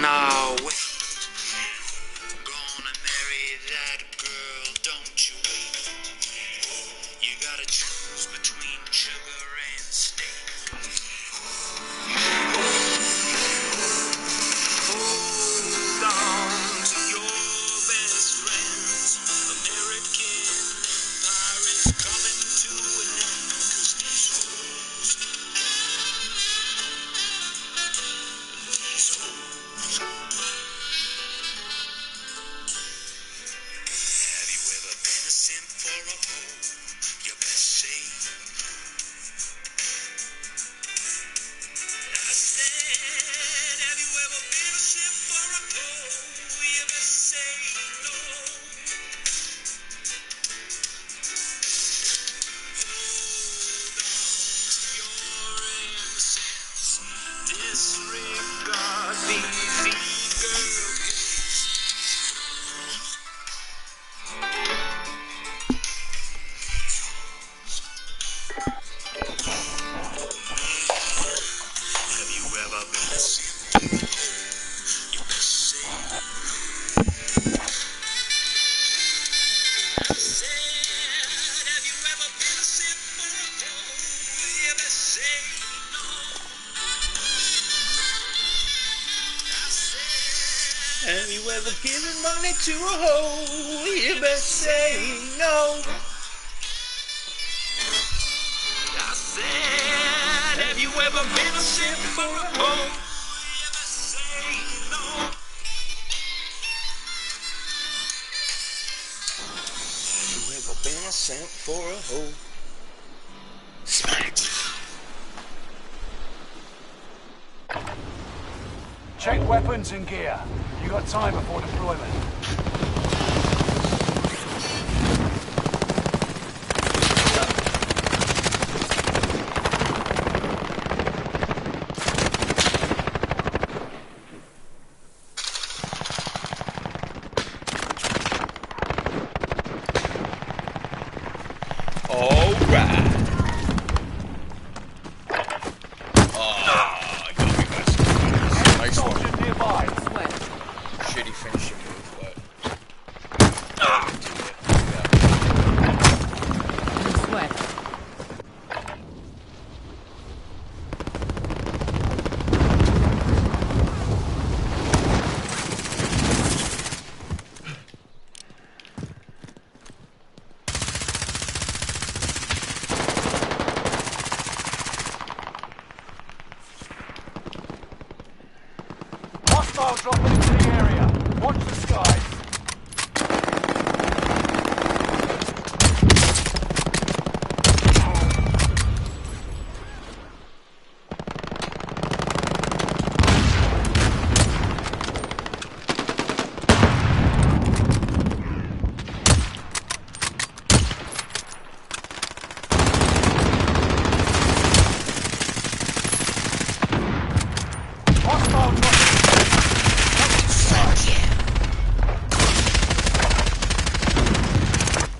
Now wait. Gonna marry that girl, don't you wait. You gotta choose between sugar and steak. Hold on to your best friends. American empire is coming to an end. 'Cause these hoes, have you ever been a simp for a hoe? You best say. I said, have you ever been a simp for a hoe? You best say no. Hold on to your innocence. Disregard these e-girl games. Have you ever been a simp? You best say. I said, have you ever been a simp for a hoe? You best say no. I said, have you ever given money to a hoe? You best say no. I said, have you ever been a simp for a hoe? You best say no. Have you ever been a simp for a hoe? Smack. Check weapons and gear. You got time before deployment. Alright. Oh, I got me guys. Nice one. Soldier nearby. Shitty finishing move, but. Sweat. Hostile dropping into the area. Watch the skies. Hostile dropping.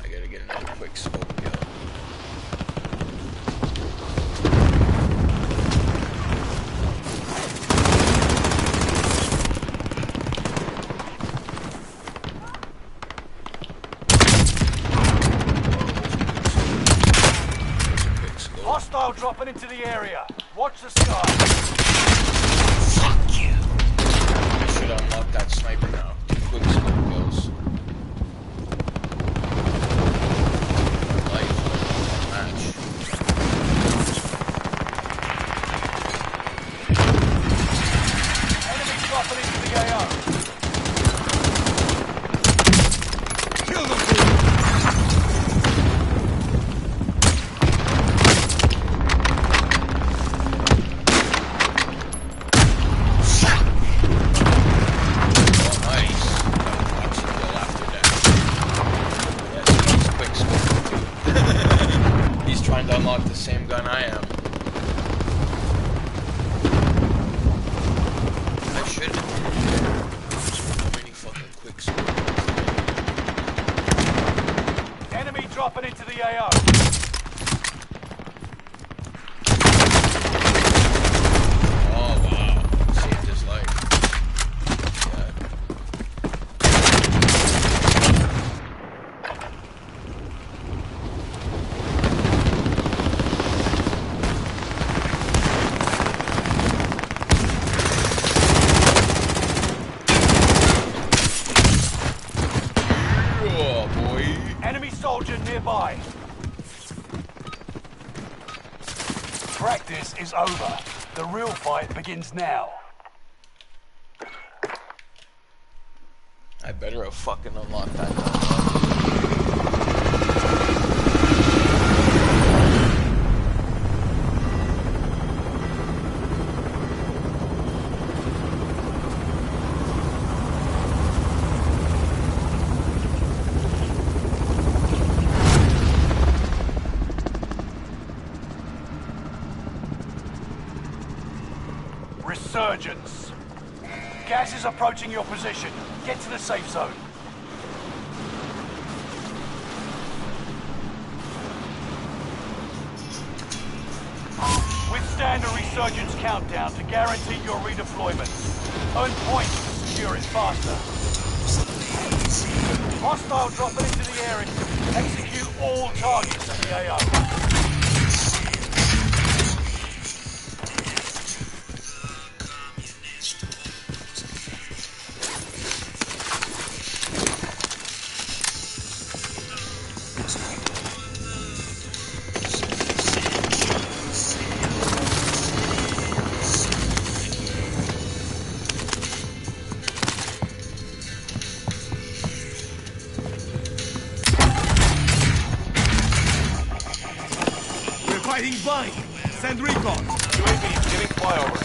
I gotta get another quick smoke kill. Quick smoke. Hostile dropping into the area. Watch the skies. Fuck you. I should unlock that sniper now. 2 quick smoke kills. Life match. Enemy dropping into the AO. Kill them. Trying to unlock the same gun I am. I should have. So many fucking quick scopes. Enemy dropping into the AO. Oh wow. Saved his life. nearby. Practice is over. The real fight begins now. I better have fucking unlocked that. Resurgence. Gas is approaching your position. Get to the safe zone. Withstand a resurgence countdown to guarantee your redeployment. Earn points to secure it faster. Hostile dropping into the area. Execute all targets in the AO. Fighting blind. Send recon. UAV giving flyover.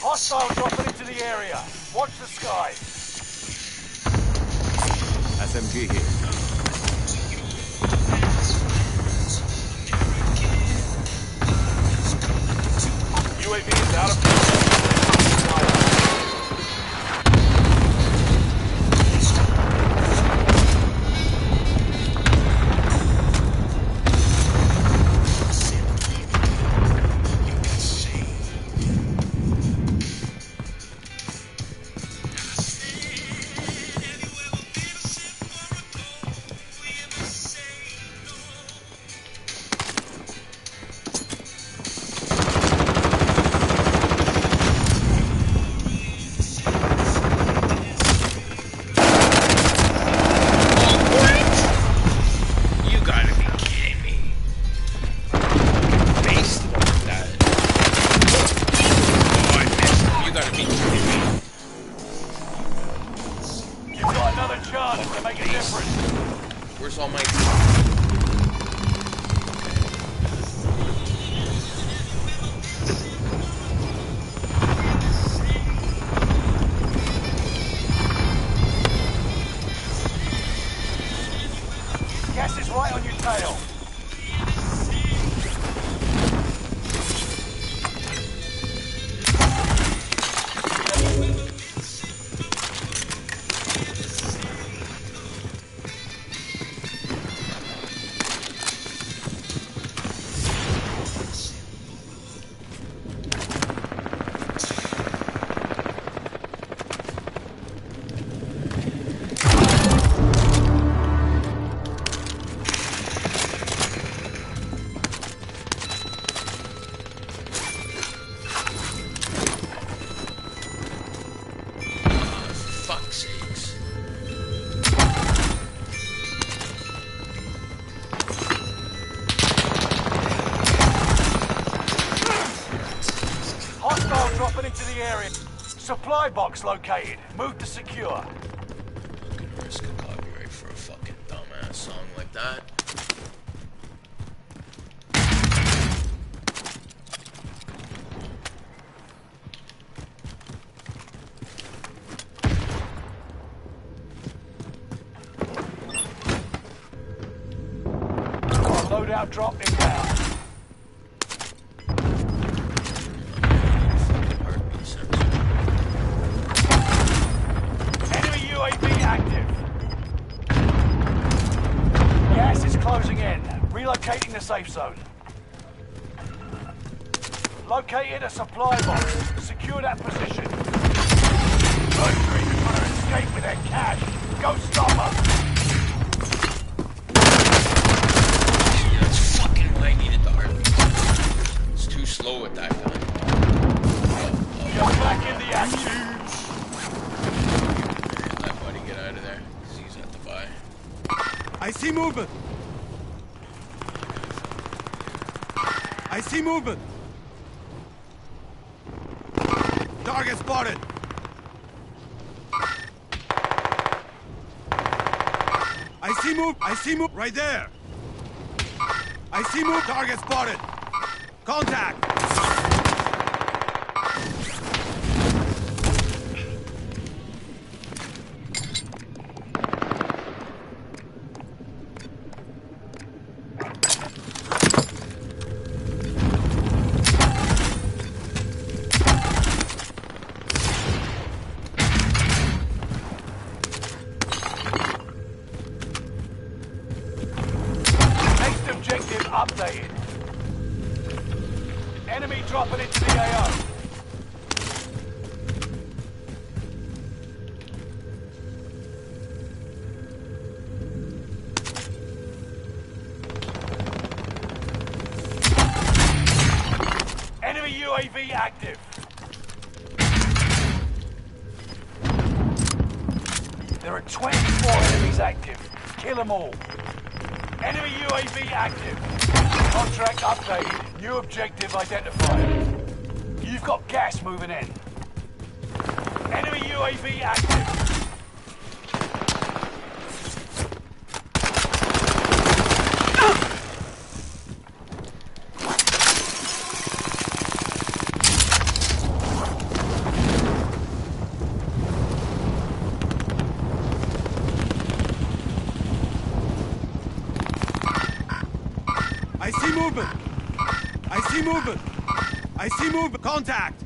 Hostile dropping into the area. Watch the skies. SMG here. UAV is out of control. Where's all my... Gas is right on your tail. Dropping into the area. Supply box located. Move to secure. Fucking risk a copyright for a fucking dumbass song like that. Loadout drop inbound. Closing in. Relocating the safe zone. Located a supply box. Secure that position. Mercenaries trying to escape with their cash. Go stop them. Yeah, that's fucking what I needed the RPG. It's too slow with that gun. You're back in the action. movement! I see movement! Target spotted! I see move, right there! I see move, target spotted! Contact! Objective updated. Enemy dropping into the AO. Enemy UAV active. There are 24 enemies active. Kill them all. Enemy UAV active. Contract updated. New objective identified. You've got gas moving in. Enemy UAV active. I see movement! I see movement! I see movement! Contact!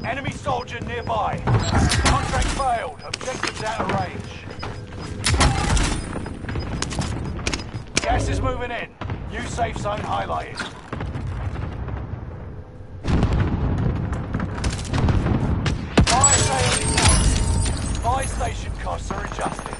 Enemy soldier nearby. Contract failed. Objectives out of range. Gas is moving in. New safe zone highlighted. Fire sale is on. Fire station costs are adjusted.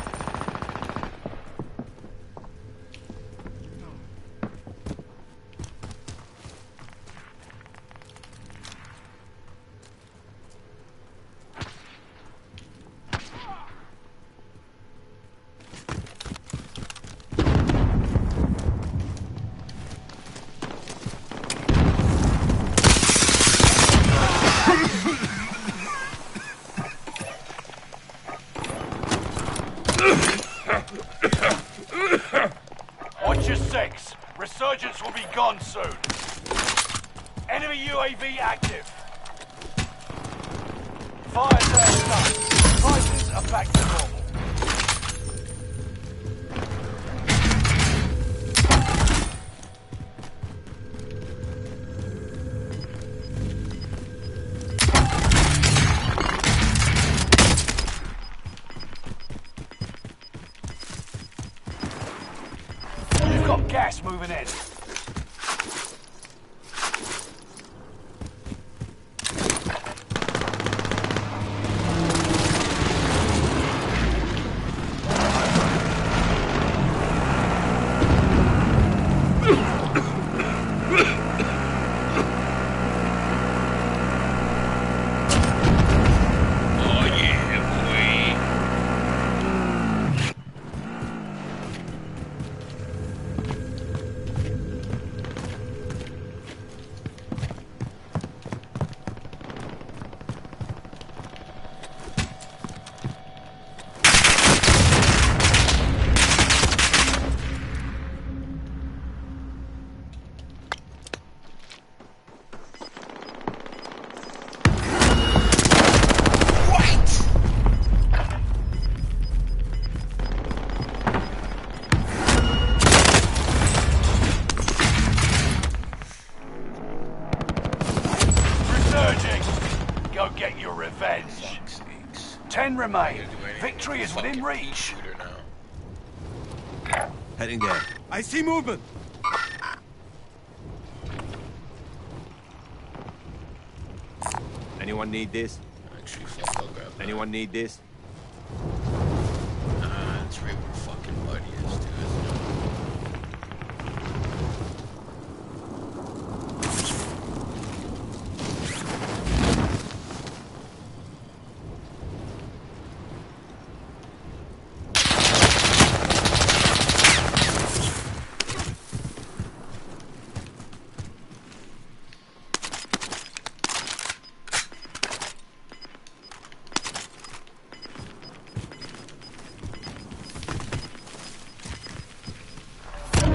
Watch your six. Resurgence will be gone soon. Enemy UAV active. Fire sale done. Prices are back to normal. You've got gas moving in. 10 remain. Can't do anything Victory with is the within fucking reach. shooter now. Heading there. I see movement. Anyone need this? Actually, fuck, I'll grab that. Anyone need this? That's right where fucking Buddy is, too, isn't it?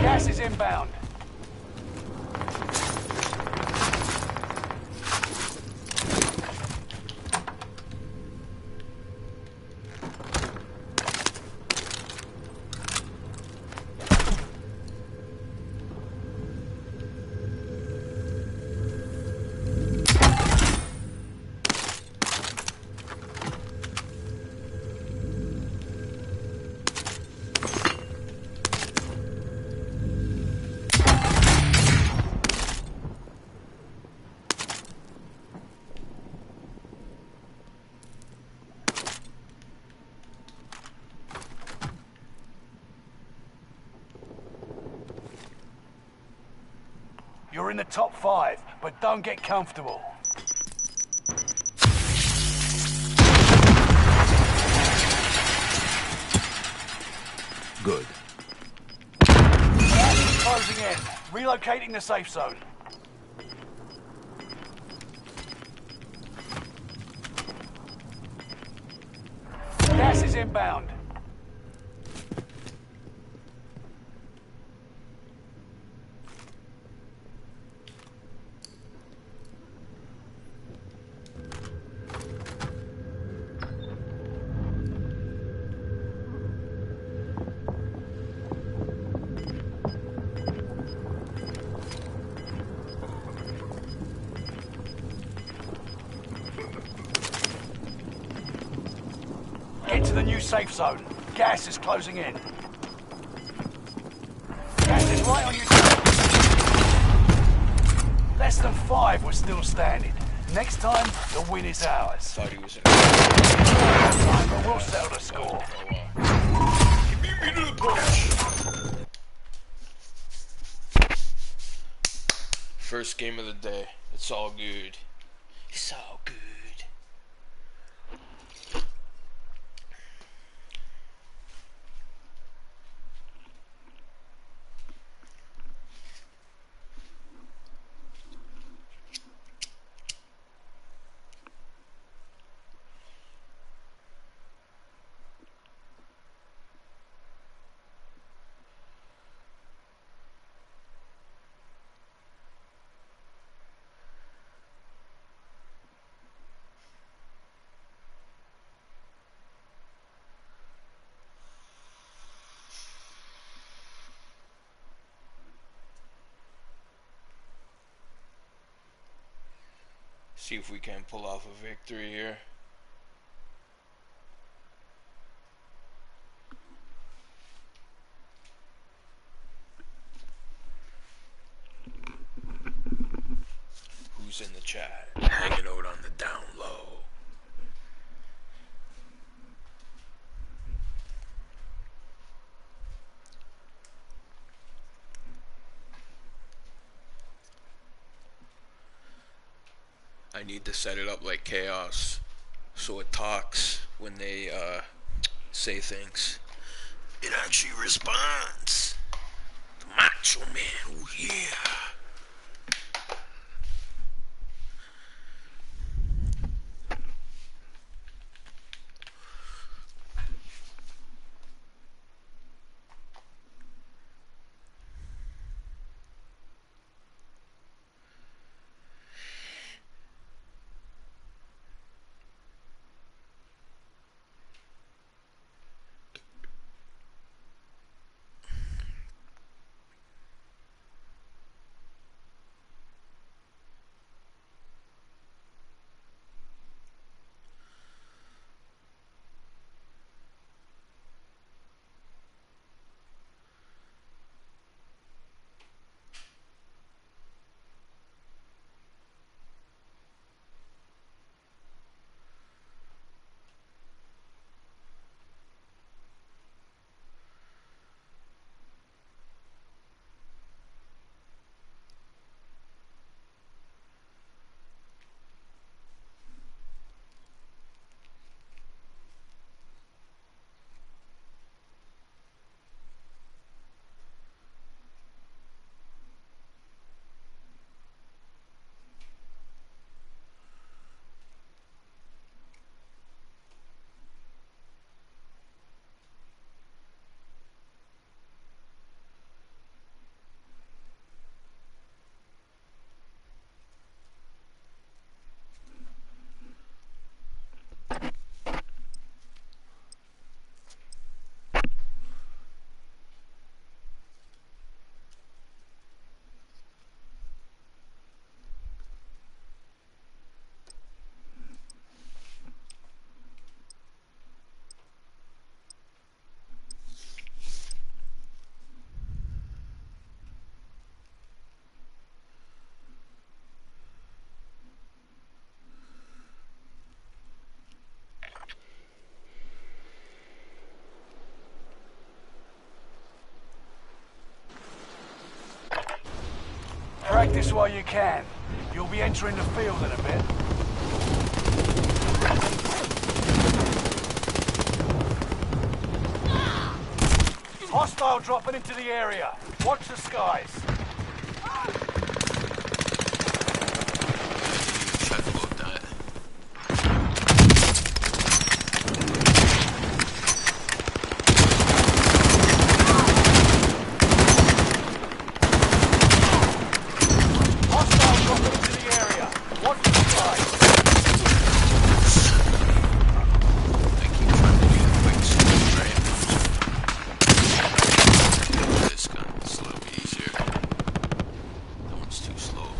Gas is inbound. You're in the top 5, but don't get comfortable. Good. Gas is closing in. Relocating the safe zone. Gas is inbound. Get to the new safe zone. Gas is closing in. Gas is right on your tail. Less than 5 were still standing. Next time, the win is ours. Thought he was in. But we'll settle the score. Beat me to the punch. First game of the day. It's all good. It's all good. See if we can pull off a victory here. Who's in the chat? Hanging out on the down low. I need to set it up like Chaos so it talks when they say things. It actually responds. The Macho Man, oh yeah. Practice while you can. You'll be entering the field in a bit. Hostile dropping into the area. Watch the skies. Check about that. Hostile dropping into the area. Watch the skies. I keep trying to do the quick scope, right? This gun is a little bit easier. That one's too slow.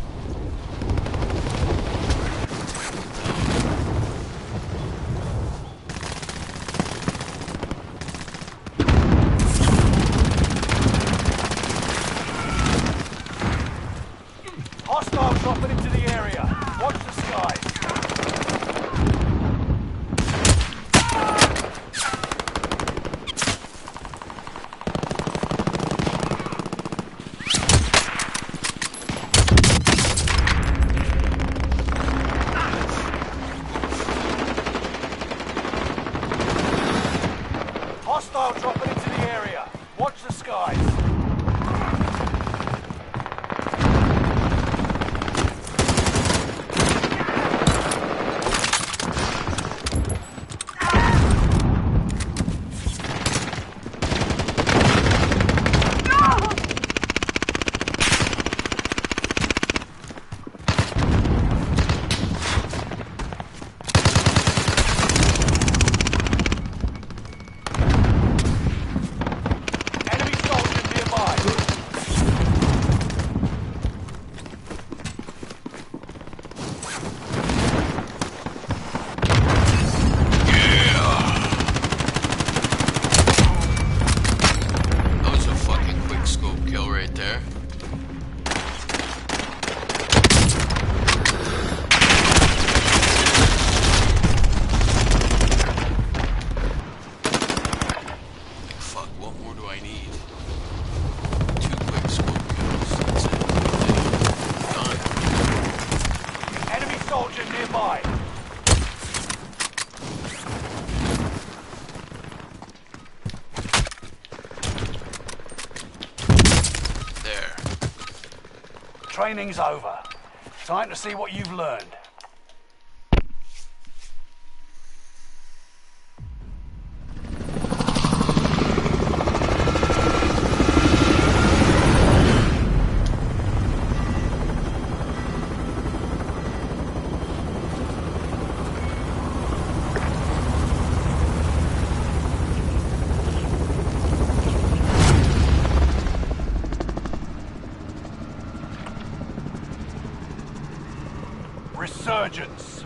Hostile dropping into the area. Watch the skies. Hostile dropping into the area. Watch the skies. Enemy soldier nearby. That was a fucking quick scope kill right there. Fuck, what more do I need? 2 quick scope kills. That's it. Done. Enemy soldier nearby. There. Training's over. Time to see what you've learned. Resurgence.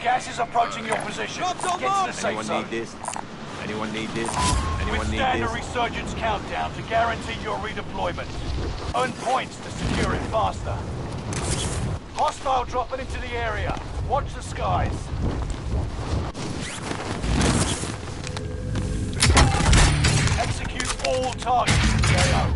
Gas is approaching your position. Get to the safe Anyone zone. need this? Anyone need this? Anyone need Withstand a this? resurgence countdown to guarantee your redeployment. Earn points to secure it faster. Hostile dropping into the area. Watch the skies. Execute all targets, GAO.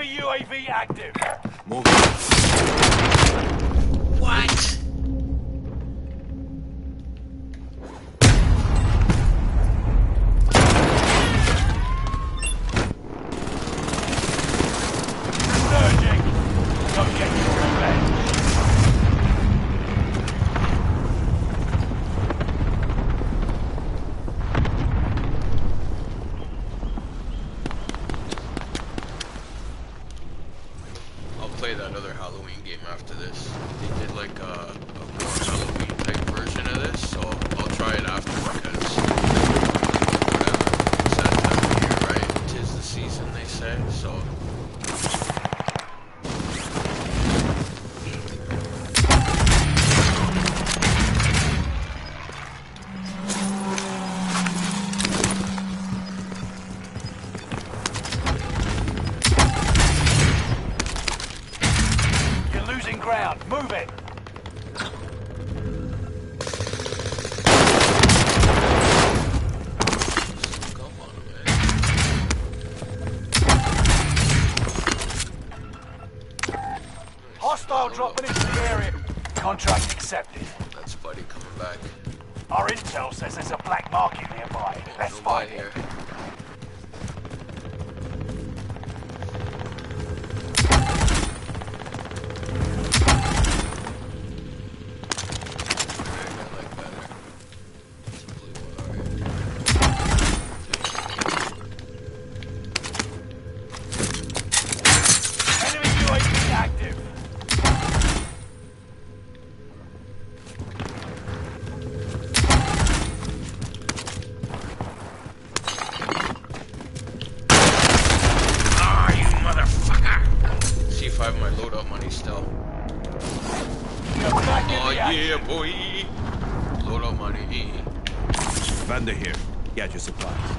UAV active. Move. What? Hostile dropping into the area. Contract accepted. That's Buddy coming back. Our intel says there's a black market nearby. Let's No find buy it. here. Enemy UAV active. Ah, you motherfucker! C5 my loadout money still. You're back in Oh the action. yeah, boy! Loadout money. Vendor here. Get your supplies.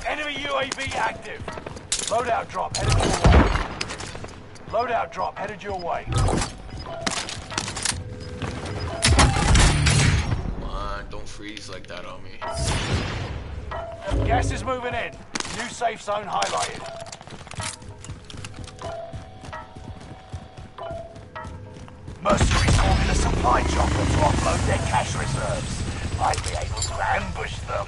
Enemy UAV active. Loadout drop headed your way. Loadout drop headed your way. Come on, don't freeze like that on me. Gas is moving in. New safe zone highlighted. Mercenaries holding a supply chopper to offload their cash reserves. Might be able to ambush them.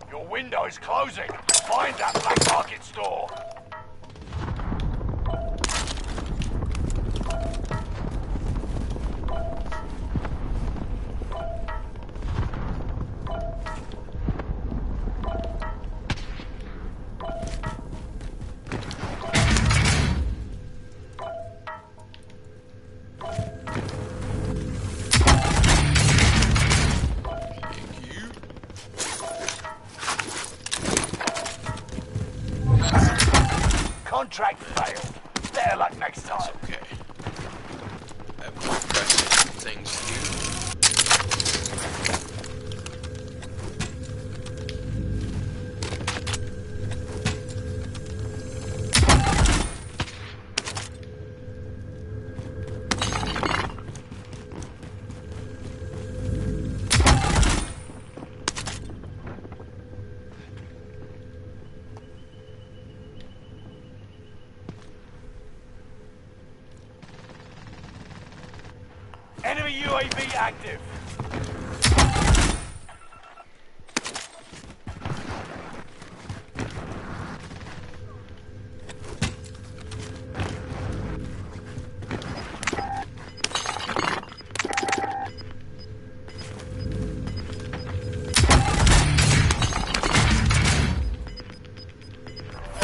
Your window is closing. Find that black market store. Thank you. Contract failed. Better luck next time. Okay. I have more pressing things to do. Enemy UAV active.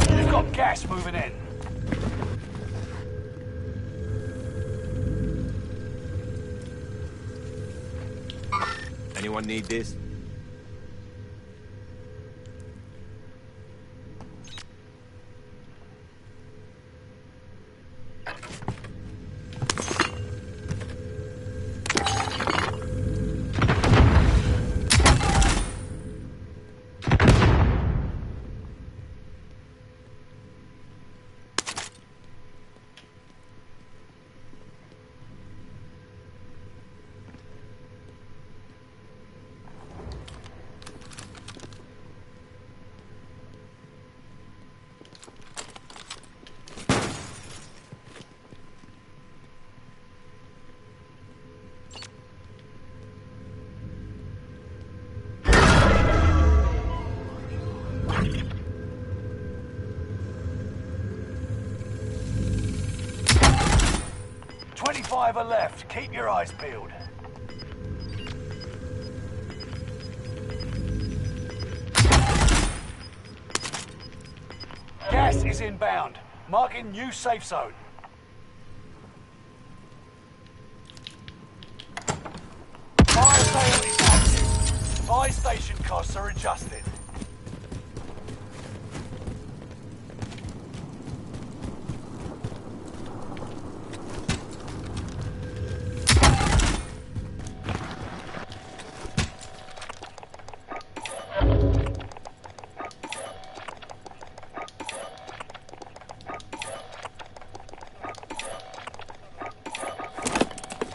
You've got gas moving in. Anyone need this? Five are left. Keep your eyes peeled. Gas is inbound. Marking new safe zone. Fire sale is active. Buy station costs are adjusted.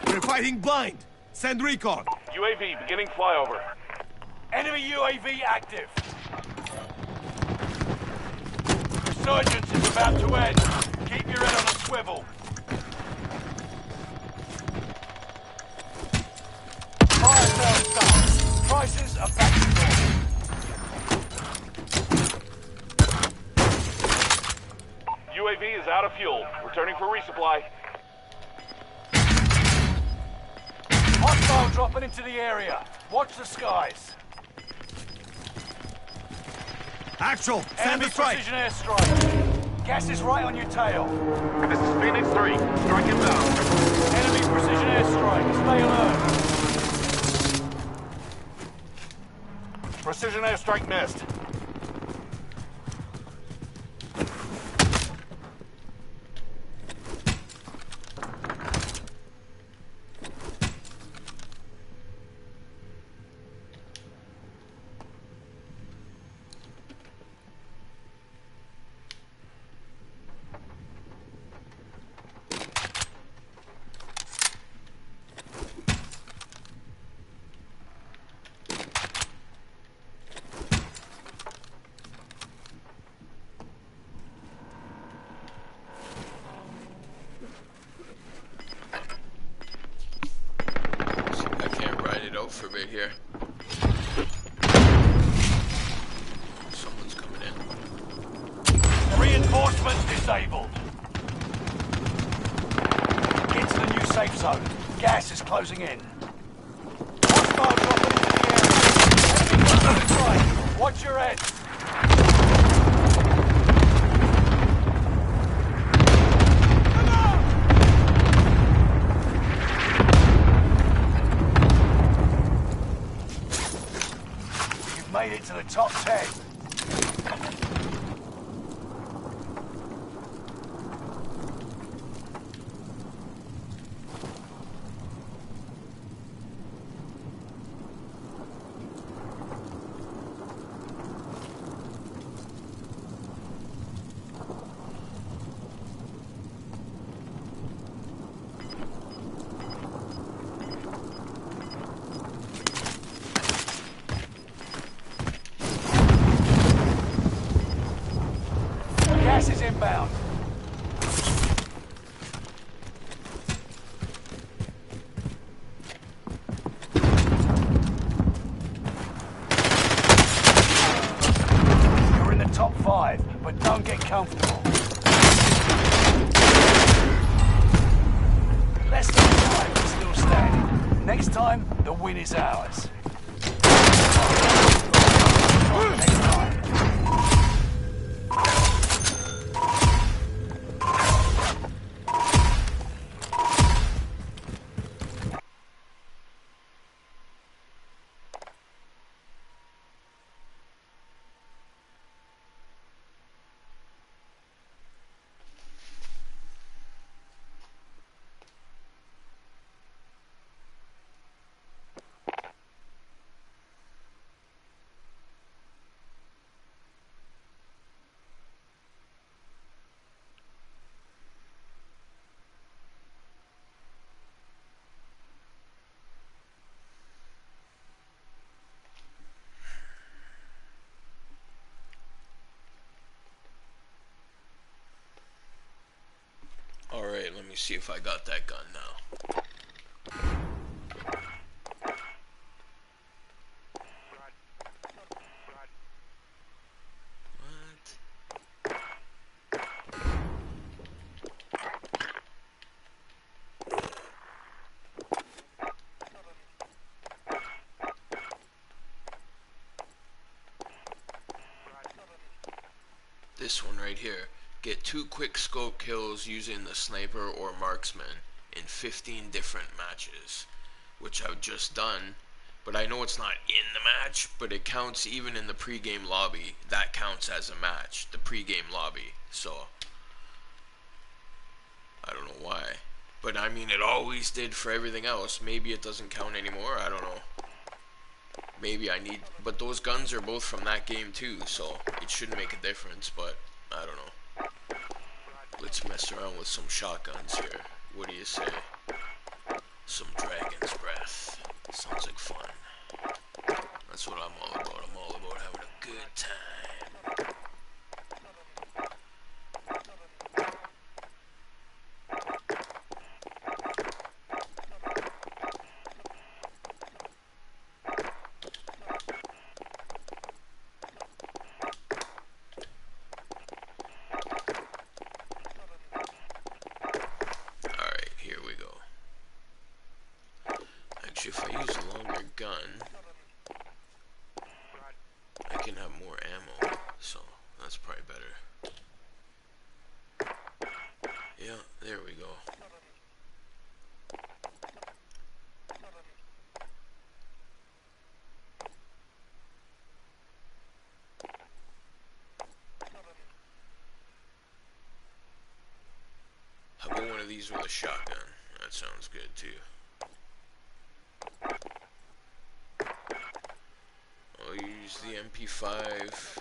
We're fighting blind. Send recon. UAV beginning flyover. Enemy UAV active. Resurgence is about to end. Keep your head on a swivel. Fire sales done. Prices are back to normal. UAV is out of fuel. Returning for resupply. Hostile dropping into the area. Watch the skies. Actual, send Enemy the strike. precision airstrike. Gas is right on your tail. This is Phoenix 3. Strike inbound. Enemy precision airstrike. Stay alert. Precision airstrike missed. I can't ride it out for a bit here. Someone's coming in. Reinforcements disabled. Get to the new safe zone. Gas is closing in. Hostile dropping into the area. Enemy precision strike. Watch your head. You've made it to the top 10. Gas is inbound. You're in the top 5, but don't get comfortable. Less than 5 is still standing. Next time, the win is ours. Next time. Alright, let me see if I got that gun now. What? This one right here. Get 2 quick scope kills using the sniper or marksman in 15 different matches, which I've just done, but I know it's not in the match, but it counts even in the pre-game lobby. That counts as a match, the pre-game lobby, so I don't know why, but I mean it always did for everything else. Maybe it doesn't count anymore, I don't know. Maybe I need, but those guns are both from that game too, so it shouldn't make a difference, but I don't know. Let's mess around with some shotguns here. What do you say? Some Dragon's Breath. Sounds like fun. That's what I'm all about. I'm all about having a good time. Alright, here we go. Actually, if I use a longer gun, I can have more ammo, so that's probably better. Yeah, there we go. How about one of these with a shotgun? That sounds good too. I'll use the MP5.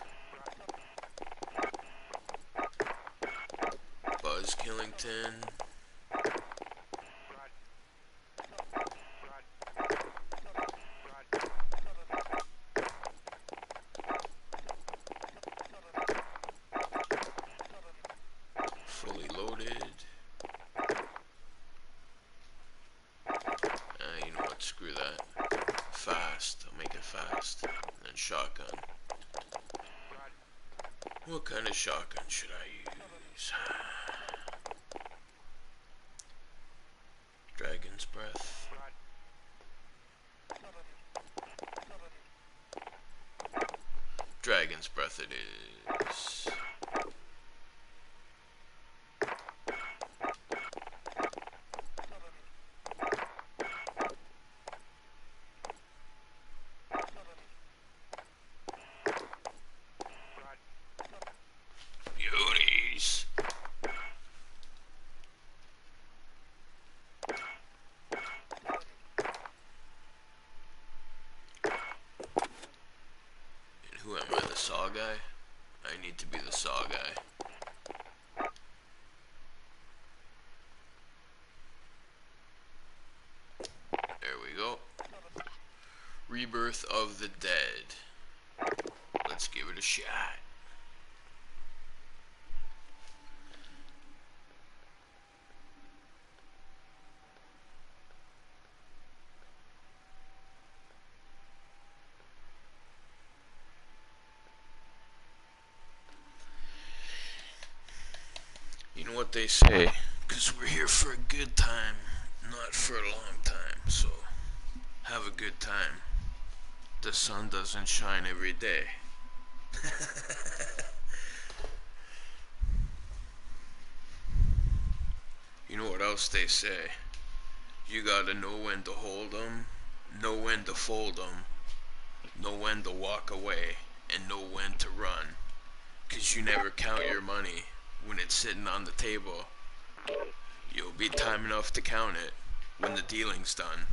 Buzz Killington. Fully loaded. You know what? Screw that. Fast. I'll make it fast. And then shotgun. What kind of shotgun should I use? Dragon's Breath. Dragon's Breath it is. Beauties. And who am I, the saw guy? I need to be the saw guy. There we go. Rebirth of the Dead. Let's give it a shot. You know what they say, because we're here for a good time, not for a long time, so have a good time. The sun doesn't shine every day. You know what else they say? You gotta know when to hold 'em, know when to fold 'em, know when to walk away, and know when to run. 'Cause you never count your money when it's sitting on the table. You'll be time enough to count it when the dealing's done.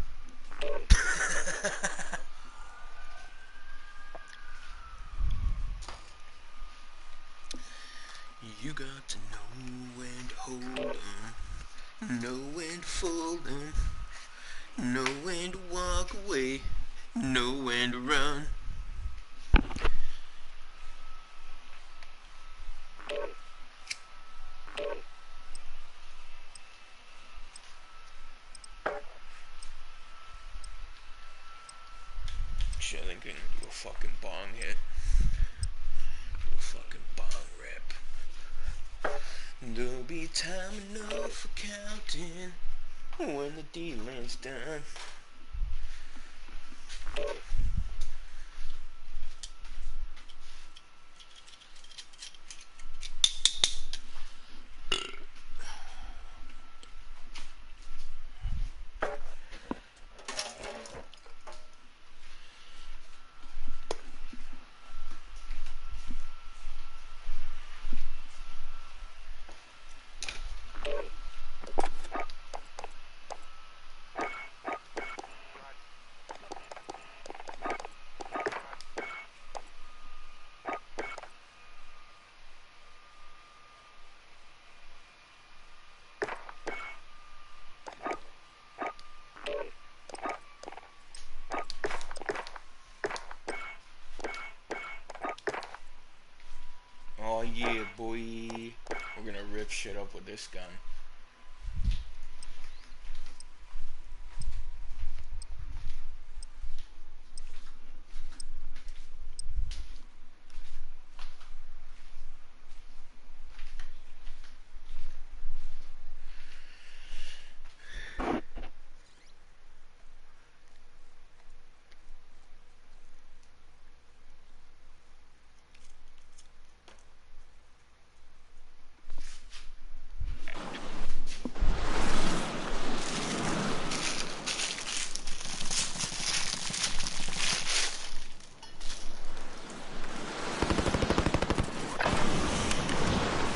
You got to know when to hold 'em, know when to fold 'em, know when to walk away, know when to run. Shit, I think I'm gonna do a fucking bong hit. Do a fucking bong rip. There'll be time enough for counting when the dealing's done. boy. We're gonna rip shit up with this gun.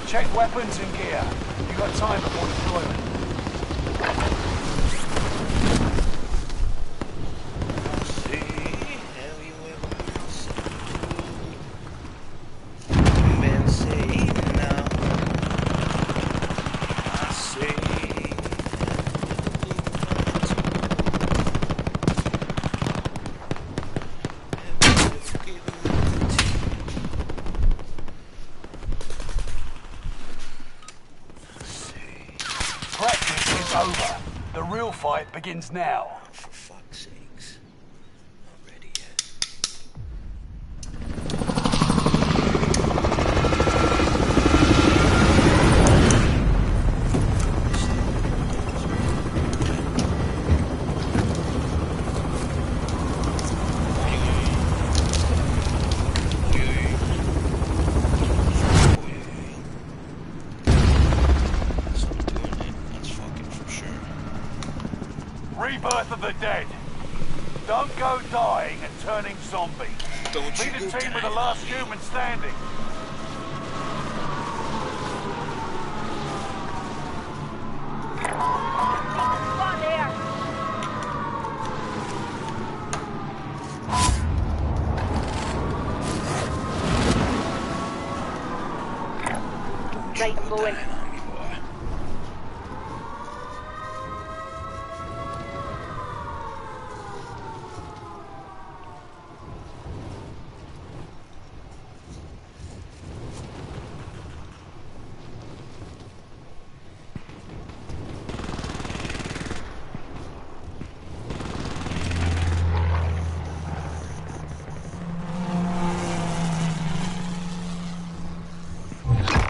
Check weapons and gear. You got time before deployment. Practice is over. The real fight begins now. For fuck's sakes. Not ready yet. Rebirth of the dead. Don't go dying and turning zombie. Don't Be you the go team with the dying. last human standing. Right, I'm going. On me, boy.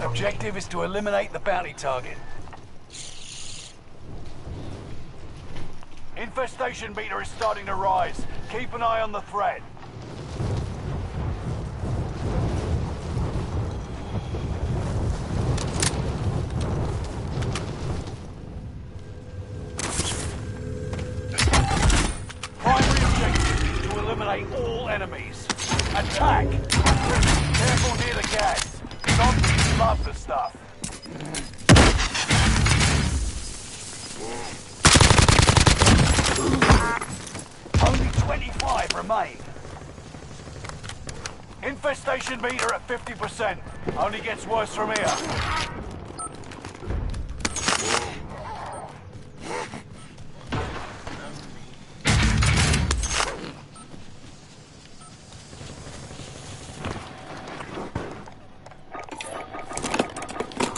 Objective is to eliminate the bounty target. Infestation meter is starting to rise. Keep an eye on the threat. Primary objective is to eliminate all enemies. Attack! Careful near the gas. Zombies love the stuff. Only 25 remain. Infestation meter at 50%. Only gets worse from here.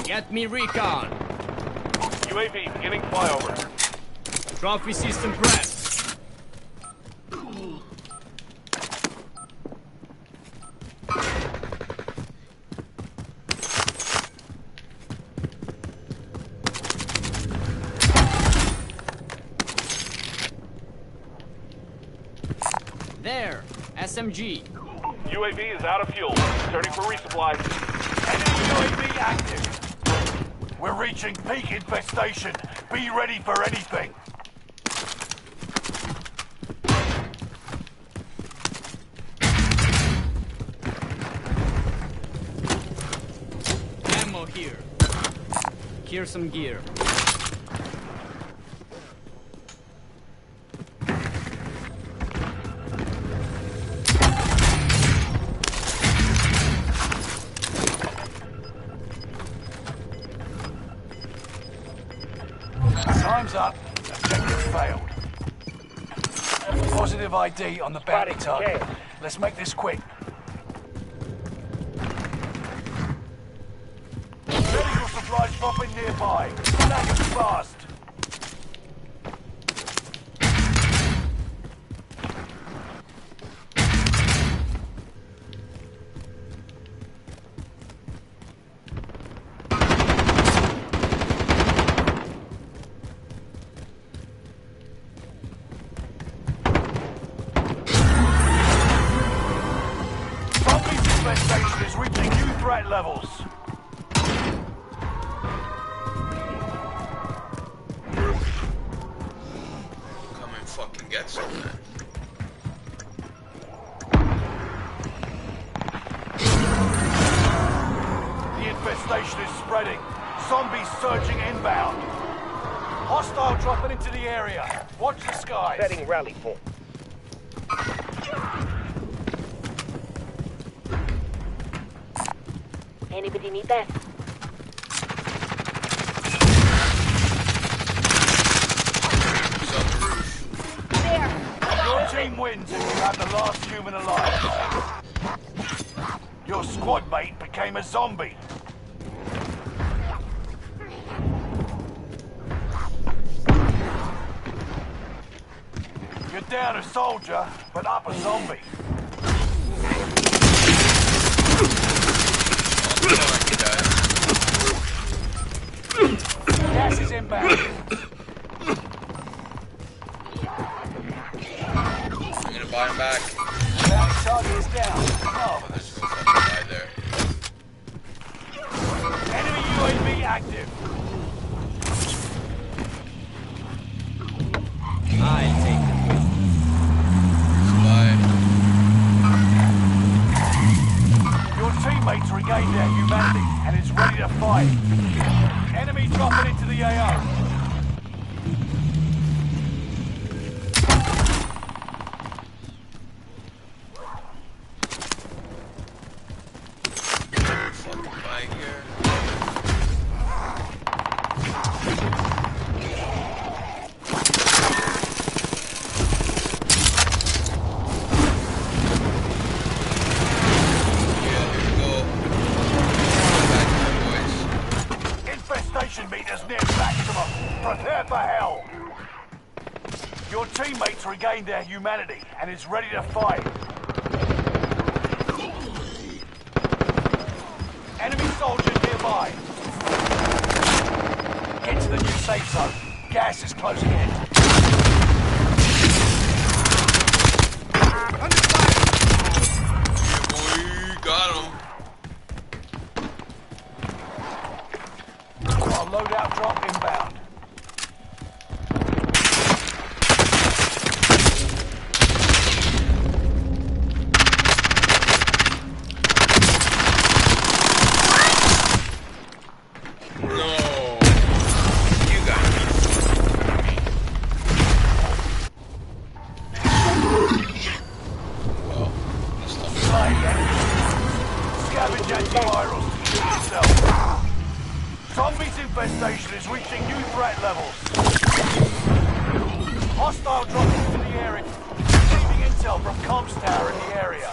Get me recon. UAV beginning flyover. Trophy system prep. There, SMG. UAV is out of fuel. Returning for resupply. Enemy UAV active. We're reaching peak infestation. Be ready for anything. Ammo here. Here's some gear. Time's up. Objective failed. Positive ID on the bounty target. Let's make this quick. dropping nearby. Snag it fast. Infestation is reaching new threat levels. Come and fucking get some, man. The infestation is spreading. Zombies surging inbound. Hostile dropping into the area. Watch the skies. Setting rally point. Anybody need that? Who's on the roof? There! Your team wins if you have the last human alive. Your squad mate became a zombie. You're down a soldier, but up a zombie. Gas is inbound. I'm gonna buy him back. Bounty target is down. Oh, there's no fucking guy there. Enemy UAV active. I'll take it. Bye. Your teammates regained their humanity and is ready to fight. Enemy dropping into the AO. Fucking guy here. Infestation meters near maximum. Prepare for hell. Your teammates regained their humanity and is ready to fight. Enemy soldier nearby. Get to the new safe zone. Gas is closing in. Boy, got him. Our loadout drop inbound. No. You got me. Well, this stuff is Flying enemy. Scavenge antivirals to shoot yourself. Zombies infestation is reaching new threat levels. Hostile dropping into the area. Receiving intel from comms tower in the area.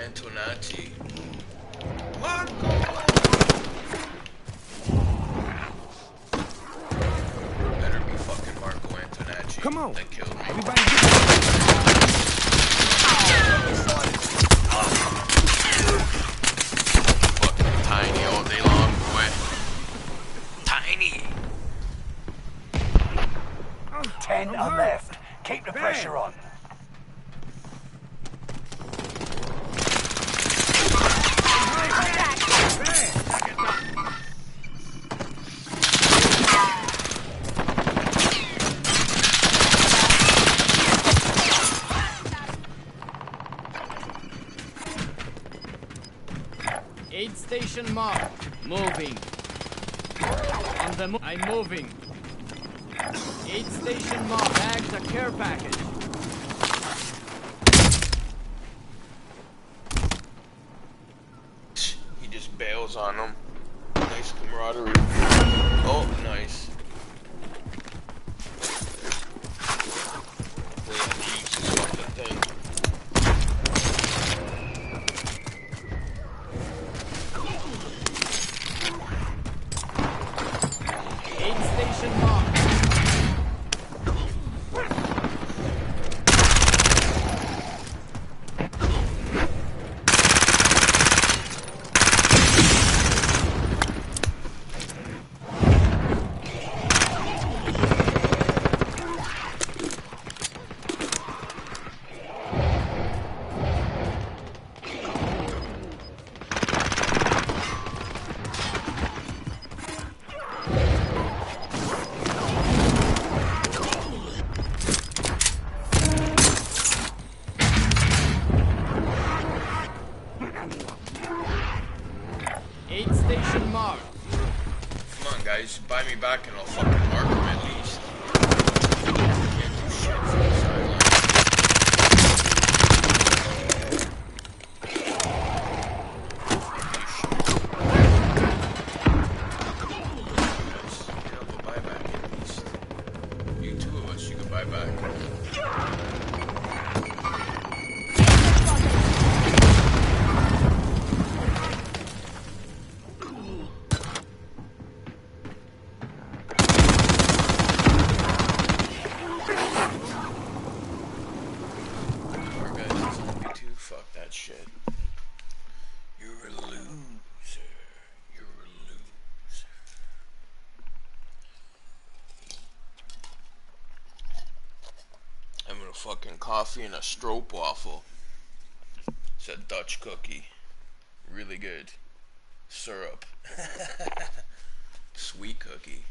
Antonacci. Better be fucking Marco Antonacci. Come on. That killed me. Everybody Fucking tiny all day long, boy. Tiny. 10 are left. Keep the pressure on. Aid station marked. Moving. On the I'm moving. Aid station marked. Bagged a care package. just bails on them. Nice camaraderie. Oh, nice. Hopefully I can use this fucking thing. Aid station marked. Aid station marked. Come on, guys, buy me back and I'll fucking mark them at least. Can't do shit from the sideline. Guys, get up a buyback at least. You two of us, you can buy back. Fuck that shit. You're a loser. You're a loser. I'm gonna fucking coffee and a stroopwafel. It's a Dutch cookie. Really good. Syrup. Sweet cookie.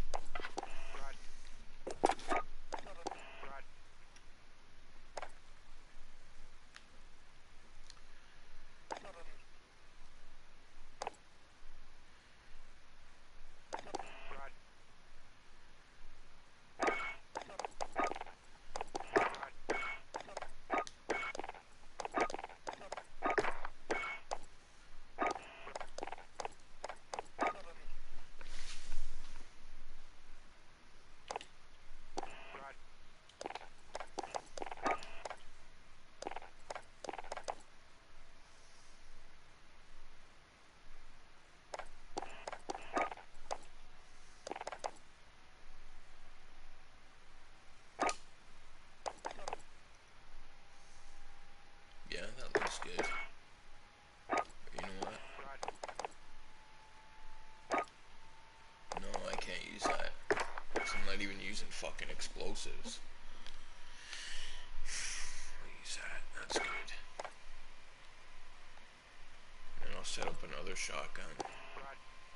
Yeah, that looks good. But you know what? No, I can't use that. 'Cause I'm not even using fucking explosives. I'll use that. That's good. And I'll set up another shotgun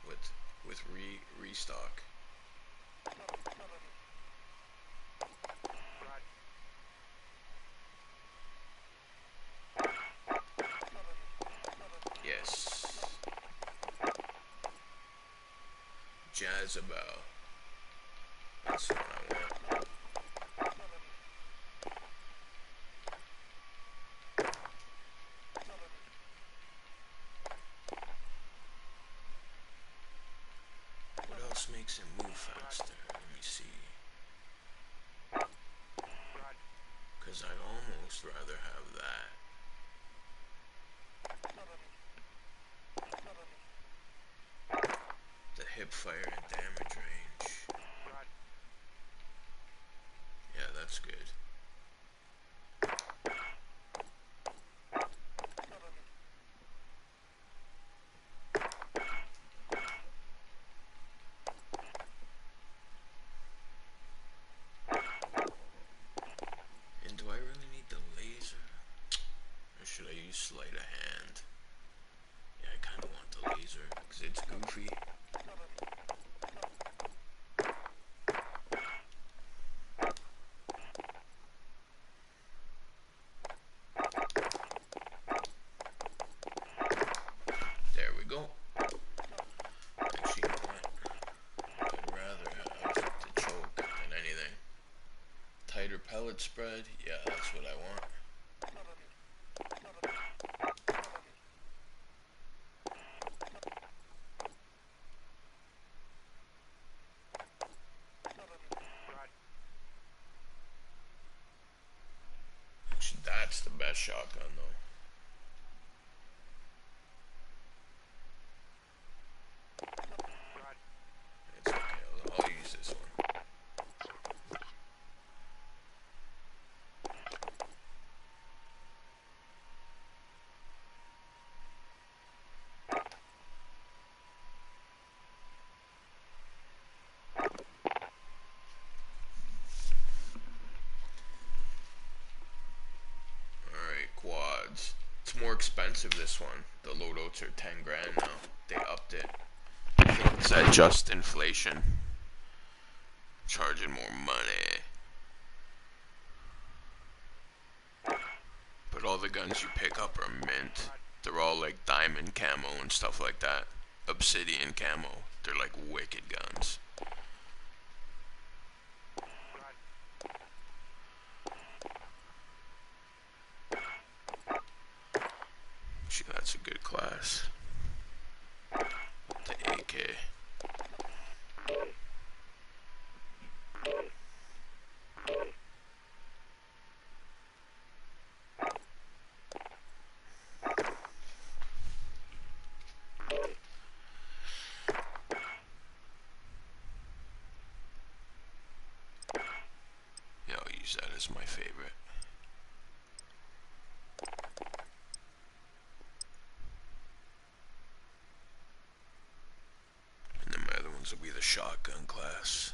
with restock. Yes. Jezebel. That's what I want. What else makes it move faster? Let me see. Because I'd almost rather have that. The hip fire and damage range. Yeah, that's good. And do I really need the laser? Or should I use sleight of hand? Yeah, I kind of want the laser because it's goofy. There we go. Actually, you know what? I'd rather have the choke than anything. Tighter pellet spread? Yeah, that's what I want. that shotgun though. It's okay, I'll use this one. Quads. It's more expensive, this one. The loadouts are 10 grand now. They upped it. I think it's at just inflation. Charging more money. But all the guns you pick up are mint. They're all like diamond camo and stuff like that. Obsidian camo. They're like wicked guns. That's a good class. The AK. Yeah, I'll use that as my favorite. Will be the shotgun class.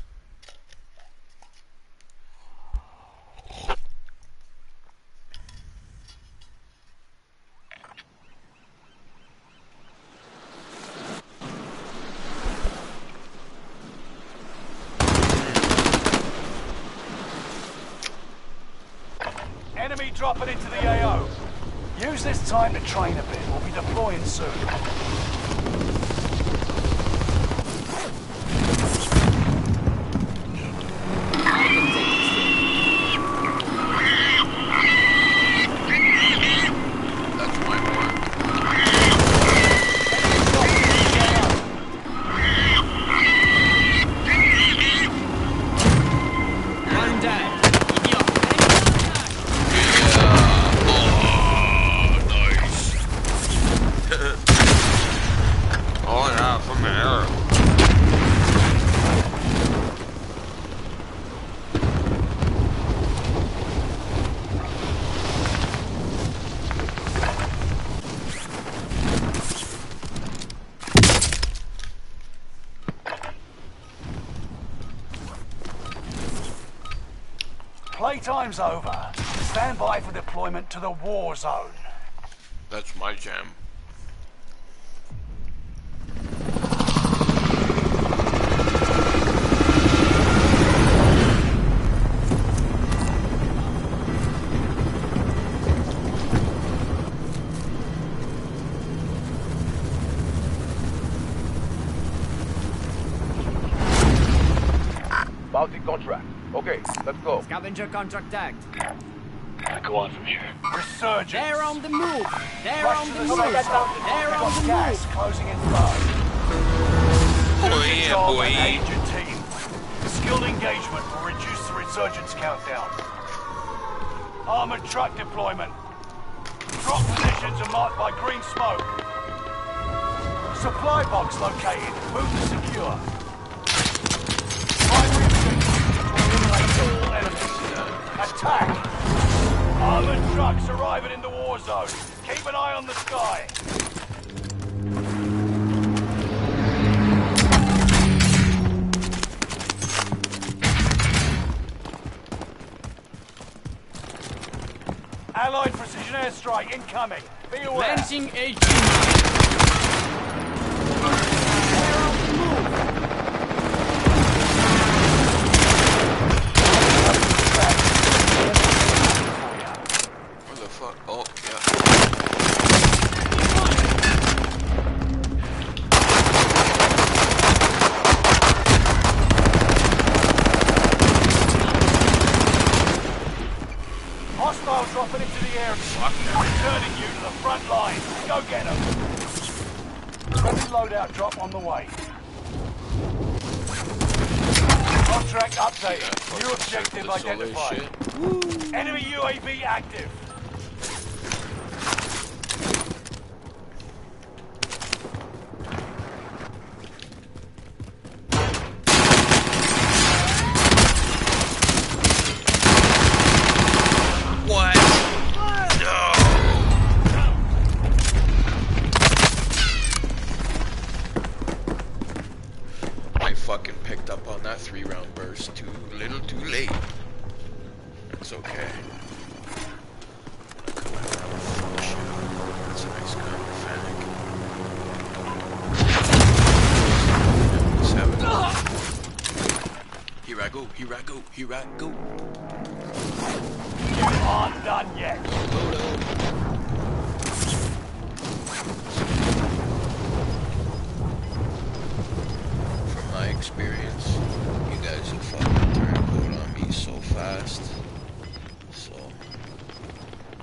Enemy dropping into the AO. Use this time to train a bit. We'll be deploying soon. Playtime's over. Stand by for deployment to the Warzone. That's my jam. Bounty contract. Okay, let's go. Scavenger contract tagged. Go on from here. Resurgence. They're on the move. They're Rush on to the the move. safe zone. They're We've on got the gas move. closing in fast. Do your job and aid your team. Skilled engagement will reduce the resurgence countdown. Armored truck deployment. Drop positions are marked by green smoke. Supply box located. Move to secure. Primary objective to eliminate all enemies. Attack! Armored trucks arriving in the war zone. Keep an eye on the sky. Allied precision airstrike incoming. Be aware. Launching HE. Where the fuck? Oh, yeah. Hostile dropping into the area. Returning you to the front line. Go get them. Friendly loadout drop on the way. Contract updated. New objective identified. Enemy UAV active. I fucking picked up on that 3-round burst too little too late. That's okay. That's a nice gun, Fennec. Let's have it. Here I go, here I go, here I go. You aren't done yet. Load up. From my experience, you guys have fucking turned cold on me so fast. So,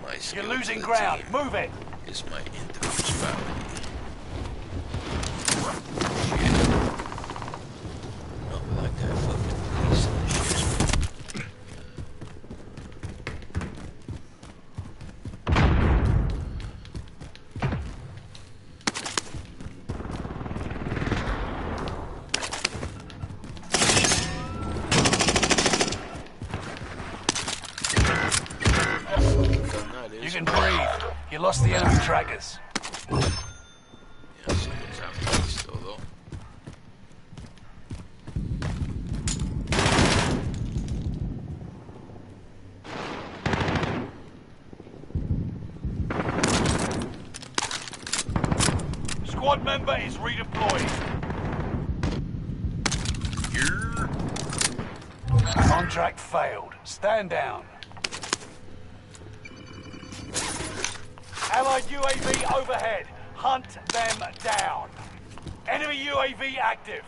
my skill You're losing to the ground. team Move it. is my individuality. Not like that fucking piece of shit. You can breathe. You lost the enemy trackers. Yeah, someone's after me still though. Squad member is redeployed. Contract failed. Stand down. Allied UAV overhead. Hunt them down. Enemy UAV active.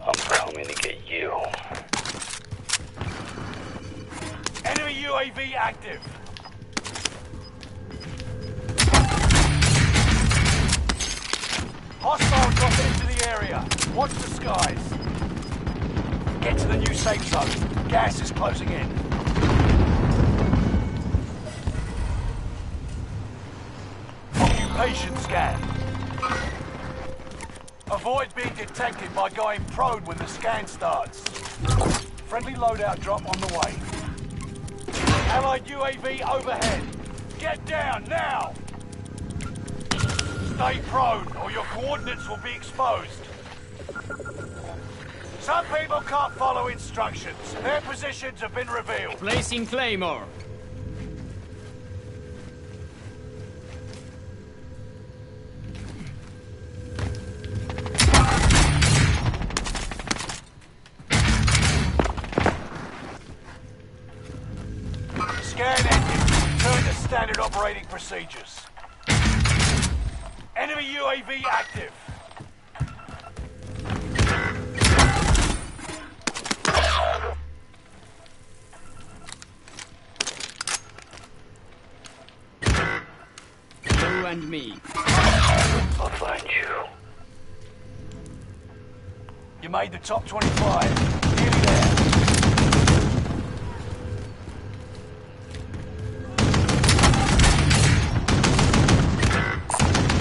I'm coming to get you. Enemy UAV active. Hostile dropping into the area. Watch the skies. Get to the new safe zone. Gas is closing in. Occupation scan. Avoid being detected by going prone when the scan starts. Friendly loadout drop on the way. Allied UAV overhead. Get down now! Stay prone or your coordinates will be exposed. Some people can't follow instructions. Their positions have been revealed. Placing Claymore. Scan ended. Return to standard operating procedures. Enemy UAV active. You and me. I'll find you. You made the top 25. Nearly there.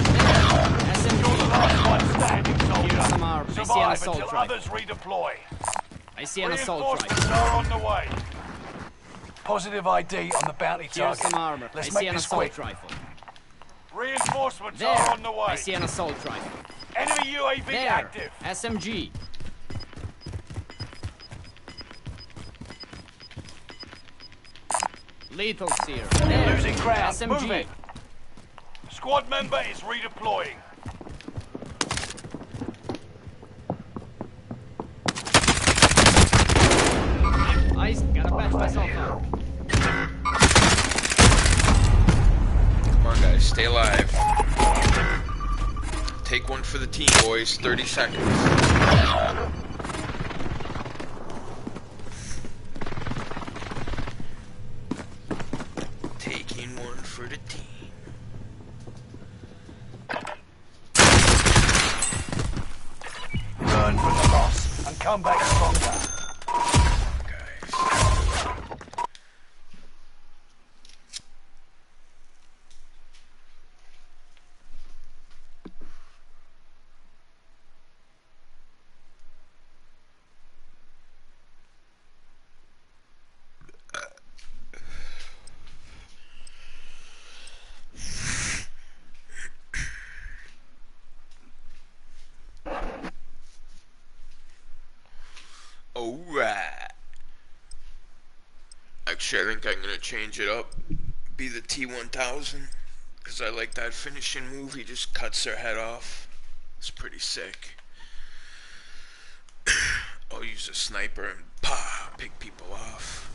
You're the last one standing, Here's some soldier. armor. I see an Survive assault until rifle. others redeploy. I see an assault Reinforcements rifle. are on the way. Positive ID on the bounty Here's target. some armor. I Let's see make an this assault quick. rifle. Reinforcements There. are on the way. I see an assault rifle. Enemy UAV There. active. SMG. Lethal's here. There. Losing ground. SMG. Move it. Squad member is redeploying. I gotta patch myself up. Come on guys, stay alive. Take one for the team, boys. 30 seconds. Taking one for the team. Learn from the loss and come back stronger. Shit, I think I'm gonna change it up. Be the T-1000. Because I like that finishing move. He just cuts their head off. It's pretty sick. I'll use a sniper and pick people off.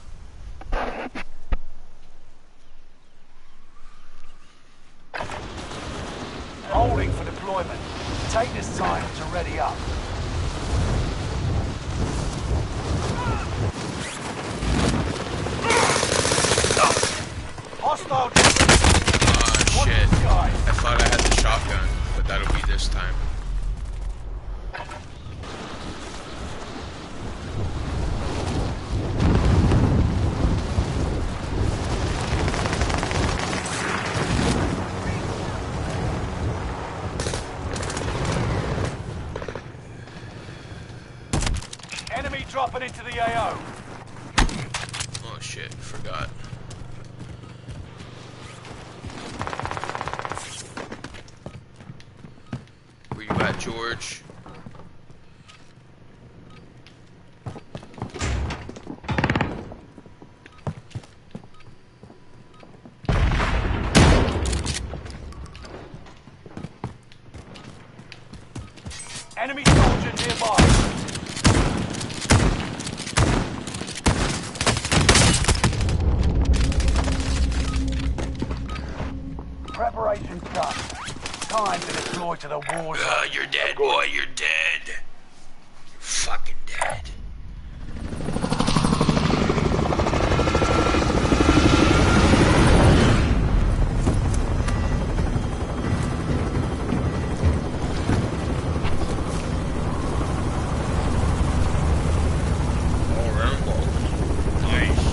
Holding for deployment. Take this time to ready up. Hostile. Ah, shit. I thought I had the shotgun, but that'll be this time. Enemy dropping into the AO. Oh shit, forgot. Where you at, George? Enemy soldier nearby. Preparation's done. Time to deploy to the war zone. You're dead, boy, you're dead. You're fucking dead. All around ball. Nice.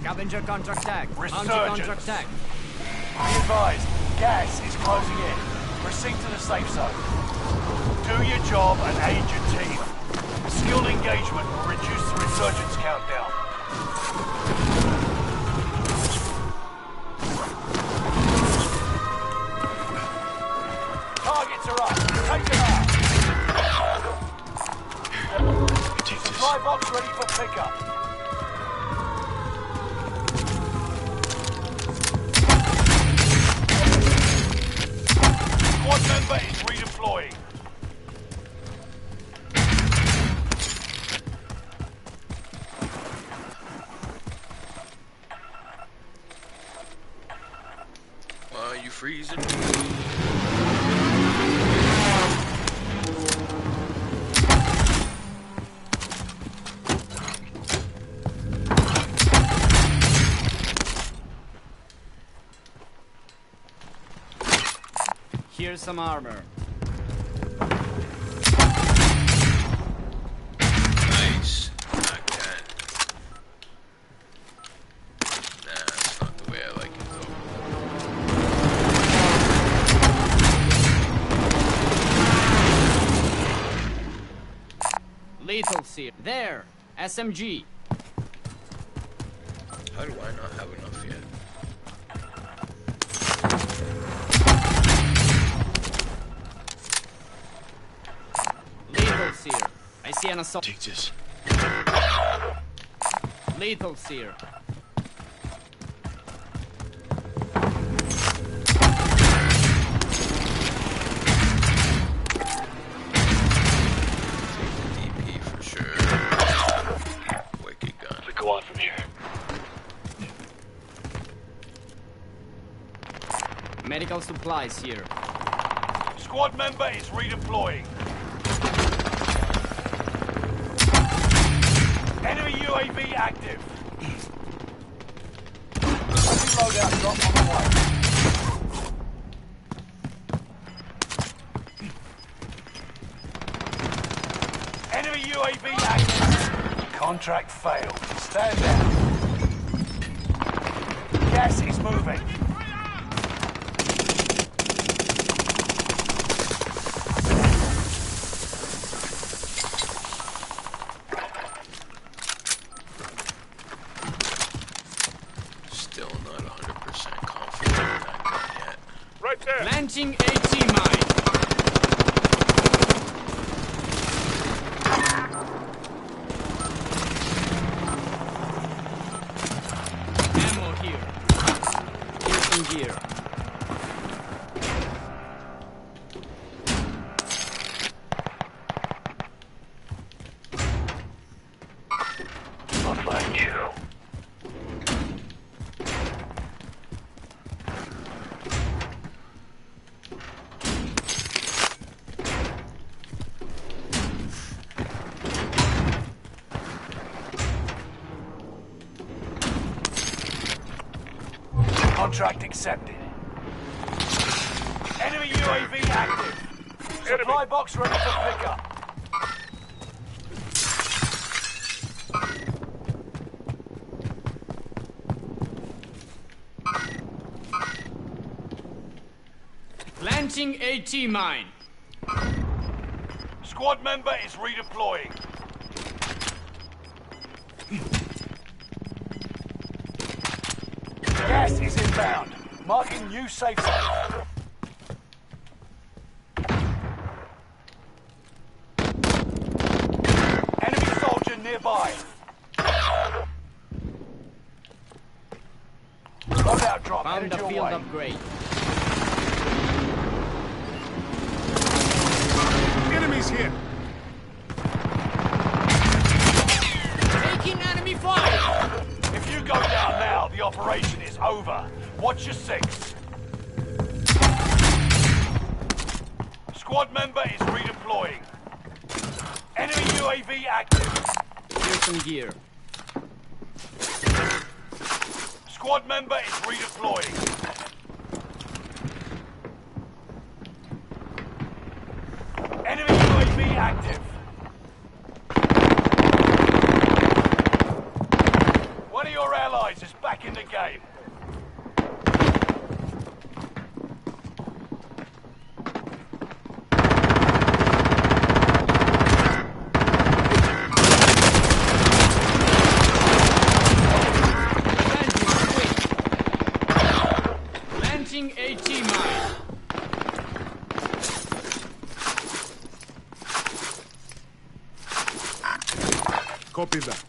Scavenger contract tag. Bounty Resurgence. contract tag. Be advised, gas is closing in. Proceed to the safe zone. Do your job and aid your team. Skilled engagement will reduce the resurgence countdown. Targets are up. Take them out. Supply box ready for pickup. Squad member is redeploying. Why are you freezing? Here's some armor. Nice. Not that. Nah, that's not the way I like it though. Lethal seer. There. SMG. How do I not have enough yet? Lethal seer. I see an assault. Take this. Lethal seer. DP for sure. Wicked gun. We go on from here. Medical supplies here. Squad member is redeploying. Enemy UAV active. Loadout drop on the way. Enemy UAV active. Contract failed. Stand down. Gas is moving. Still not 100% confident in that gun yet. Right there. Planting AT mine. here. I'll find you. Contract accepted. Enemy UAV active. Supply box ready for pickup. Planting AT mine. Squad member is redeploying. Gas is inbound. Marking new safe zone. Enemy soldier nearby. Loadout drop Found headed the your field way. upgrade. Enemies here! Taking enemy fire! If you go down now, the operation is over. Watch your six. Squad member is redeploying. Enemy UAV active. Here's some gear. Squad member is redeploying. Enemy UAV active. One of your allies is back in the game. Planting AT mine. Copy that.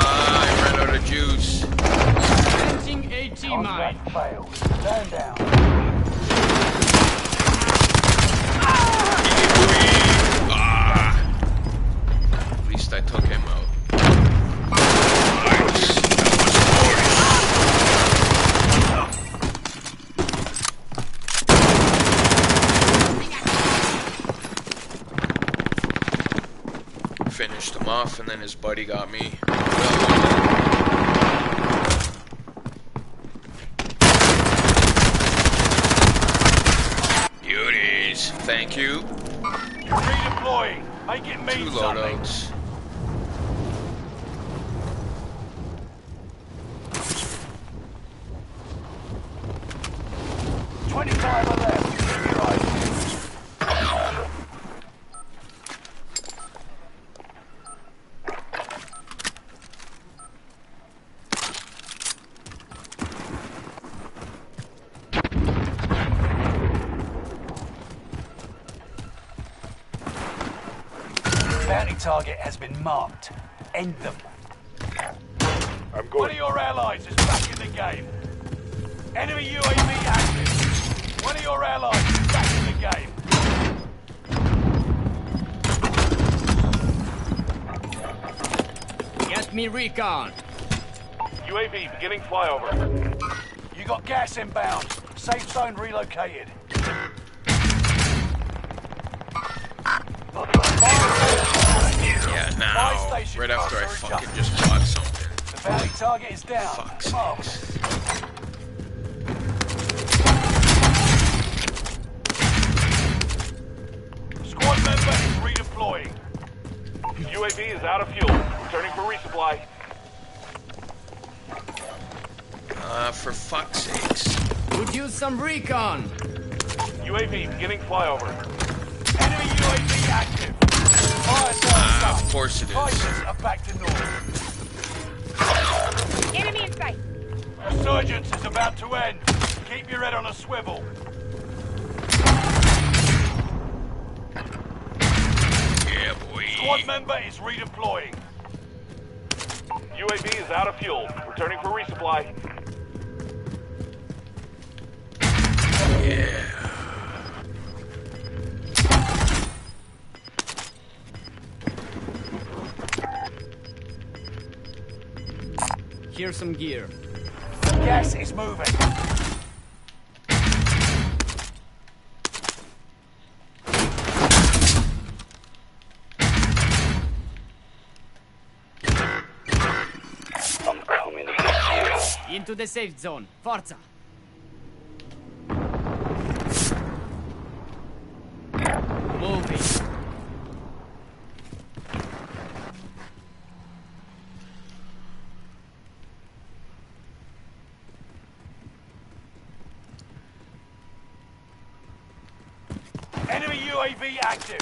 I ran out of juice. Planting AT mine. Contract failed. Stand down. At least I took him out. Nice. Finished him off, and then his buddy got me. Beauties. Thank you. Redeploying. Make it mean Two something. loadouts. $25 are left. Keep your eyes peeled. Bounty target has been marked. End them. I'm One going. of your allies is back in the game. Enemy UAV active. One of your allies is back in the game. Get me recon. UAV beginning flyover. You got gas inbound. Safe zone relocated. Yeah, now. station Right after I cars are fucking just bought something. The bounty target is down. Fuck's Come on. sakes. Squad member is redeploying. UAV is out of fuel. Returning for resupply. For fuck's sakes. Could use some recon. UAV beginning flyover. Enemy UAV active. Fire sales up. Of course it is. Fighters are back to normal. Enemy in sight. Resurgence is about to end. Keep your head on a swivel. Yeah, boy. Squad member is redeploying. UAV is out of fuel. Returning for resupply. Yeah. Here's some gear. Gas is moving. I'm coming to get you. Into the safe zone. Forza. Moving. Enemy UAV active.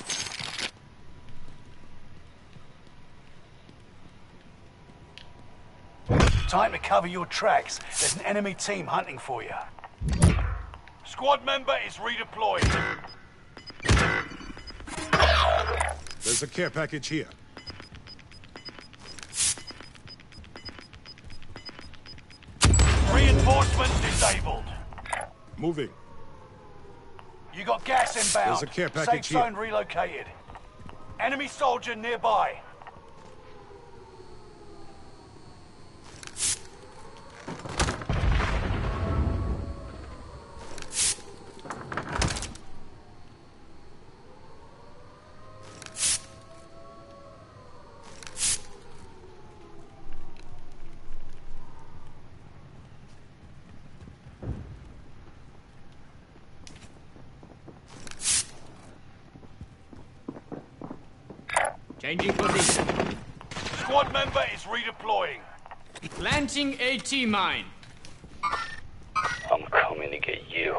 Time to cover your tracks. There's an enemy team hunting for you. Squad member is redeployed. There's a care package here. Reinforcements disabled. Moving. You got gas inbound. There's a care package Safe zone relocated. Enemy soldier nearby. Changing position. Squad member is redeploying. Planting AT mine. I'm coming to get you.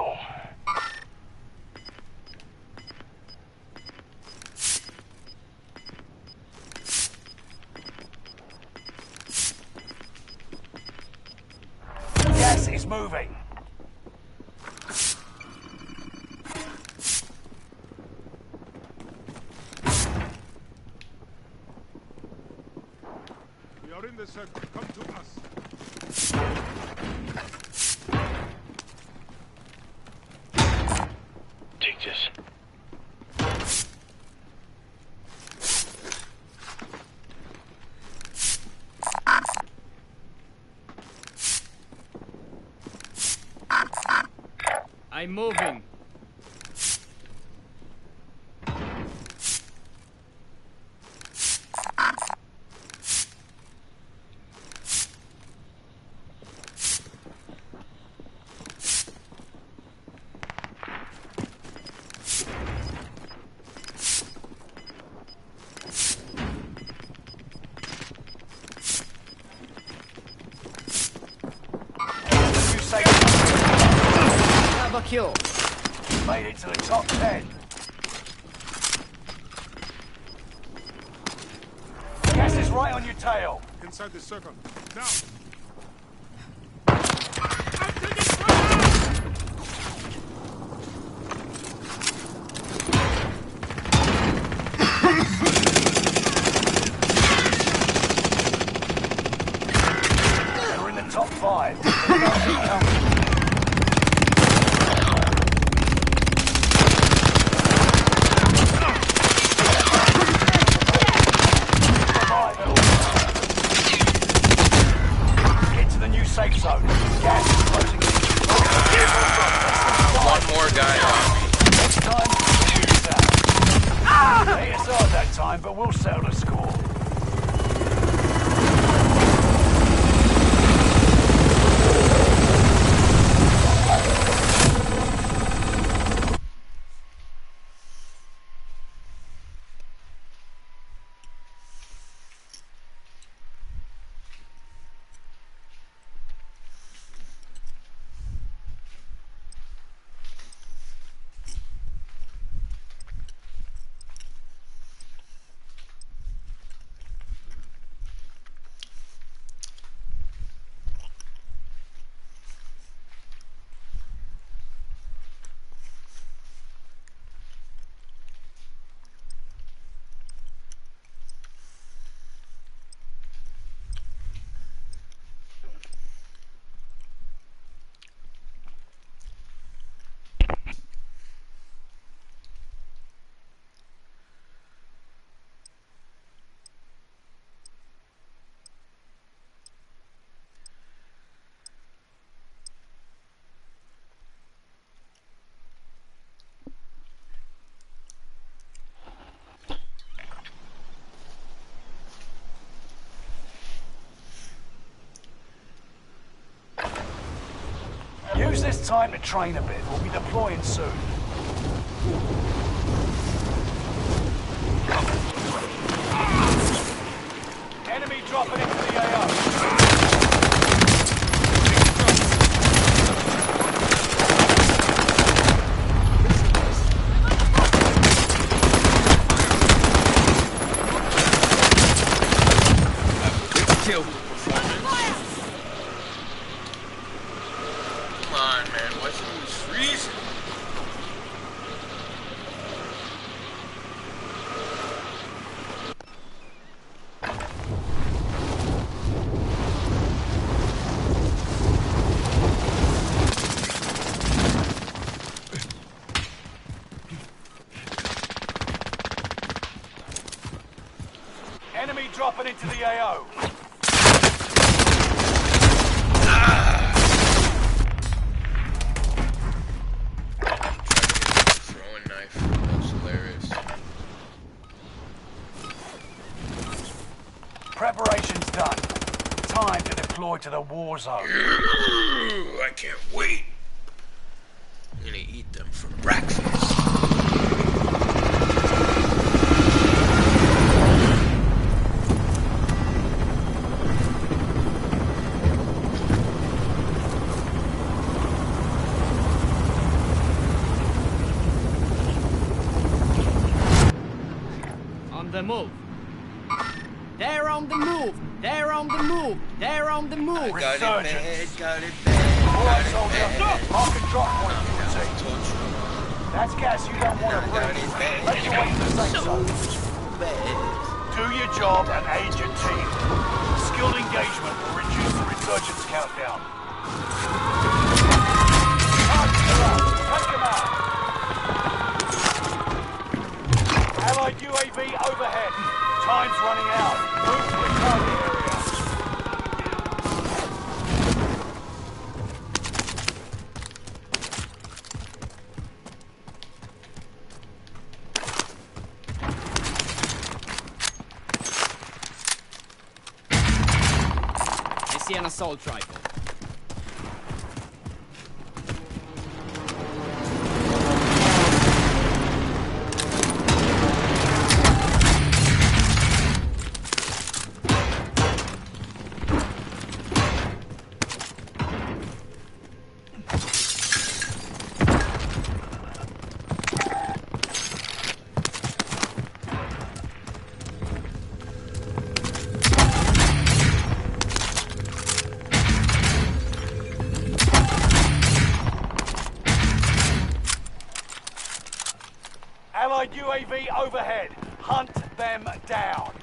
Gas is moving. We are in the circle. Come to us. Take this. I'm moving. You say Have a kill. made it to the top 10. Gas is right on your tail. Inside the circle. Now. You're in the top 5. Get to the new safe zone. Gas is closing in. One more guy on me. Next time, use that. Hate us hard that time, but we'll settle the score. It's time to train a bit. We'll be deploying soon. Enemy dropping into the AO. Kill. Come on, man. Why is it always freezing? Enemy dropping into the AO. Throwing knife. That was hilarious. Preparation's done. Time to deploy to the war zone. I can't wait. I'm gonna eat them for breakfast. On the move. They're on the move. They're on the move. They're on the move. Got it bad, got it All right, bad, got it soldier. bad. Mark and drop point for your team. Told you. That's gas you don't want to breathe. Make your way to the safe zone. Do your job and aid your team. Skilled engagement will reduce the resurgence countdown. Targets are up. Take them out. Allied UAV overhead. Time's running out. Move to the target area. I see an assault rifle. Allied UAV overhead. Hunt them down.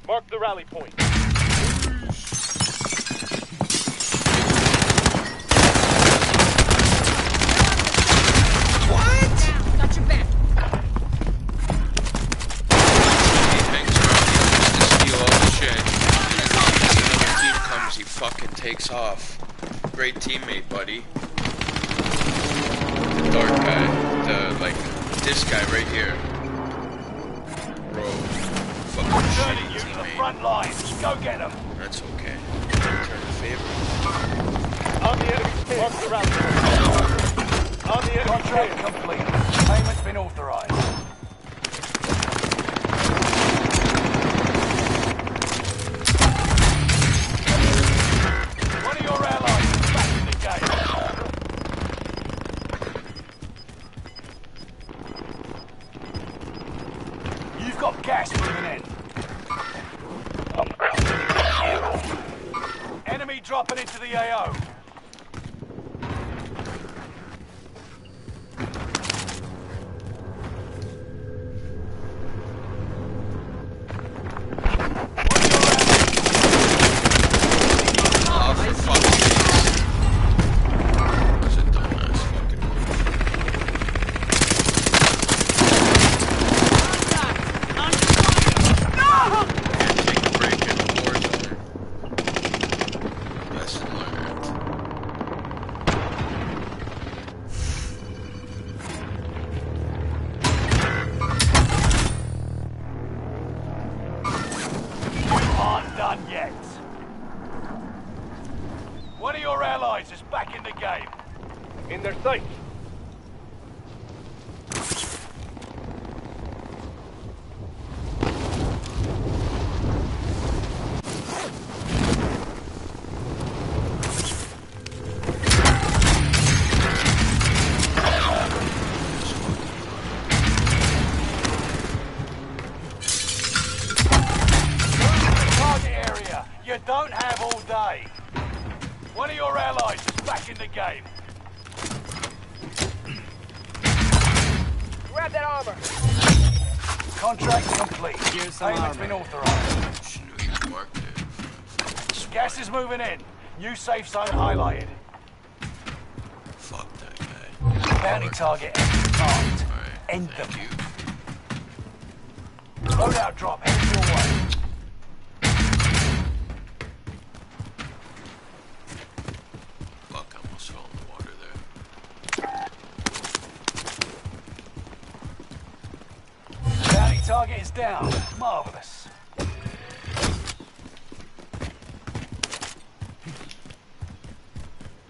Mark the rally point. Got your back. He hangs around just to steal all the shit. Another team comes, he fucking takes off. Great teammate, buddy. The dark guy, this guy right here. Bro, fucking Returning shitty you to the teammate. front lines. Go get them. That's okay. Return the favor. On the enemy pit. Mark the rally point. On the enemy Contract pit. complete. Payment's been authorized. One of your allies is back in the game. You've got gas moving in. Enemy dropping into the AO. One of your allies is back in the game. In their sights. Target area. You don't have all day. One of your allies is back in the game. Grab that armor. Contract complete. Here's some Payment's armor. been authorized. Shouldn't even mark it. Gas is moving in. New safe zone highlighted. Fuck that guy. Bounty target marked. Alright. End them. Thank you. Loadout drop headed your way. Fuck, I almost fell in the water there. Bounty target is down. Marvelous.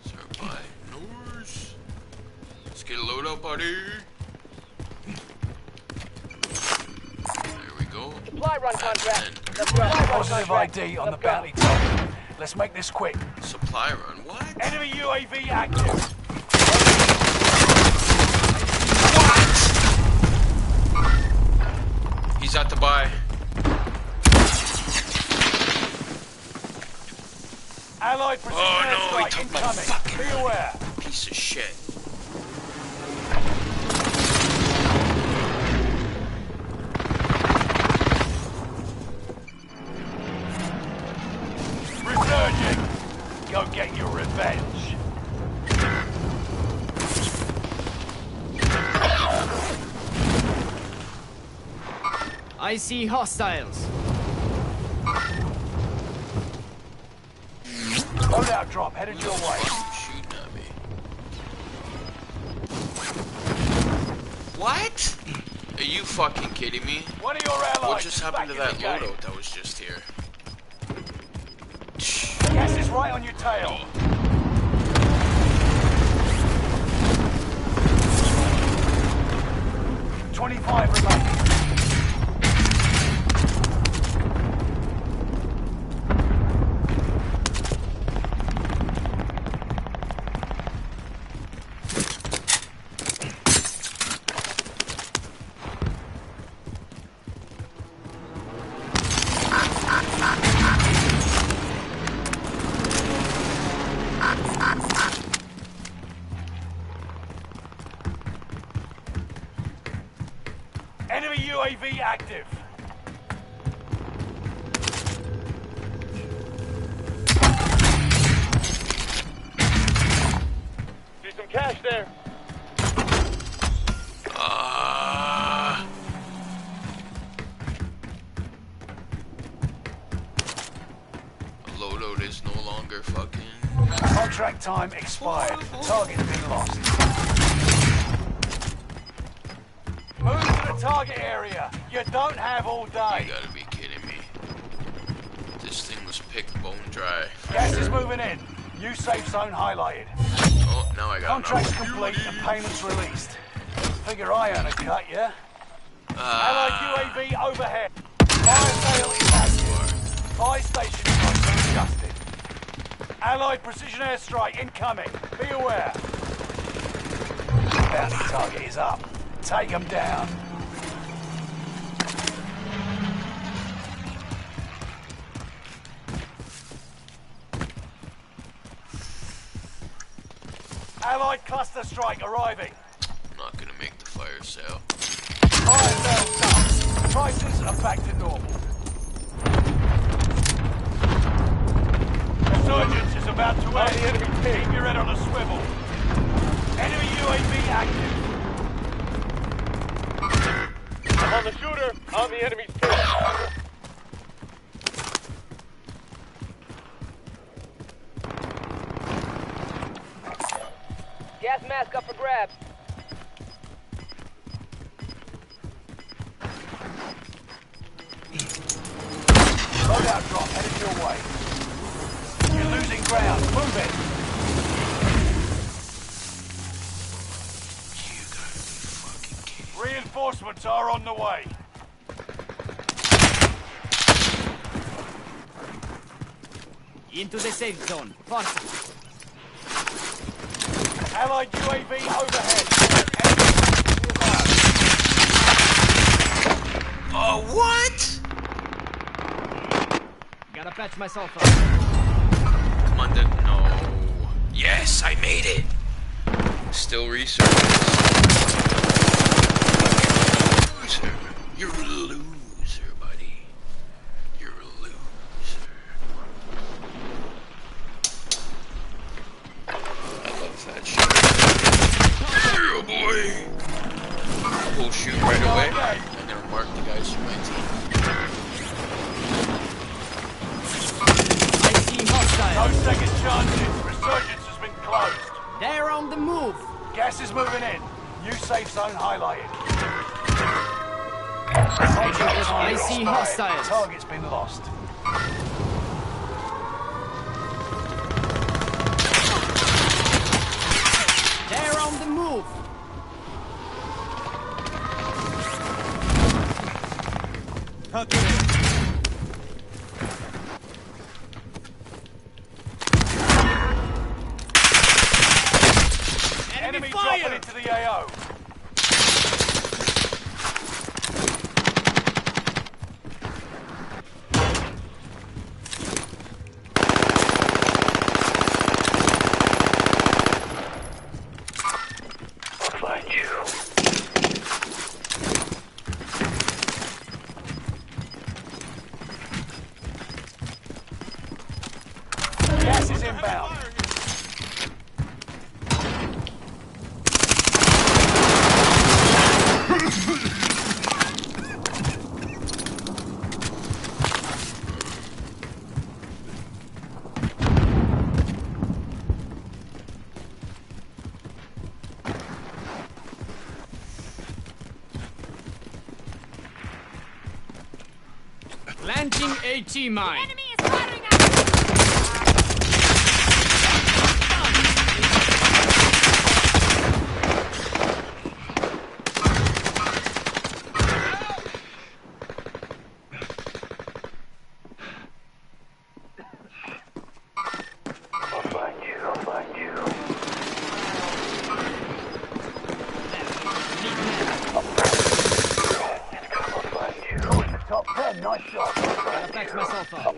Sir, bye. Noise. Let's get a load up, buddy. There we go. Supply run contract. And Let's go. Positive ID on the bounty target. Let's make this quick. supply run. What? Enemy UAV active. He's at the buy. Allied precision Oh no, he airstrike took my incoming. fucking Be aware. piece of shit. Resurging. Go get your revenge. I see hostiles. Loadout drop headed your way. Shooting at me. What? Are you fucking kidding me? One of your allies What just is happened to back that in the game. loadout that was just here? Gas is right on your tail. 25 remaining. Enemy UAV active. See some cash there. Loadout is no longer fucking. Contract time expired. Target's been lost. Move to the target area. You don't have all You day. gotta be kidding me. This thing was picked bone dry. for Gas is sure. moving in. New safe zone highlighted. Oh, now I got Contract's enough. complete and payments released. Figure I earn a cut, yeah? Allied UAV overhead. Fire sale is active. Buy station costs are adjusted. Allied precision airstrike incoming. Be aware. Bounty target is up. Take them down. Allied cluster strike arriving. I'm not gonna make the fire sale. Fire sale done. Prices are back to normal. Resurgence is about to On the end. enemy team. Keep your head on a swivel. Enemy UAV active. I'm on the shooter. On the enemy's tail. Gas mask up for grabs. Loadout drop headed your way. You're losing ground. Move it. You gotta be fucking kidding. Reinforcements are on the way. Into the safe zone. Forza. Allied UAV overhead. Oh, what? Gotta patch myself up. Come on, no. Yes, I made it. Still researching. Loser. You're a loser, buddy. You're a loser. I love that shit. Yeah, boy. We'll shoot right away. I'm gonna mark the guys from my team. I see hostiles. No second chances. Resurgence has been closed. They're on the move. Gas is moving in. New safe zone highlighted. I see hostiles. Target's been lost. They're on the move. Enemy dropping into the AO. Gas is inbound. Planting AT mine. Enemy is firing at us! Top 10, nice shot. Gotta patch myself up.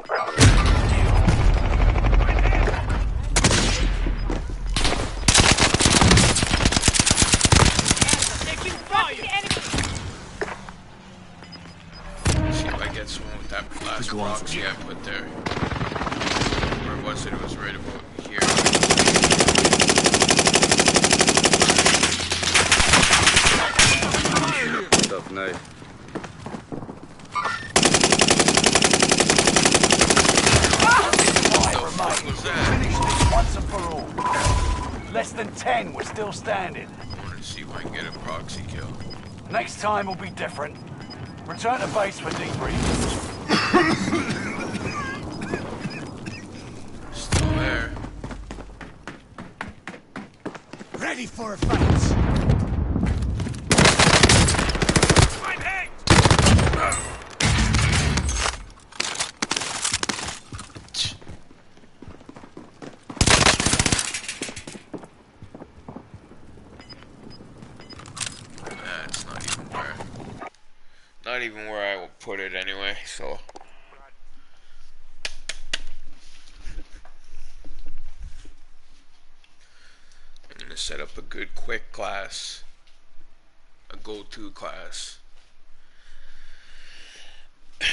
Taking fire. The enemy! See if I get someone with that last proxy I put there. Or was it? It was right about here. Tough night. What was that? Finish this once and for all. Less than 10, we're still standing. I want to see if I can get a proxy kill. Next time will be different. Return to base for debrief. Still there. Ready for a fight. That's not even where I will put it anyway, so. I'm gonna set up a good quick class. A go-to class. It's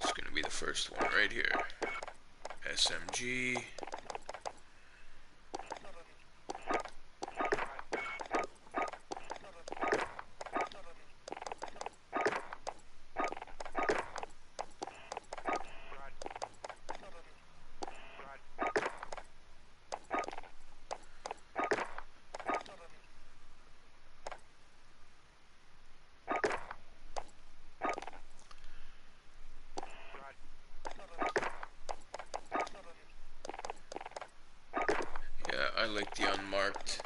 gonna be the first one right here. SMG. I like the unmarked.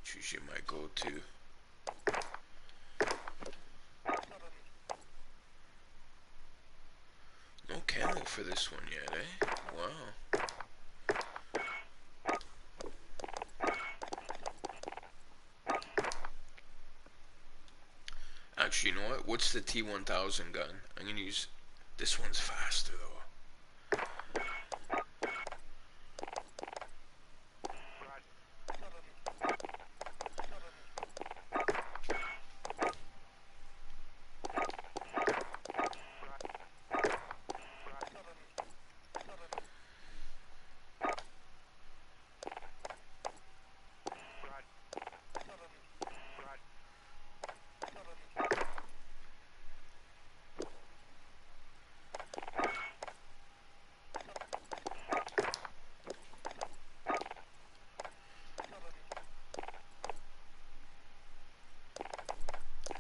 It's usually my go-to. No camo for this one yet, eh? Wow. Actually, you know what? What's the T1000 gun? I'm gonna use... This one's faster, though.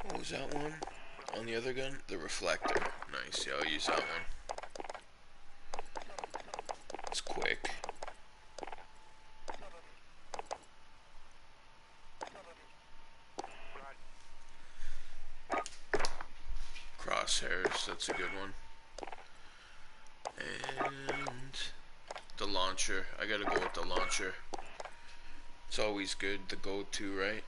What was that one? On the other gun? The reflector. Nice, yeah, I'll use that one. It's quick. Crosshairs, that's a good one. And the launcher. I gotta go with the launcher. It's always good, the go-to, right?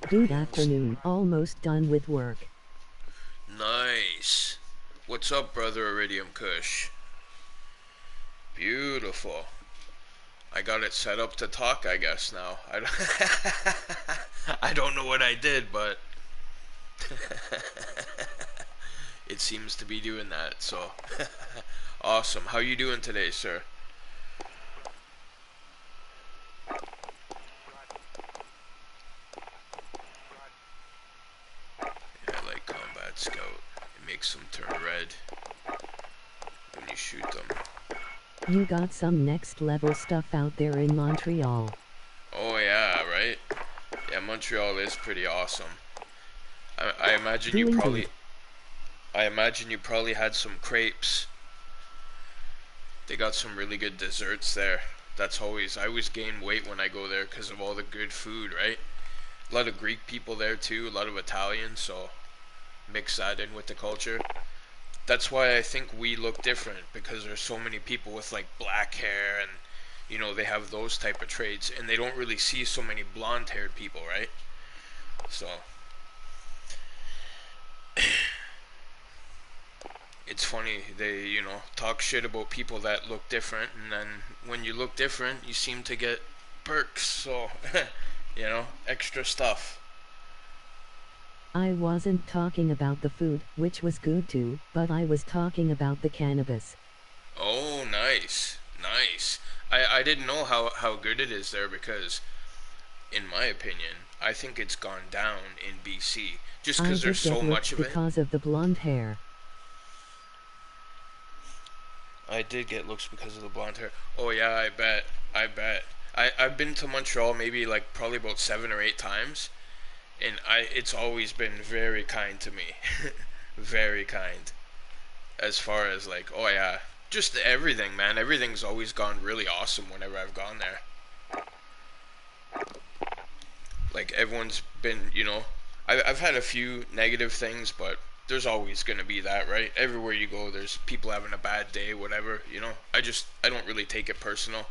Good afternoon. Almost done with work. Nice. What's up, brother Iridium Kush? Beautiful. I got it set up to talk, I guess, now. I don't know what I did, but it seems to be doing that, so awesome. How you doing today, sir? Scout. It makes them turn red when you shoot them. You got some next level stuff out there in Montreal. Oh yeah, right? Yeah, Montreal is pretty awesome. I imagine you probably... I imagine you probably had some crepes. They got some really good desserts there. That's always... I always gain weight when I go there because of all the good food, right? A lot of Greek people there too, a lot of Italians, so... mix that in with the culture. That's why I think we look different, because there's so many people with like black hair and you know they have those type of traits, and they don't really see so many blonde haired people, right? So it's funny, they, you know, talk shit about people that look different, and then when you look different you seem to get perks, so you know, extra stuff. I wasn't talking about the food, which was good too, but I was talking about the cannabis. Oh, nice. Nice. I didn't know how good it is there, because, in my opinion, I think it's gone down in BC. Just because there's so much of it. Because of the blonde hair. I did get looks because of the blonde hair. Oh yeah, I bet. I've been to Montreal maybe like probably about 7 or 8 times. And it's always been very kind to me. Very kind. As far as like, oh yeah, just everything, man. Everything's always gone really awesome whenever I've gone there. Like, everyone's been, you know, I've had a few negative things, but there's always gonna be that, right? Everywhere you go, there's people having a bad day, whatever, you know? I don't really take it personal.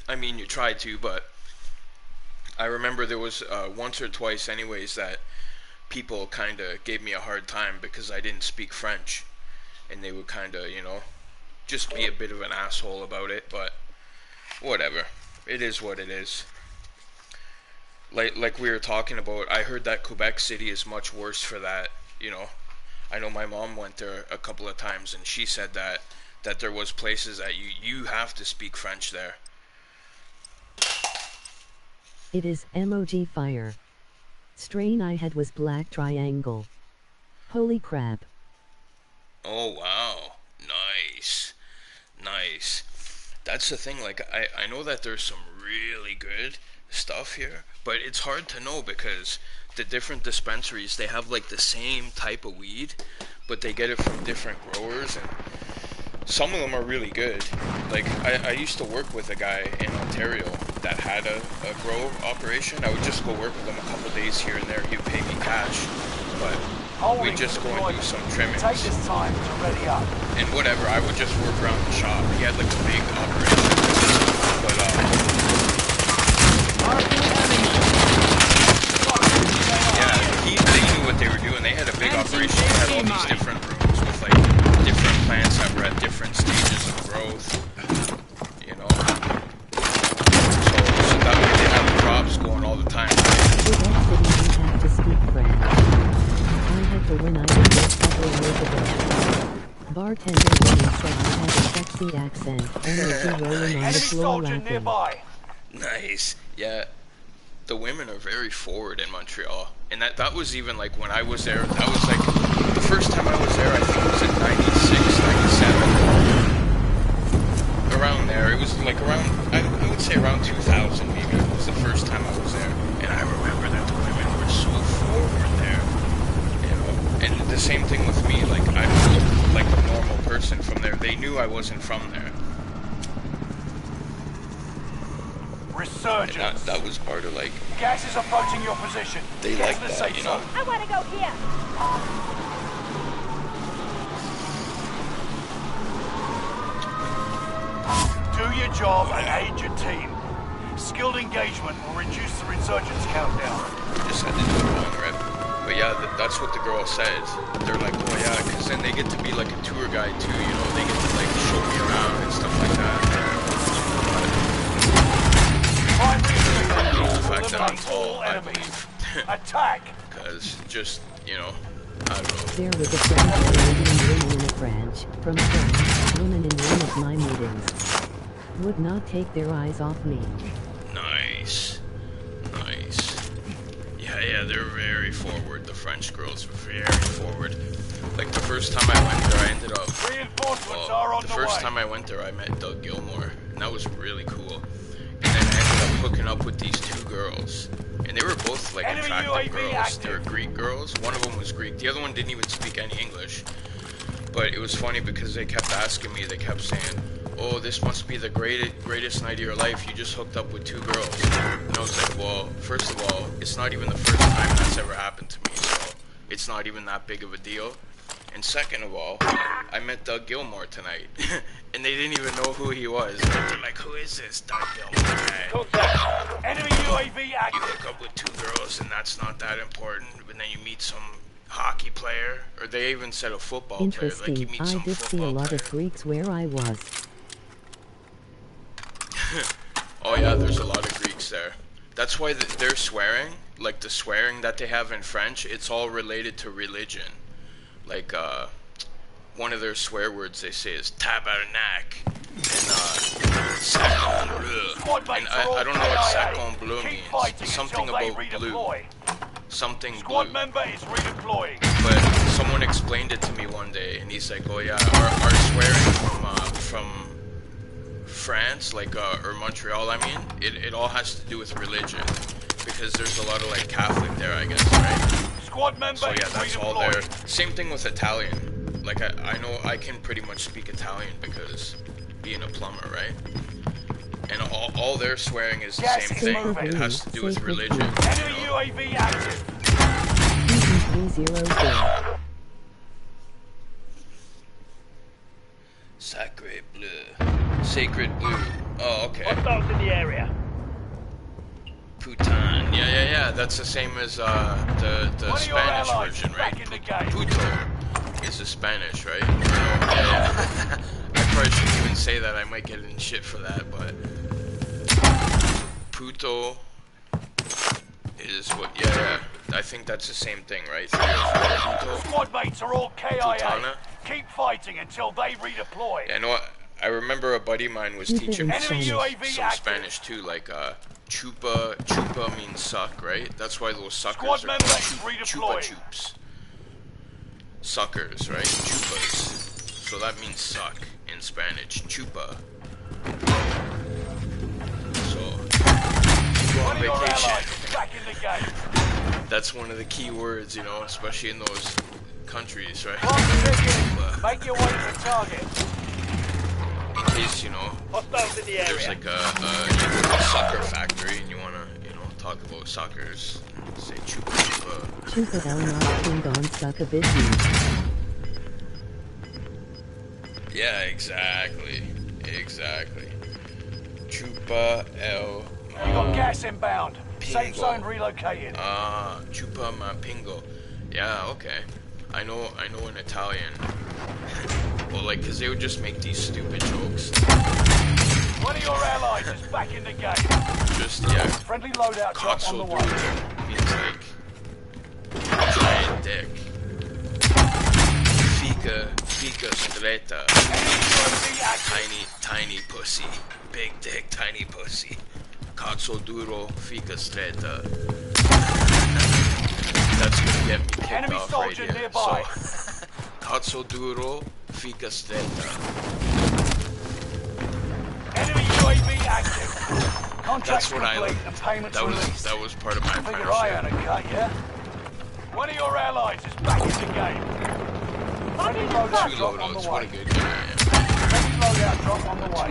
I mean, you try to, but I remember there was once or twice anyways that people kind of gave me a hard time because I didn't speak French, and they would kind of, you know, just be a bit of an asshole about it, but whatever. It is what it is. Like we were talking about, I heard that Quebec City is much worse for that, you know. I know my mom went there a couple of times, and she said that there was places that you have to speak French there. It is emoji fire. Strain I had was black triangle. Holy crap. Oh wow, nice, nice. That's the thing, like, I know that there's some really good stuff here, but it's hard to know because the different dispensaries, they have like the same type of weed, but they get it from different growers, and some of them are really good. Like, I used to work with a guy in Ontario that had a grow operation. I would just go work with him a couple days here and there. He'd pay me cash, but we'd just go and do some trimmings. Take this time to ready up. And whatever, I would just work around the shop. He had like a big operation. But, yeah, they knew what they were doing. They had a big operation. They had all these different rooms with like different plants that were at different stages of growth. You know? So that way they had the crops going all the time. Have to speak French. I had to when I did this several years ago. Bartender Willie said I had a sexy accent, and was he rolling on the floor laughing. Nearby. Nice. Yeah. The women are very forward in Montreal. And that was even like when I was there, that was like the first time I was there, I think it was in 96, 97. Around there. It was like around, I would say around 2000 maybe. It was the first time I was there. And I remember that the women were so forward there. You know? And the same thing with me, like I looked like a normal person from there. They knew I wasn't from there. Resurgence. And that was part of like... Gas is approaching your position. They like that, you know? I want to go here. Do your job and aid your team. Skilled engagement will reduce the resurgence countdown. Just had to do it long, right? But yeah, that's what the girl said. They're like, oh yeah, because then they get to be like a tour guide too, you know? They get to like show me around and stuff like that. The fact that I'm tall, I believe. Attack! Because just, you know, I don't know. There was a French Canadian woman in a branch, from France, woman in one of my meetings. Would not take their eyes off me. Nice. Nice. Yeah, they're very forward. The French girls were very forward. Like, the first time I went there, I ended up... Reinforcements are on the first way. time I went there, I met Doug Gilmore, and that was really cool. And then I ended up hooking up with these two girls. And they were both, like, attractive girls. They were Greek girls. One of them was Greek. The other one didn't even speak any English. But it was funny because they kept asking me, they kept saying, oh, this must be the greatest night of your life. You just hooked up with two girls. And I was like, well, first of all, it's not even the first time that's ever happened to me, so it's not even that big of a deal. And second of all, I met Doug Gilmore tonight, and they didn't even know who he was. They're like, who is this Doug Gilmore guy? Contact. Enemy UAV You active. hook up with two girls, and that's not that important, and then you meet some hockey player, or they even said a football player. Like, you Interesting. meet I some did see a football lot player. of Greeks where I was. Oh yeah, there's a lot of Greeks there. That's why they're swearing, like the swearing that they have in French, it's all related to religion. Like, one of their swear words they say is tabarnak, and sacon bleu. And I don't know what sacon bleu means. Something about blue. Something Squad blue. member is redeploying. But someone explained it to me one day, and he's like, oh yeah, our swearing from France, like, or Montreal, I mean, it all has to do with religion, because there's a lot of, like, Catholic there, I guess, right? Squad member So yeah, is that's all there. redeployed. Same thing with Italian. Like, I know I can pretty much speak Italian because being a plumber, right? And all their swearing is the Gas same is thing. moving. It has to do with religion. Enemy You know? UAV active. 304. Sacre bleu. Sacred blue. Oh, okay. Hostiles in the area. Putan. Yeah. That's the same as the One of your Spanish allies version, is right? back in the game. Puto is the Spanish, right? Or no? Yeah. I probably shouldn't even say that. I might get in shit for that, but Puto is what? Yeah. I think that's the same thing, right? Puto. Squad mates are all KIA. Putana. Keep fighting until they redeploy. I know. I remember a buddy of mine was teaching me Enemy UAV some active. Spanish too, like chupa means suck, right? That's why those suckers Squad are member called is chupa redeployed. chups. Suckers, right? Chupas. So that means suck in Spanish. Chupa. of your vacation. allies is back in the game. That's one of the key words, you know, especially in those countries, right? Make your way to the target. In case, you know, Hostiles in the area. there's like a soccer factory and you wanna, you know, talk about soccer's, say chupa chupa. Chupa el Pingon suck a bit. Yeah, exactly. Exactly. Chupa el You got gas inbound. Safe Pingo. zone relocated. Ah, chupa ma pingo. Yeah, okay. I know in Italian. Well, like, cause they would just make these stupid jokes. One of your allies is back in the game. Just, yeah. Friendly loadout drop on the Cazzo way. duro means like giant dick. Fica stretta. Tiny pussy. Big dick, tiny pussy. Cazzo duro, fica stretta. That's gonna get me kicked Enemy off right soldier here. nearby. So, cazzo duro, fica stretta. Enemy UAV active. Contract That's what complete and payments released. that was part of my Figure I earn a apprenticeship. cut, yeah? One of your allies is back in the game. Friendly loadout Two drop on the loadouts, what a way. good game. Friendly loadout drop on the way.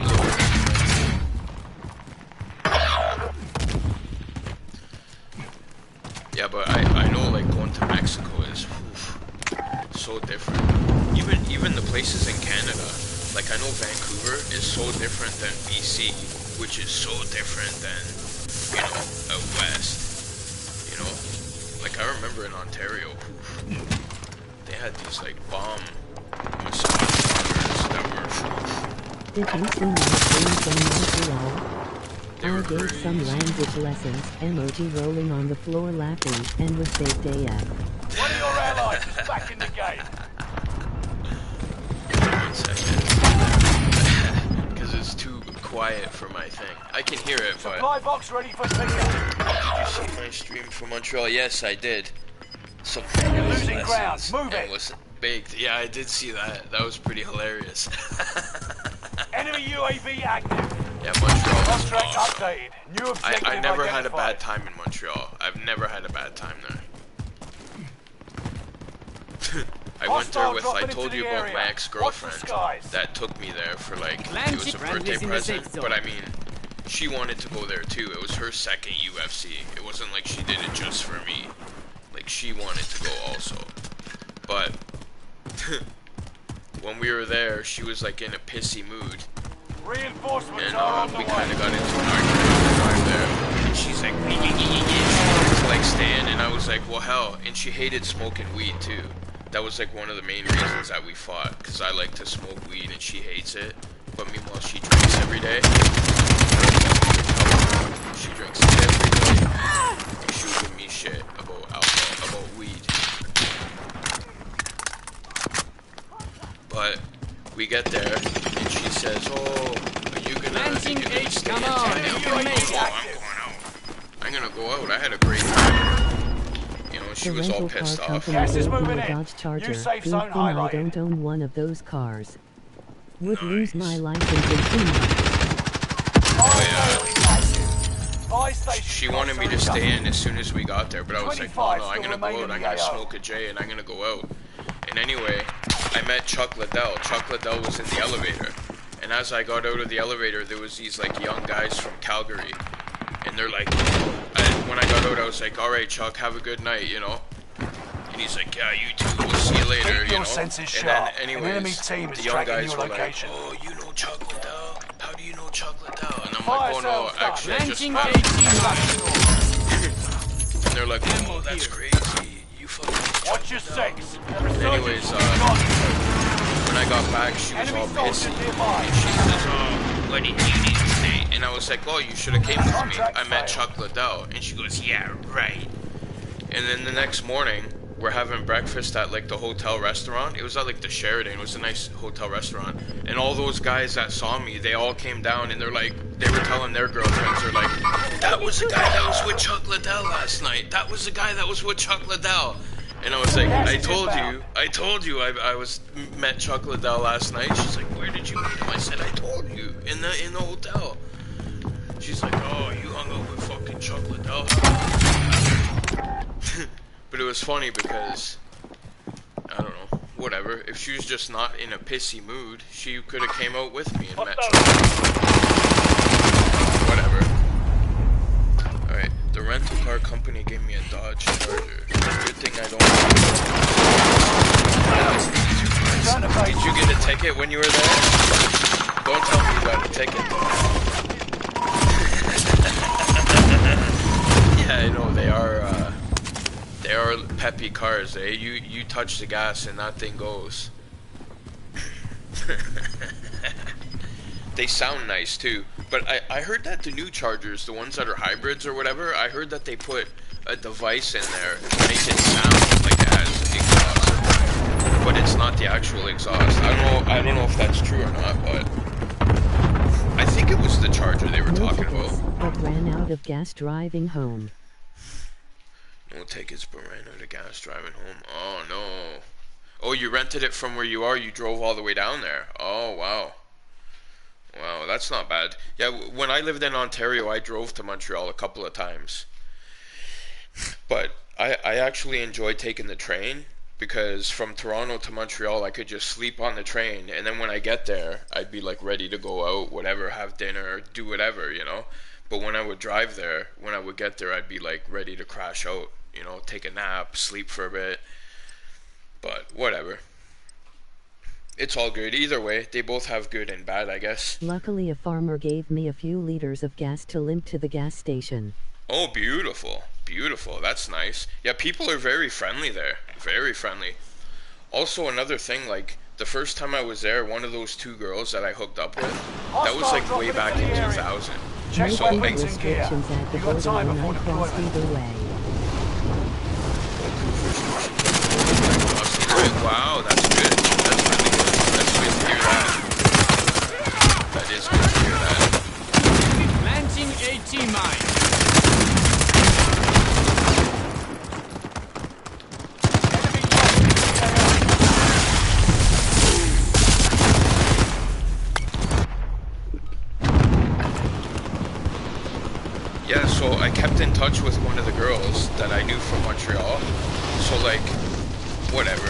Yeah, but I know like going to Mexico is so different. Even the places in Canada, like I know Vancouver is so different than BC, which is so different than, you know, out west. You know, like I remember in Ontario, they had these like bomb massage parlors that were. Did you see my stream from Montreal? They I were gave some crazy. language lessons, emoji rolling on the floor laughing, and was faked AF. One of your allies is back in the game. 1 second. Because it's too quiet for my thing. I can hear it, but... Supply box ready for pickup. Did you see my stream from Montreal? Yes, I did. Some You're losing ground. Move and it. was baked. Yeah, I did see that. That was pretty hilarious. Enemy UAV active. Yeah, Montreal was Contract awesome. updated. New objective I never had a identified. bad time in Montreal. I've never had a bad time there. I went there Hostile with, dropping I told into you the about area. my Watch ex-girlfriend the skies. that took me there for like, it was a Friendlies birthday in the safe present, zone. but I mean, she wanted to go there too. It was her second UFC. It wasn't like she did it just for me. Like, she wanted to go also. But, when we were there, she was like in a pissy mood. Reinforcements And are on the we way. kind of got into an argument on the drive there. And she's like, she wanted to like stay in, and I was like, well, hell. And she hated smoking weed too. That was like one of the main reasons that we fought, because I like to smoke weed and she hates it. But meanwhile, she drinks every day. She drinks every day. And she would give me shit about alcohol, about weed. But we get there, and she says, "Oh, are you gonna Launching H, stay come in on, town?" you can make it. I'm gonna go out. I had a great time. You know, she The was all rental car pissed off. company Gas is gave me moving a in. Dodge Charger. New safe Good zone thing I highlighted. don't own one of those cars. Would lose my Nice. license in 2 months. She wanted me to stay in as soon as we got there, but I was like, no, I'm gonna go out, I'm gonna smoke a J, and I'm gonna go out. And anyway, I met Chuck Liddell. Chuck Liddell was in the elevator. And as I got out of the elevator, there was these like young guys from Calgary. And they're like, when I got out, I was like, alright Chuck, have a good night, you know? And he's like, yeah, you too, we'll see you later, Keep you your know? senses And sharp. then An enemy anyways, team is the young tracking guys your were like, location. oh, you know Chuck Liddell? How do you know Chuck Liddell? And I'm Fire like, oh no, sales done. actually I just Launching met him. AT. And they're like, oh, that's crazy. You fucking Watch your six. Anyways, when I got back, she was all pissy. And she says, oh, what did you do today? And I was like, oh, you should have came with me. I met Chuck Liddell. And she goes, yeah, right. And then the next morning, we're having breakfast at like the hotel restaurant. It was at like the Sheraton. It was a nice hotel restaurant. And all those guys that saw me, they all came down and they're like, they were telling their girlfriends, they're like, that was the guy that was with Chuck Liddell last night. That was the guy that was with Chuck Liddell. And I was like, I told you, I met Chuck Liddell last night. She's like, where did you meet him? I said, I told you, in the hotel. She's like, oh, you hung out with fucking chocolate. Oh. But it was funny because, I don't know, whatever. If she was just not in a pissy mood, she could have came out with me and met chocolate. Whatever. Alright, the rental car company gave me a Dodge Charger. Good thing I don't. Did you get a ticket when you were there? Don't tell me you got a ticket though. Yeah, I know they are peppy cars. Eh? You touch the gas and that thing goes. They sound nice too. But I heard that the new Chargers, the ones that are hybrids or whatever, I heard that they put a device in there to make it sound like it has exhaust. But it's not the actual exhaust. I don't know if that's true or not, but I think it was the Charger they were talking about. But ran out of gas driving home. No tickets, but ran out of gas driving home. Oh no. Oh, you rented it from where you are? You drove all the way down there? Oh wow. Wow, that's not bad. Yeah, when I lived in Ontario, I drove to Montreal a couple of times. But I actually enjoyed taking the train, because from Toronto to Montreal, I could just sleep on the train, and then when I get there, I'd be like ready to go out, whatever, have dinner, do whatever, you know. But when I would drive there, when I would get there, I'd be like ready to crash out, you know, take a nap, sleep for a bit. But whatever. It's all good. Either way, they both have good and bad, I guess. Luckily, a farmer gave me a few liters of gas to limp to the gas station. Oh, beautiful. Beautiful. That's nice. Yeah, people are very friendly there. Very friendly. Also, another thing, like, the first time I was there, one of those two girls that I hooked up with, that was like way back in 2000. Check So, weapons and gear. You got time before deployment. Either way. Wow, that's good. That's really good. That's good to hear that. That is good to hear that. Planting AT mine. Yeah, so I kept in touch with one of the girls that I knew from Montreal. So like, whatever.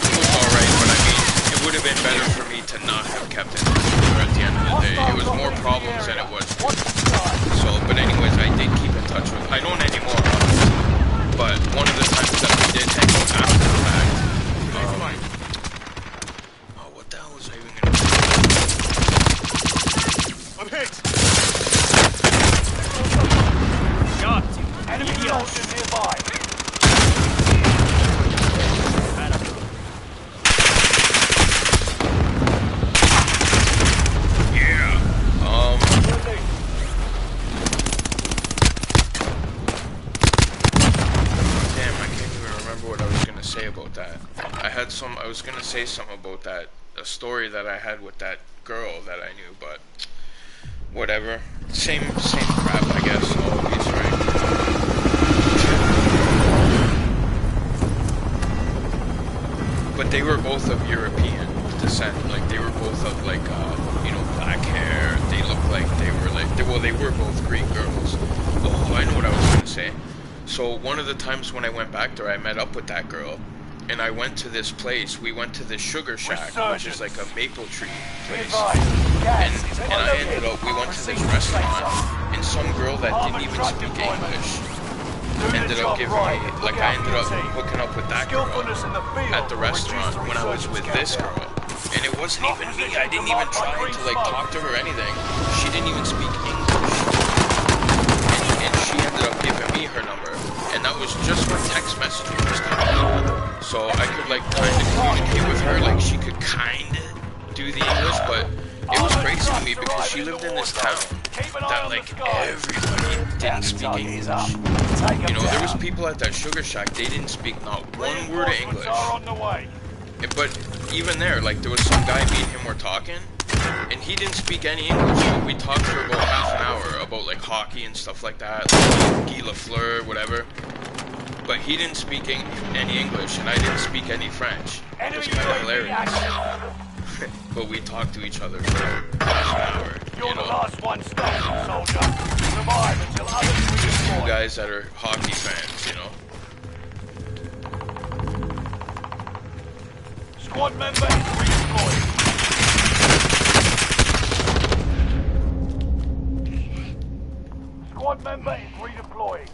It was alright, but I mean, it would have been better for me to not have kept in touch with her at the end of the day. It was more problems than it was good. So, but anyways, I did keep in touch with her. I don't anymore, honestly. But one of the times that we did hang out after the fact, oh, what the hell was I even gonna do? I'm hit! Got you. Enemy soldiers nearby. About that. I was gonna say something about that, a story that I had with that girl that I knew, but whatever. Same crap, I guess. Always, right? But they were both of European descent. Like they were both of like you know, black hair. They looked like they were like they were both Greek girls. Oh, I know what I was gonna say. So one of the times when I went back there, I met up with that girl, and I went to this place. We went to this Sugar Shack, which is like a maple tree place. And I ended up, we went to this restaurant, and some girl that didn't even speak English ended up giving me, like I ended up hooking up with that girl at the restaurant when I was with this girl. And it wasn't even me. I didn't even try to like talk to her or anything. She didn't even speak English. And she ended up giving me her number. And that was just when text messaging was coming out. So I could like kind of communicate with her, like she could kind of do the English, but it was crazy to me because she lived in this town that like everybody didn't speak English. You know, there was people at that Sugar Shack, they didn't speak not one word of English. But even there, like there was some guy, me and him were talking, and he didn't speak any English, but we talked for about half an hour about like hockey and stuff like that, like Guy Lafleur, whatever. But he didn't speak any English, and I didn't speak any French. It was kind of hilarious. But we talked to each other for half an hour. You're the last one standing, soldier. Survive until others reach two guys that are hockey fans, you know. Squad member is redeployed. Squad member is redeployed.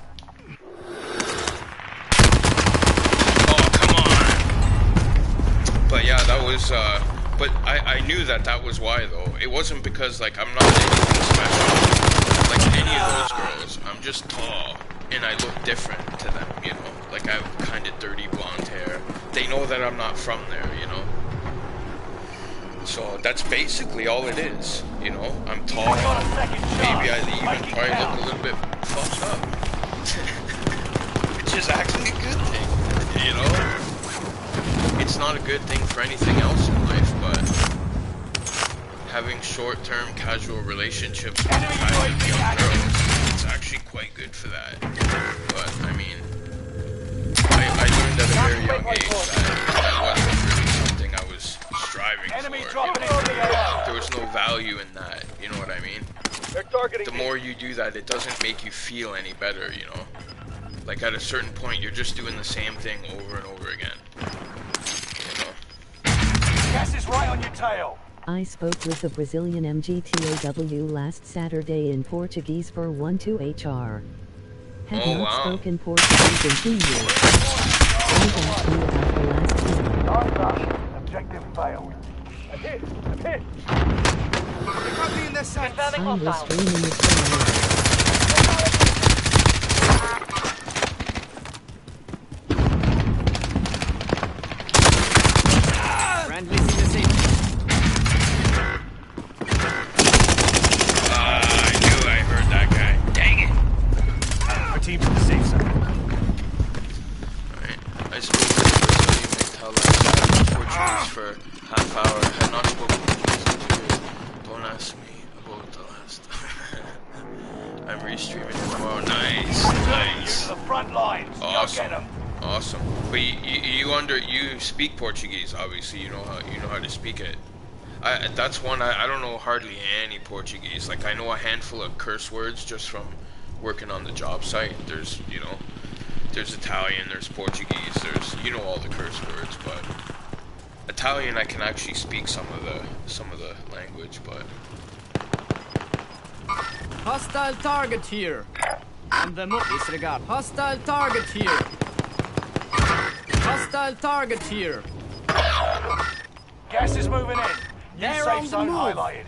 Oh, come on. But yeah, that was, but I knew that was why, though. It wasn't because, like, I'm not anything special, like any of those girls. I'm just tall, and I look different to them, you know? Like, I have kind of dirty blonde hair. They know that I'm not from there, you know? So, that's basically all it is, you know? I'm tall, maybe I even probably look a little bit fucked up. Which is actually a good thing, you know? It's not a good thing for anything else in life, but having short-term casual relationships with young girls, it's actually quite good for that. But, I mean, I learned at a very young age that wasn't really something I was striving for. You know? There was no value in that, you know what I mean? The more you do that, it doesn't make you feel any better, you know? Like, at a certain point, you're just doing the same thing over and over again. Gas is right on your tail. I spoke with the Brazilian MGTOW last Saturday in Portuguese for 12HR. Had not spoken Portuguese in 2 years. He asked me about the last season. Objective failed. I'm hit. Recovery in this side. I was streaming the channel. Friendly in the safe. I knew I heard that guy. Dang it! Our team's in the safe zone. Alright, I spoke to the Brazilian mentality Portuguese for half hour. I had not spoken Portuguese in 2 years. Don't ask me about the last. I'm restreaming tomorrow. Nice. To the front lines. Awesome. Go get 'em. Awesome. But you speak Portuguese, obviously. You know how to speak it. That's one I don't know hardly any Portuguese. Like, I know a handful of curse words just from working on the job site. There's there's Italian, there's Portuguese, there's all the curse words, but Italian I can actually speak some of the language, but Hostile target here. On the move. Disregard. Hostile target here. Hostile target here. Gas is moving in. New They're safe on the zone move. highlighted.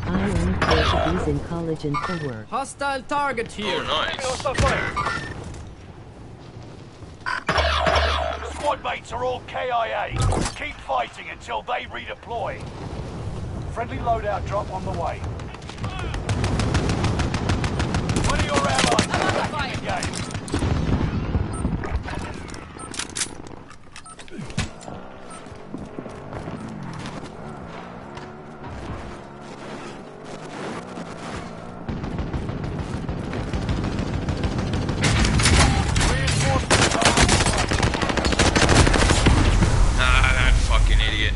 I learned Portuguese in college and for work. Hostile target here. oh nice. Squad mates are all KIA. Keep fighting until they redeploy. Friendly loadout drop on the way. One of your allies is back in the game. That fucking idiot.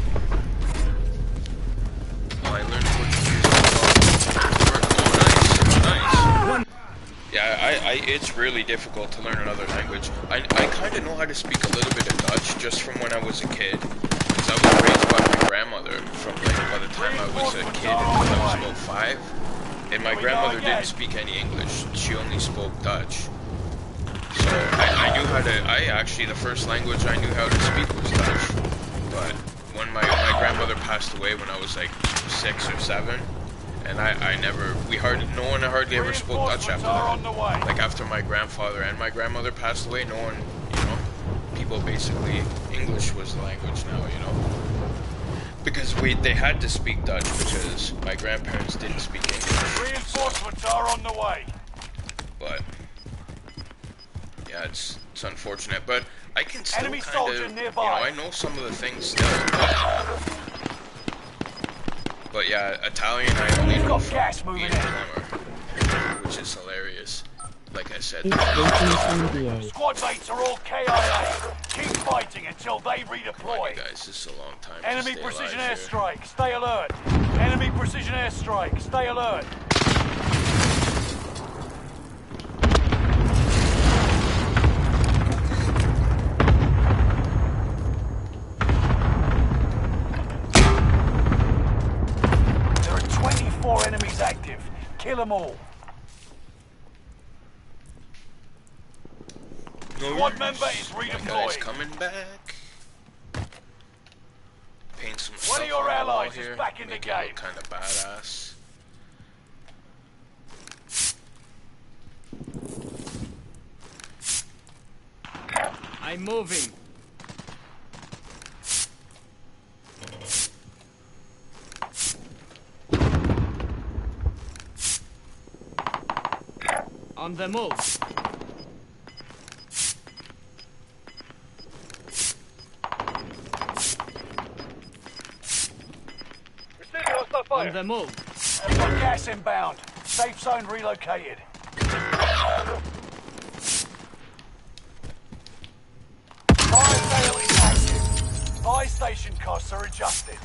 Oh, I learned Portuguese. Nice. Yeah, it's really difficult to learn another language. I kind of know how to speak a little bit of Dutch just from when I was a kid. Because I was raised by my grandmother from by the time I was a kid until I was about 5. And my grandmother didn't speak any English. She only spoke Dutch. So I knew how to, actually the first language I knew how to speak was Dutch. But when my grandmother passed away when I was like 6 or 7, and no one hardly ever spoke Dutch after that. Like after my grandfather and my grandmother passed away, no one, people basically, English was the language now, Because they had to speak Dutch because my grandparents didn't speak English. Reinforcements are on the way. But yeah, it's unfortunate, but I can still Enemy kind soldier of, nearby. I know some of the things still, but yeah, Italian I only know got from gas moving being in. a plumber, which is hilarious. Like I said, It's Jason's NBA. Squad mates are all KIA. Keep fighting until they come on, redeploy. you guys, this is a long time. Enemy to stay precision alive airstrike. Stay alert. Enemy precision airstrike. Stay alert. 24 enemies active. Kill them all. Squad member is My guy's redeployed. coming back. Paint some One stuff of your on the wall allies here. is back in the Make it game. look kind of badass. I'm moving. On the move. Receiving hostile On fire. the move. We've got gas inbound. Safe zone relocated. Fire sale is active. Buy station costs are adjusted.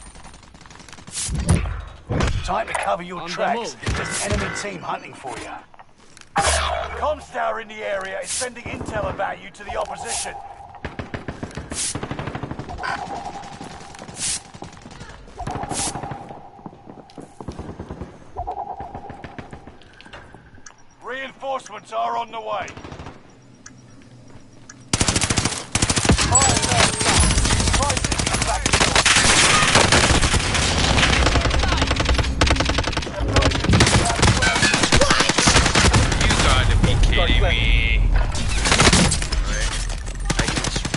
Time to cover your On the tracks. move. There's an enemy team hunting for you. Comms tower in the area is sending intel about you to the opposition. Reinforcements are on the way. Fire sale done. Try sneaking back to You gotta be kidding me. Alright. I can speak.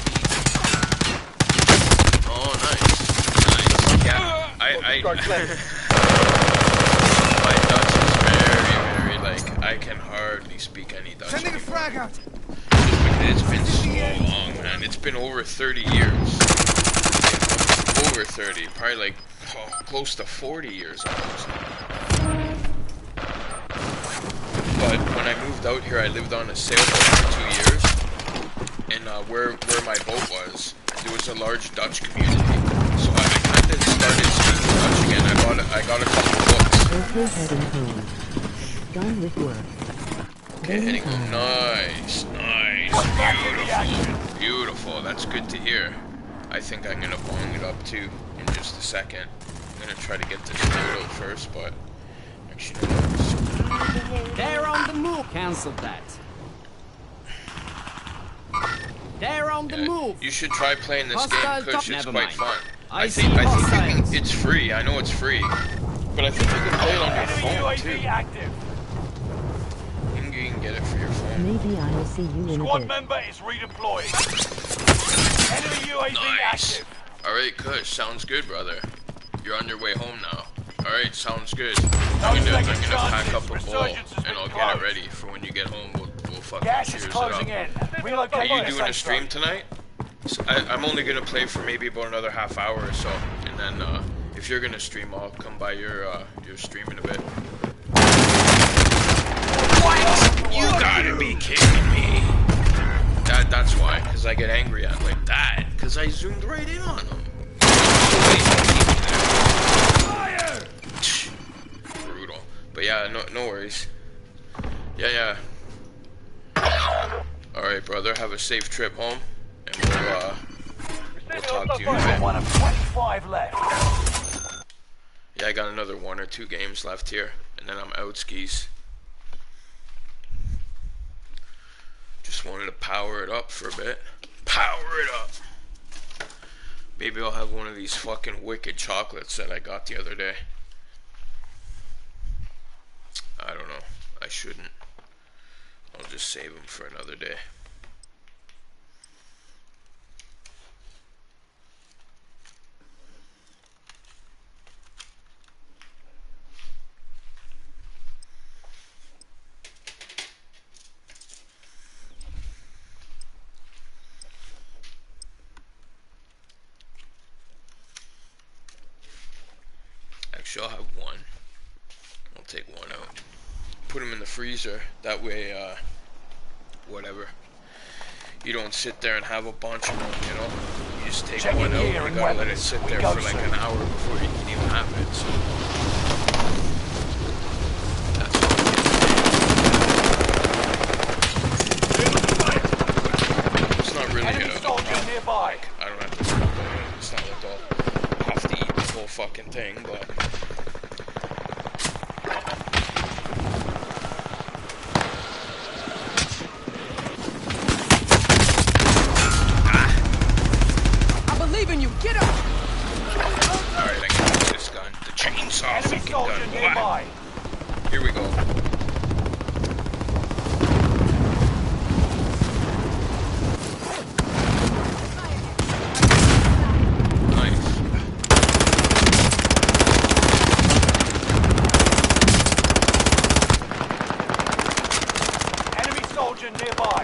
Oh, nice. Yeah. My Dutch is very, like, I can hardly speak any Dutch. Sending a frag out. It's been so long, man. It's been over 30 years. Over 30. Probably like close to 40 years almost. But when I moved out here, I lived on a sailboat for 2 years. And where my boat was, there was a large Dutch community. So I kind of started speaking Dutch again. I got a couple books. Okay, heading home. Done with work. Okay, heading home. Nice, nice, beautiful, beautiful. That's good to hear. I think I'm gonna bong it up too in just a second. I'm gonna try to get this load out first, but actually, no. They're on the move. Cancel that. They're on the move. You should try playing this Hostile game, Kush. It's never quite mind. fun. I I think see hostiles. it's free. I know it's free, but I think you can play it on your enemy phone UAV too. active. You can get it for your phone. Maybe I'll see you in a Squad bit. member is redeployed. Enemy UAV Nice. active. Alright, Kush, sounds good, brother. You're on your way home now. Alright, sounds good. No I'm gonna second pack chances. up a bowl Resurgence has and been I'll get it closed. ready for when you get home. We'll fucking Gas cheers is it closing up. in. Relocate Are you to doing a safe stream zone. tonight? So I'm only gonna play for maybe about another half hour or so, and then if you're gonna stream, I'll come by your stream in a bit. What? You gotta be kidding me! That's why, because I get angry at like that, because I zoomed right in on them. Fire! Brutal. But yeah, no worries. Yeah. Alright, brother, have a safe trip home, and we'll talk to you in a bit. One of 25 left. Yeah, I got another 1 or 2 games left here, and then I'm out skis. Just wanted to power it up for a bit. Power it up! Maybe I'll have one of these fucking wicked chocolates that I got the other day. I don't know. I shouldn't. I'll just save them for another day. Actually, I'll have one. I'll take one out. Put them in the freezer. That way, whatever. You don't sit there and have a bunch of them, you know? You just take Check one in out here and and you gotta let it weapons. sit We there go for like soon. an hour before you can even have it, so. That's it's not really Enemy a soldier nearby. I don't have to stop it. It's not like I'll have to eat the whole fucking thing, but soldier nearby. Here we go. Nice. Enemy soldier nearby.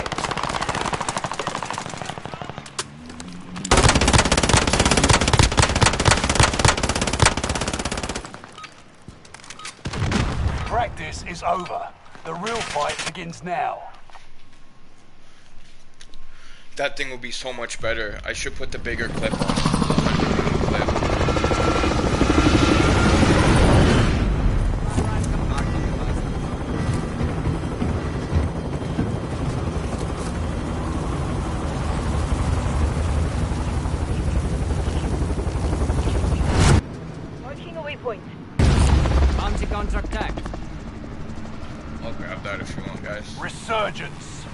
Practice is over. The real fight begins now. That thing will be so much better. I should put the bigger clip on. Clip. Marking a waypoint. Bounty contract tag. I'll grab that if you want, guys. Resurgence.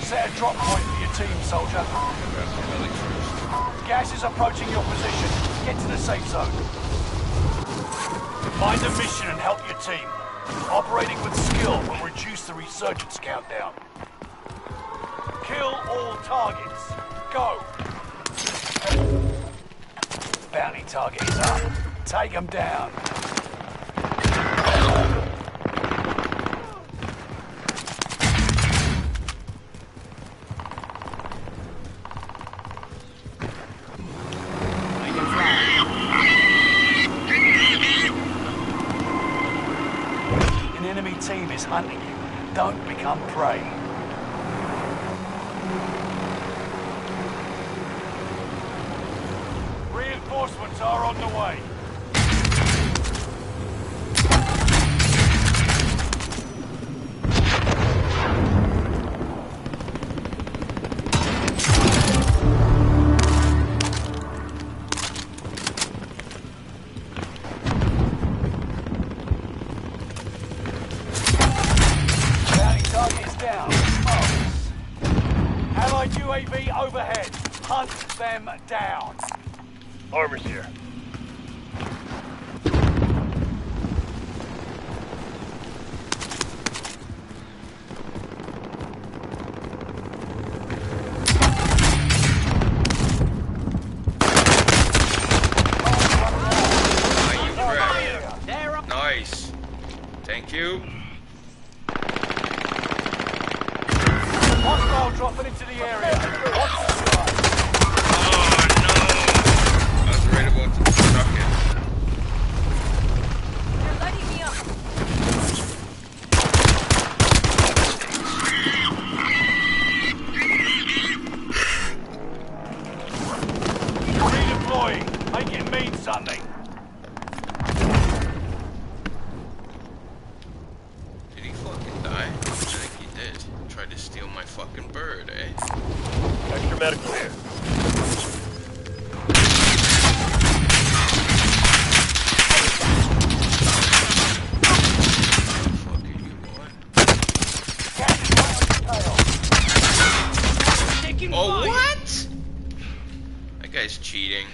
Set a drop point for your team, soldier. Grab the heli first. Gas is approaching your position. Get to the safe zone. Find a mission and help your team. Operating with skill will reduce the resurgence countdown. Kill all targets. Go. Bounty target is up. Take them down. I can fly. An enemy team is hunting you. Don't become prey. Reinforcements are on the way. Bounty target is down. Marvelous. Allied UAV overhead. Hunt them down. Armor's here. They're on. Nice. Thank you. Hostile dropping into the area. Watch the sky. Oh no! I was right about to struck it. They're lighting me up. Redeploying. Make it mean something. Did he fucking die? I think he did. Tried to steal my fucking bird, eh? Extra medical here. Fucking you, boy. Taking Oh, fire. what? That guy's cheating.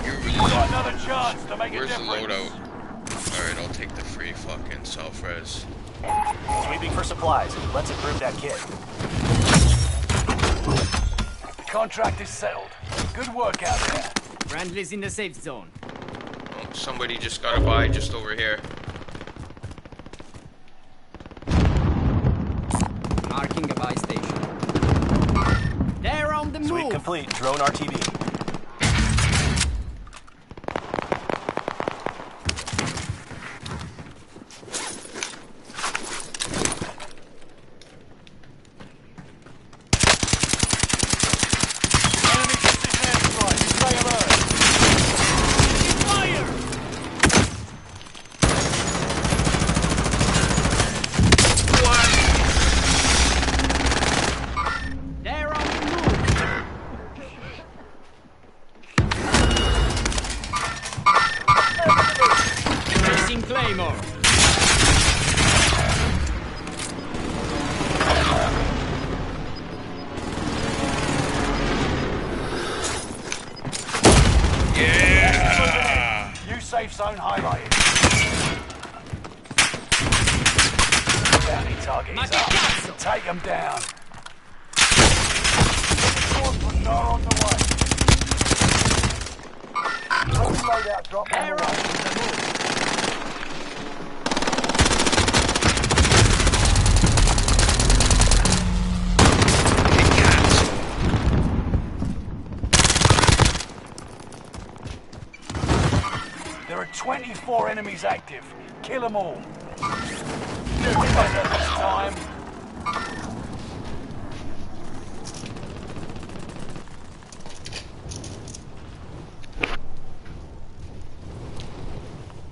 You're really Got another chance to make a Where's the difference. loadout? Alright, I'll take the free fucking self-res. Sweeping for supplies. Let's improve that kit. The contract is settled. Good work out there. Friendly's in the safe zone. Oh, somebody just got a buy just over here. Marking a buy station. They're on the Sweep move. complete. Drone RTB. Enemy precision airstrike. Stay alert. Fire! They're on the move. zone highlighted. Bounty target is up. Take them down. Reinforcements are on the way. Heavy loadout drop on the way. There are 24 enemies active. Kill them all. Do better this time.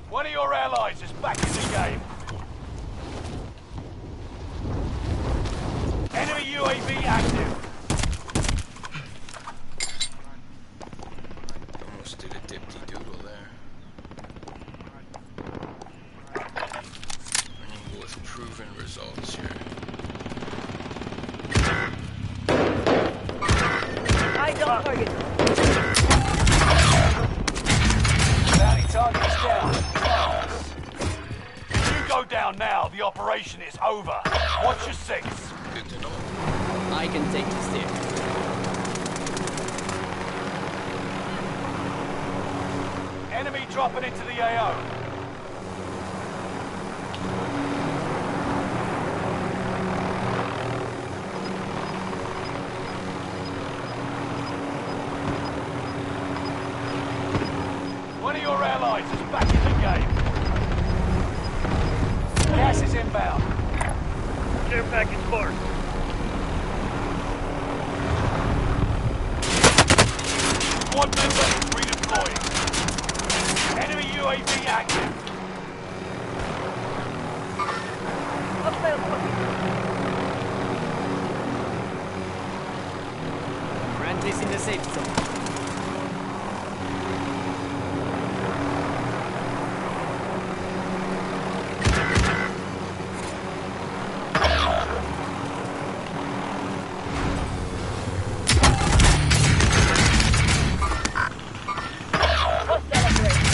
One of your allies is back in the game. Enemy UAV active. Almost did a dipty-doodle there. I'm gonna go with proven results here. I don't target. Bounty target is down. If you go down now, the operation is over. Watch your six. Good to know. I can take the steer. Enemy dropping into the AO. One of your allies is back in the game. Gas is inbound. Care package marked. Squad member is redeploying. Enemy UAV active. Hostile spotted. Friendly's in the safe zone. Hostile operator.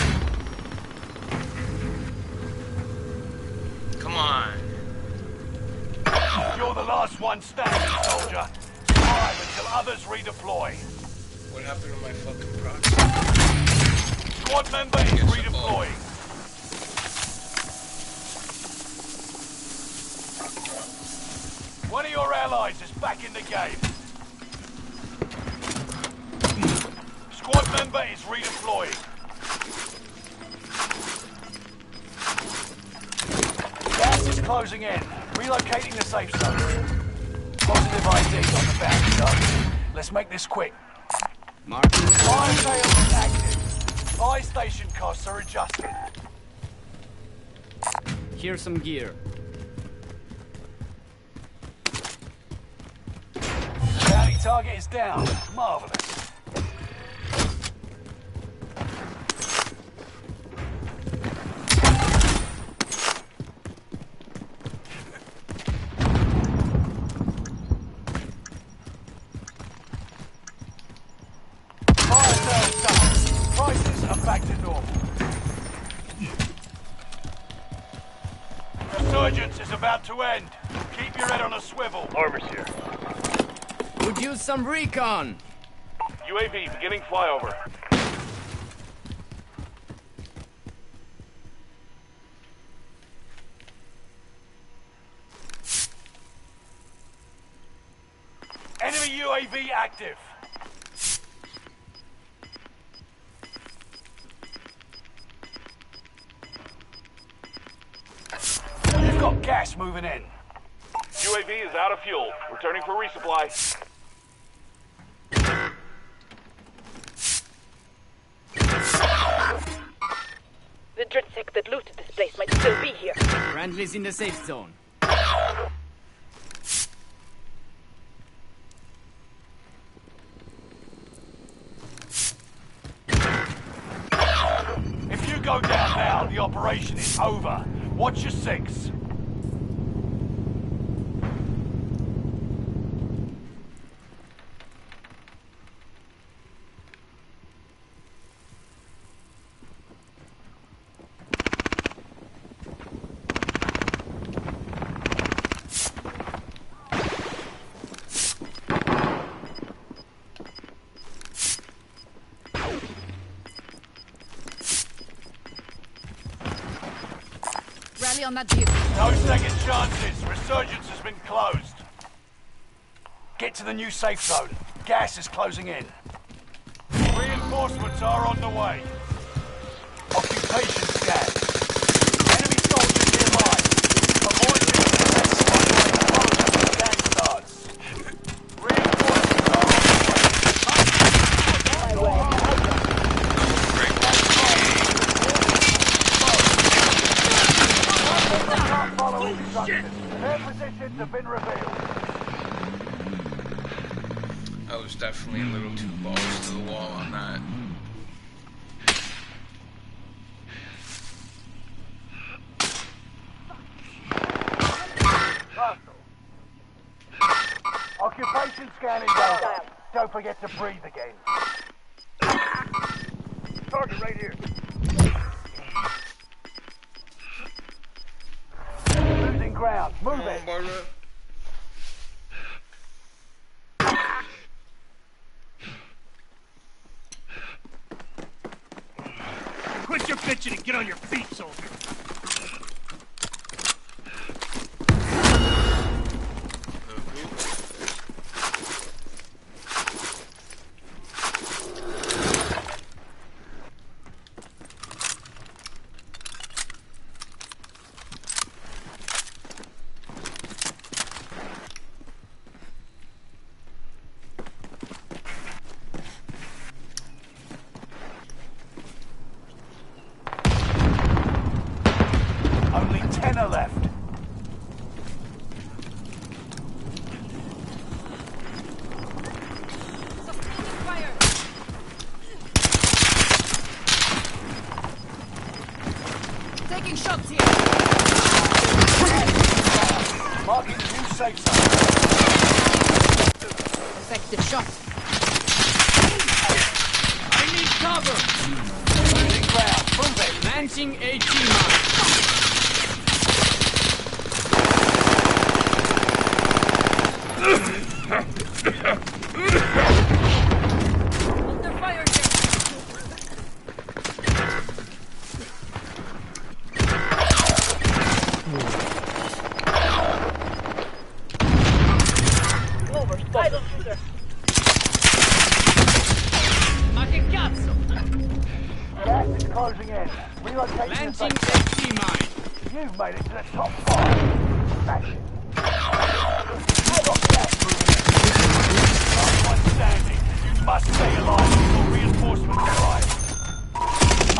Come on. You're the last one standing, soldier. Survive until others redeploy. What happened to my fucking proxy? Squad member is Yes, redeploying. One of your allies is back in the game. Squad member is redeploying. Gas is closing in. Relocating the safe zone. Positive ID on the bounty target. Let's make this quick. Marking. Fire sales is active. Buy station costs are adjusted. Here's some gear. Bounty target is down. Marvelous. Fire sales done. Prices are back to normal. Resurgence is about to end. Keep your head on a swivel. Armor's here. Could use some recon. UAV beginning flyover. Enemy UAV active. You've got gas moving in. UAV is out of fuel. Returning for resupply. The Dritsec that looted this place might still be here. Friendly's in the safe zone. If you go down now, the operation is over. Watch your six. Hurry on that vehicle. No second chances. Resurgence has been closed. Get to the new safe zone. Gas is closing in. Reinforcements are on the way. Occupation scan. Enemy soldiers nearby. Avoid the scan starts. Reinforcements are on the way. Follow instructions. Their positions have been revealed. I was definitely a little too balls to the wall on that. Occupation scan is over. Don't forget to breathe again. Target right here. Losing ground. Move it. Quit your bitching and get on your feet, soldier. Only 10 are left. Sustaining fire. Taking shots here. Marking the new safe zone. Effective shot. I need cover. Losing ground. Move it. Launching AT mine. Under fire here. Over. Idle shooter. Ma che cazzo? Gas is closing in. Relocating the Launching safe zone. AT mine. You've made it to the top 5. Smash it. I've got gas moving in. Last one standing. You must stay alive before reinforcements arrive.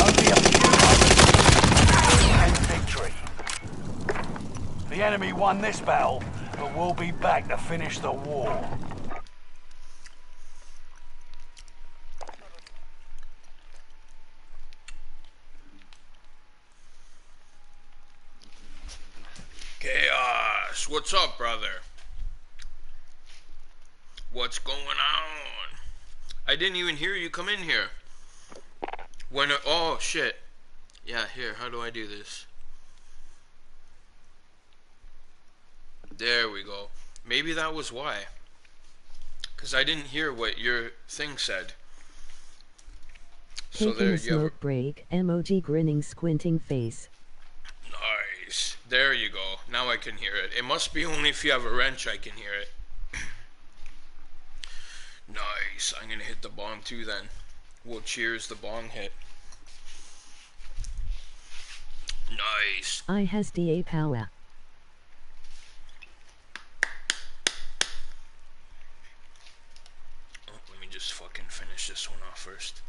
Only a few moments and victory. The enemy won this battle, but we'll be back to finish the war. Chaos, what's up, brother? What's going on? I didn't even hear you come in here. Oh shit. Yeah, here, how do I do this? There we go. Maybe that was why. Because I didn't hear what your thing said. So Taking there a you have smoke break, emoji grinning squinting face. Nice. There you go. Now I can hear it. It must be only if you have a wrench I can hear it. Nice. I'm gonna hit the bong too then. We'll cheers the bong hit. Nice. I has DA power. Oh, let me just fucking finish this one off first.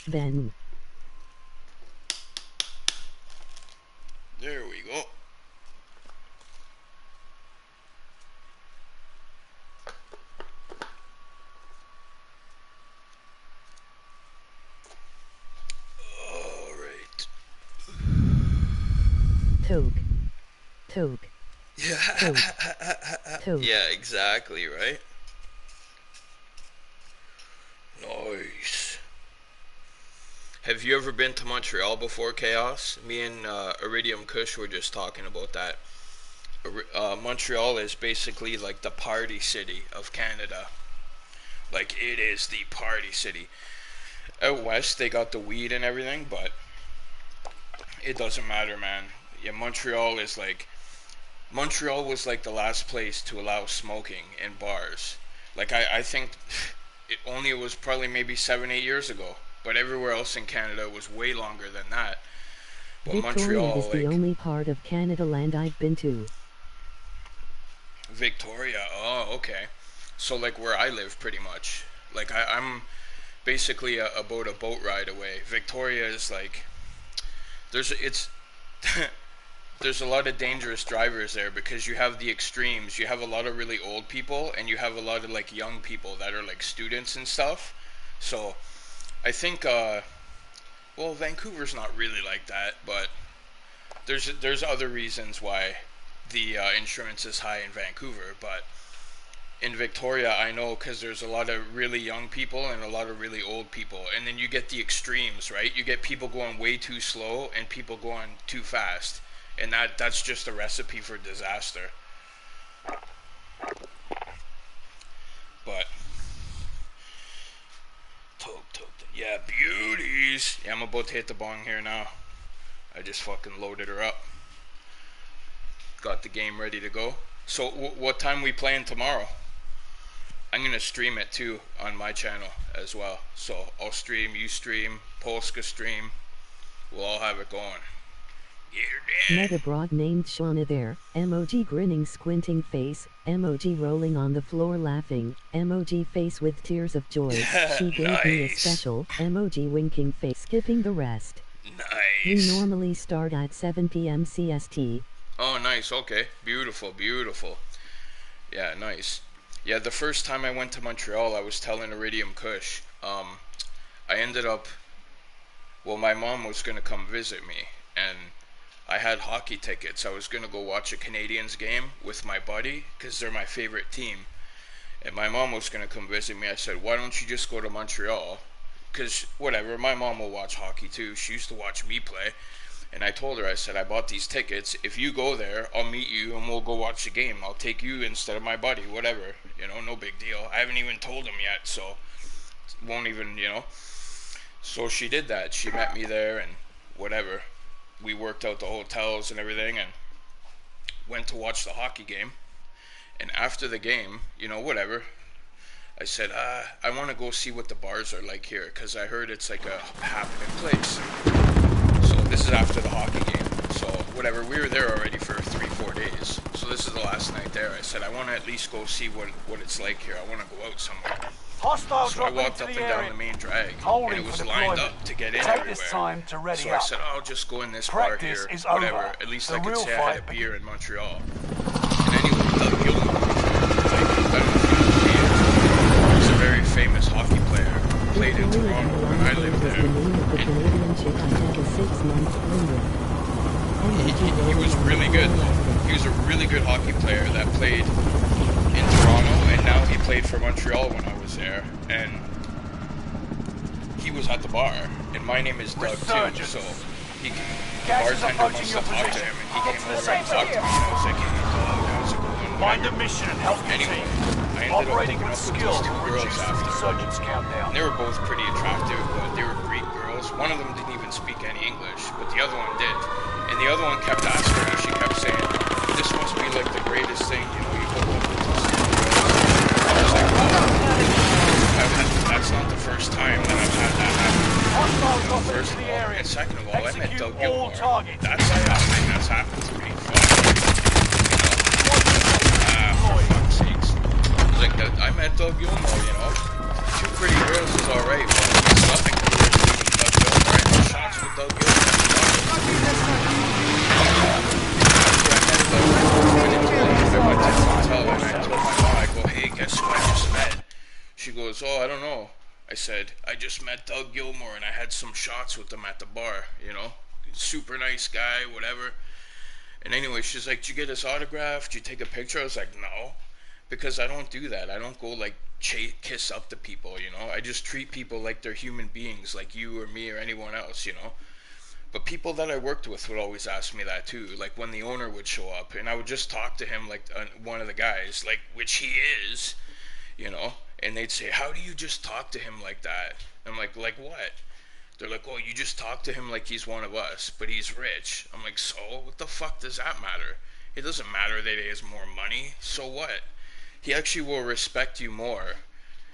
Ben. There we go. Alright. Toke. Toke. Yeah. Toke. Yeah, exactly, right? Nice. Have you ever been to Montreal before, Chaos? Me and Iridium Kush were just talking about that. Montreal is basically like the party city of Canada. Like, it is the party city. Out west, they got the weed and everything, but it doesn't matter, man. Yeah, Montreal was like the last place to allow smoking in bars. Like, I think it was probably maybe 7-8 years ago, but everywhere else in Canada was way longer than that. But Victoria Montreal, is the only part of Canada land I've been to. Victoria, oh, okay. So like where I live, pretty much. Like I'm basically about a boat ride away. Victoria is like, it's there's a lot of dangerous drivers there because you have the extremes. You have a lot of really old people and you have a lot of like young people that are like students and stuff. So I think well, Vancouver's not really like that, but there's other reasons why the insurance is high in Vancouver, but in Victoria, I know because there's a lot of really young people and a lot of really old people, and then you get the extremes, right? You get people going way too slow and people going too fast, and that's just a recipe for disaster. But yeah, beauties. Yeah, I'm about to hit the bong here now. I just fucking loaded her up. Got the game ready to go. So what time we playing tomorrow? I'm gonna stream it too on my channel as well. So I'll stream, you stream, Polska stream. We'll all have it going. Met a broad named Shauna there. Emoji grinning squinting face. Emoji rolling on the floor laughing. Emoji face with tears of joy. She gave me a special. Emoji winking face. Skipping the rest. Nice. We normally start at 7 p.m. CST. Oh, nice. Okay. Beautiful, beautiful. Yeah, nice. Yeah, the first time I went to Montreal, I was telling Iridium Kush. I ended up, well, my mom was going to come visit me, and I had hockey tickets. I was going to go watch a Canadiens game with my buddy, because they're my favorite team. And my mom was going to come visit me. I said, why don't you just go to Montreal? Because, whatever, my mom will watch hockey too. She used to watch me play. And I told her, I said, I bought these tickets. If you go there, I'll meet you and we'll go watch the game. I'll take you instead of my buddy, whatever. You know, no big deal. I haven't even told him yet, so won't even, you know. So she did that. She met me there and whatever. We worked out the hotels and everything and went to watch the hockey game. And after the game, you know, whatever, I said, I want to go see what the bars are like here, because I heard it's like a happening place. So this is after the hockey game. So whatever, we were there already for 3-4 days. So this is the last night there. I said, I want to at least go see what it's like here. I want to go out somewhere. Hostile So I walked up and down the main drag, and it was lined up to get in everywhere. So I said, I'll just go in this bar here, whatever. At least I could say I had a beer in Montreal. And anyway, Doug Gilmour, he's a very famous hockey player. Played in Toronto when I lived there. He was really good. He was a really good hockey player that played in Toronto, and now he played for Montreal when I was there. And he was at the bar, and my name is Doug too, so the bartender must have talked to him, and he came over and talked to me, and I was like, hey Doug, how's it going? Find a mission and help your team. I ended up Operating hooking with up with skill these two girls reduces after. resurgence countdown. And they were both pretty attractive, but they were Greek girls. One of them didn't even speak any English, but the other one did. And the other one kept asking me, she kept saying, this must be like the greatest thing, you know, you hook up with these two girls. I was like, that's not the first time that I've had that happen. You know, first of all, and second of all, I met Doug Gilmour. That's a thing that's happened to me. For fuck's sakes. Like I met Doug Gilmour, you know. Two pretty girls is alright, but it's nothing compared to even Doug Gilmour. I had shots with Doug Gilmour. I went to the hotel and I told my mom, I go, hey, guess who I just met? She goes, oh, I don't know. I said, I just met Doug Gilmour and I had some shots with him at the bar, you know. Super nice guy, whatever. And anyway, she's like, did you get his autograph? Did you take a picture? I was like, no. Because I don't do that. I don't go like kiss up to people, you know. I just treat people like they're human beings, like you or me or anyone else, you know. But people that I worked with would always ask me that too. Like when the owner would show up, and I would just talk to him like one of the guys, like which he is, you know. And they'd say, "How do you just talk to him like that?" I'm like what? They're like, "Oh, you just talk to him like he's one of us, but he's rich." I'm like, "So what the fuck does that matter? It doesn't matter that he has more money. So what? He actually will respect you more."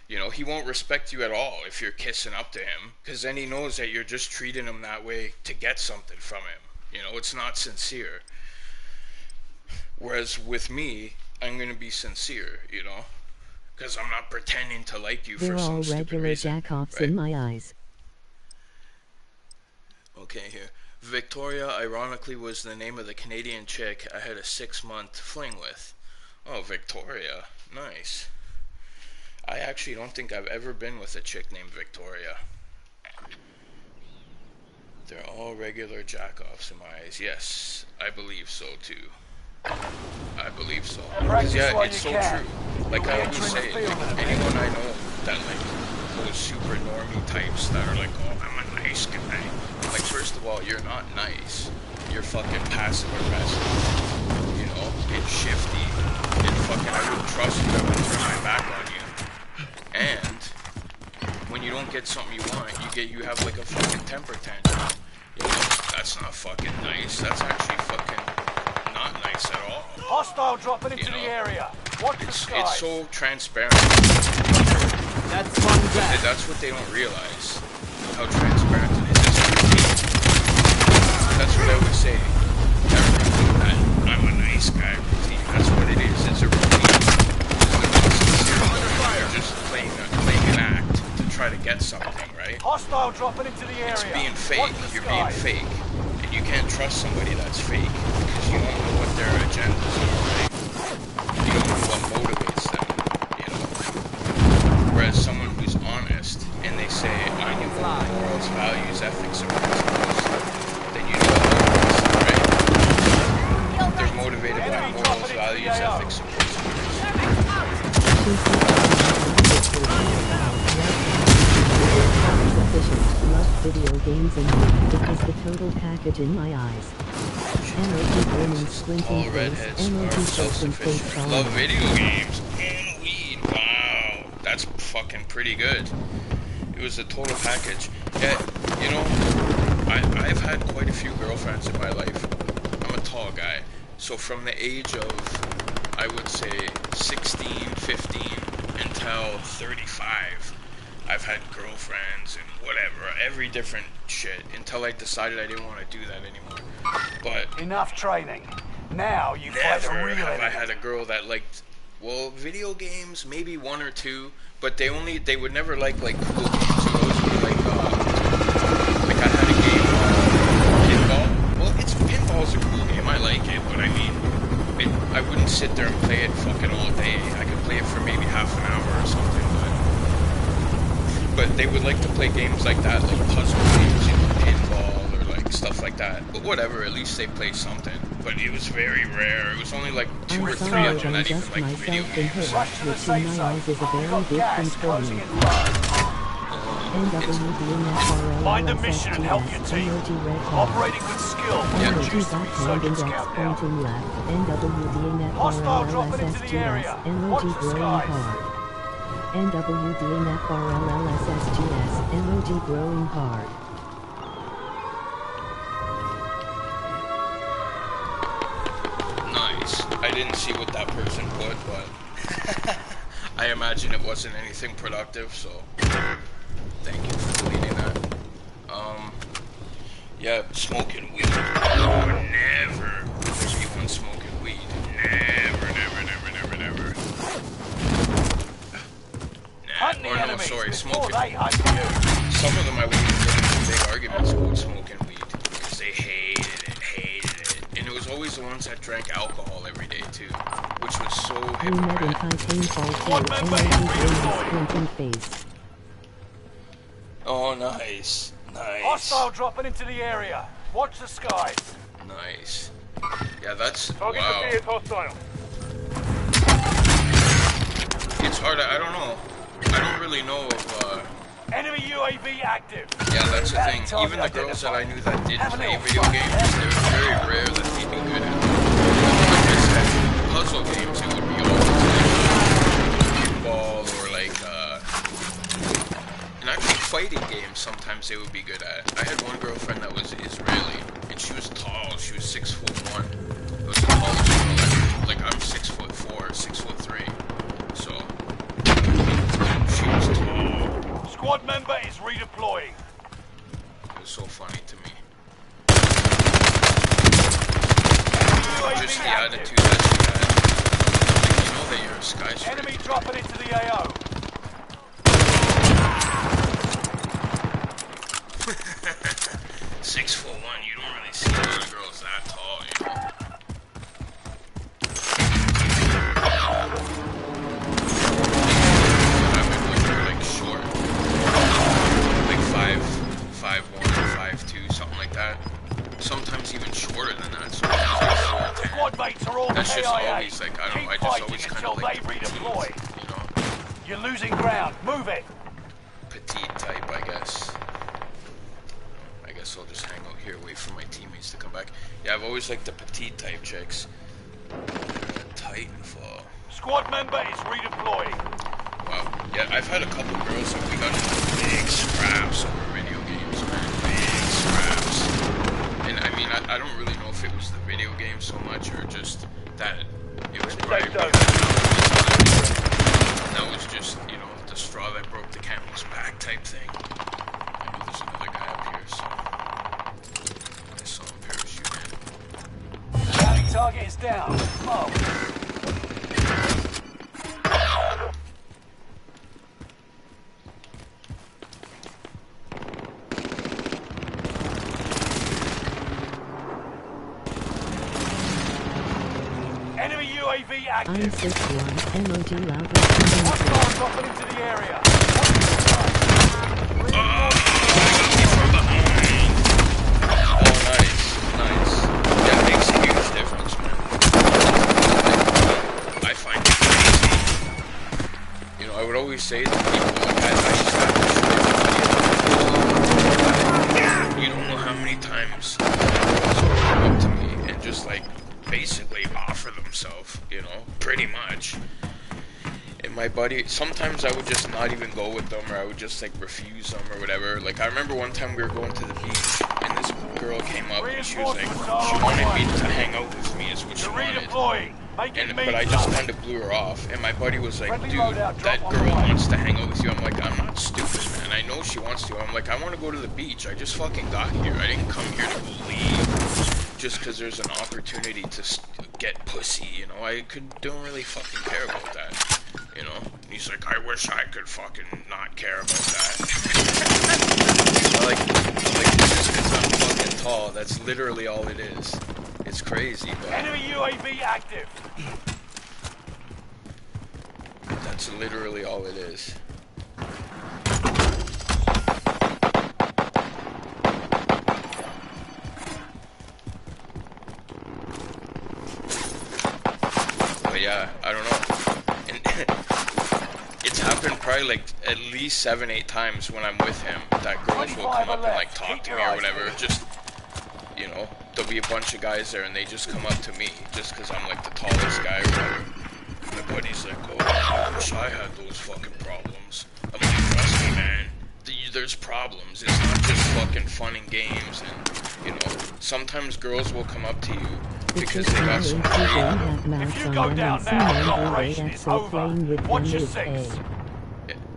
You know, he won't respect you at all if you're kissing up to him, because then he knows that you're just treating him that way to get something from him. You know, it's not sincere. Whereas with me, I'm going to be sincere, you know, because I'm not pretending to like you They're for some all stupid regular reason. jack-offs Right? in my eyes. Okay, here. Victoria, ironically, was the name of the Canadian chick I had a 6-month fling with. Oh, Victoria. Nice. I actually don't think I've ever been with a chick named Victoria. They're all regular jack-offs in my eyes. Yes, I believe so too. I believe so. Because yeah, it's so true. Like I always say, like, anyone I know that like those super normie types that are like, "Oh, I'm a nice guy." Like, first of all, you're not nice. You're fucking passive aggressive. You know, and shifty. And fucking, I wouldn't trust you. I would turn my back on you. And when you don't get something you want, you have like a fucking temper tantrum. You know, that's not fucking nice. That's actually fucking not nice at all. Hostile dropping into the area. Watch the skies. It's so transparent. That's one guy. That's what they don't realize. How transparent it is. It's a routine. That's what I would say. That I'm a nice guy routine. That's what it is. It's a routine. Just playing an act to try to get something, right? Hostile dropping into the area. It's being fake. You're being fake. And you can't trust somebody that's fake because you don't know what their agendas are, right? You don't know what motivates them, you know? Whereas someone who's honest and they say, "I know morals, values, ethics, and principles," then you know what it is, right? They're motivated by morals, values, ethics, and Love video games and it was the total package in my eyes. MOT burning squinting all face, redheads MOT are soaking face self-sufficient. Love video games and weed. Wow, that's fucking pretty good. It was a total package. Yeah, you know, I've had quite a few girlfriends in my life. I'm a tall guy, so from the age of, I would say, 16, 15 until 35, I've had girlfriends and whatever, every different shit, until I decided I didn't want to do that anymore. But enough training. Now you fight the never real have I enemy. had a girl that liked, well, video games, maybe one or two, but they would never like cool games. It would always be like I had a game, pinball. Well, pinball's a cool game, I like it, but I mean, I wouldn't sit there and play it fucking all day. I could play it for maybe half an hour or something, but they would like to play games like that, like puzzle games, you know, pinball or like stuff like that. But whatever, at least they play something. But it was very rare. It was only like 2 or 3 of them that even like video games. Rush to the which in safe my zone. eyes is a You've very got big gas thing for closing me. in low. Find a mission and help your team. Operating with skill. Reduce the resurgence countdown. Pointing left, NWD Hostile dropping into the area. Watch the growing skies. hard. NWD MOG growing hard. Nice. I didn't see what that person put, but I imagine it wasn't anything productive, so thank you for deleting that. Yeah, smoking weed. Oh, never. Anyone smoking weed. Never. Hunt the Or no, enemies sorry, before smoking. they hunt you. Some of them I would even get into big arguments about smoking weed because they hated it. And it was always the ones that drank alcohol every day too, which was so We met in hypocrite. Titan Fall 2, MOG squinting face. Oh, nice. Hostile dropping into the area. Watch the skies. Nice. Yeah, that's, Target wow. appears hostile. It's hard, I don't know. I don't really know of Enemy UAV active. Yeah, that's the thing. Even the girls that I knew that did play video games, they were very rare that they'd be good at them. Like I said, puzzle games, it would be always like pinball or like, and actually fighting games, sometimes they would be good at. I had one girlfriend that was Israeli, and she was tall. She was 6'1". It was the tallest girl. Like I'm 6'4", 6'3". So she was tall. Squad member is redeploying. It was so funny to me. UAV Just the active. attitude that she had. Like, you know that you're a skyscraper. Enemy dropping into the AO. 6'1", you don't really see a lot of girls that tall, you know. I would when you're like short, like 5'1", 5'2", something like that. Sometimes even shorter than that. Sometimes like 4'10". Squad mates are all That's just KIA. always like I don't know. I Keep just always fighting kind of until like they redeploy. petite, you know, You're losing ground. Move it. petite type, I guess. I guess I'll just hang out here, wait for my teammates to come back. Yeah, I've always liked the petite type chicks. Titanfall. Squad member is redeploying. Wow. Yeah, I've had a couple girls that we got into big scraps over video games, man. Big scraps. And I mean, I don't really know if it was the video game so much or just that it was probably that was just, you know, the straw that broke the camel's back type thing. I know there's another guy up here, so I saw him parachute in. Bounty target is down. Oh. Enemy UAV active. I61 MOD loud Hostiles dropping into the area. Oh, nice. Yeah, it makes a huge difference, man. I find it crazy. You know, I would always say to people, like, I just have to show you don't know how many times girls will come up to me and just, like, basically offer themselves, you know, pretty much. And my buddy, sometimes I would just not even go with them, or I would just like refuse them or whatever. Like I remember one time we were going to the beach and this girl came up and she was like, she wanted me to hang out with me is what she wanted. But I just kind of blew her off, and my buddy was like, dude, that girl wants to hang out with you. I'm like, I'm not stupid, man. I know she wants to. I'm like, I want to go to the beach. I just fucking got here. I didn't come here to leave just because there's an opportunity to get pussy, you know. Don't really fucking care about that, you know. And he's like, I wish I could fucking not care about that. like just because I'm fucking tall, that's literally all it is. It's crazy, but Enemy UAV active. that's literally all it is. But yeah, I don't know. And it's happened probably like at least 7-8 times when I'm with him that girls will come up and like talk to me or whatever. Just, you know, there'll be a bunch of guys there and they just come up to me just because I'm like the tallest guy or whatever. My buddy's like, oh, I wish I had those fucking problems. I'm like, trust me, man. There's problems. It's not just fucking fun and games. And, you know, sometimes girls will come up to you because they got some crazy... If you go down now, the operation is over. Watch your six.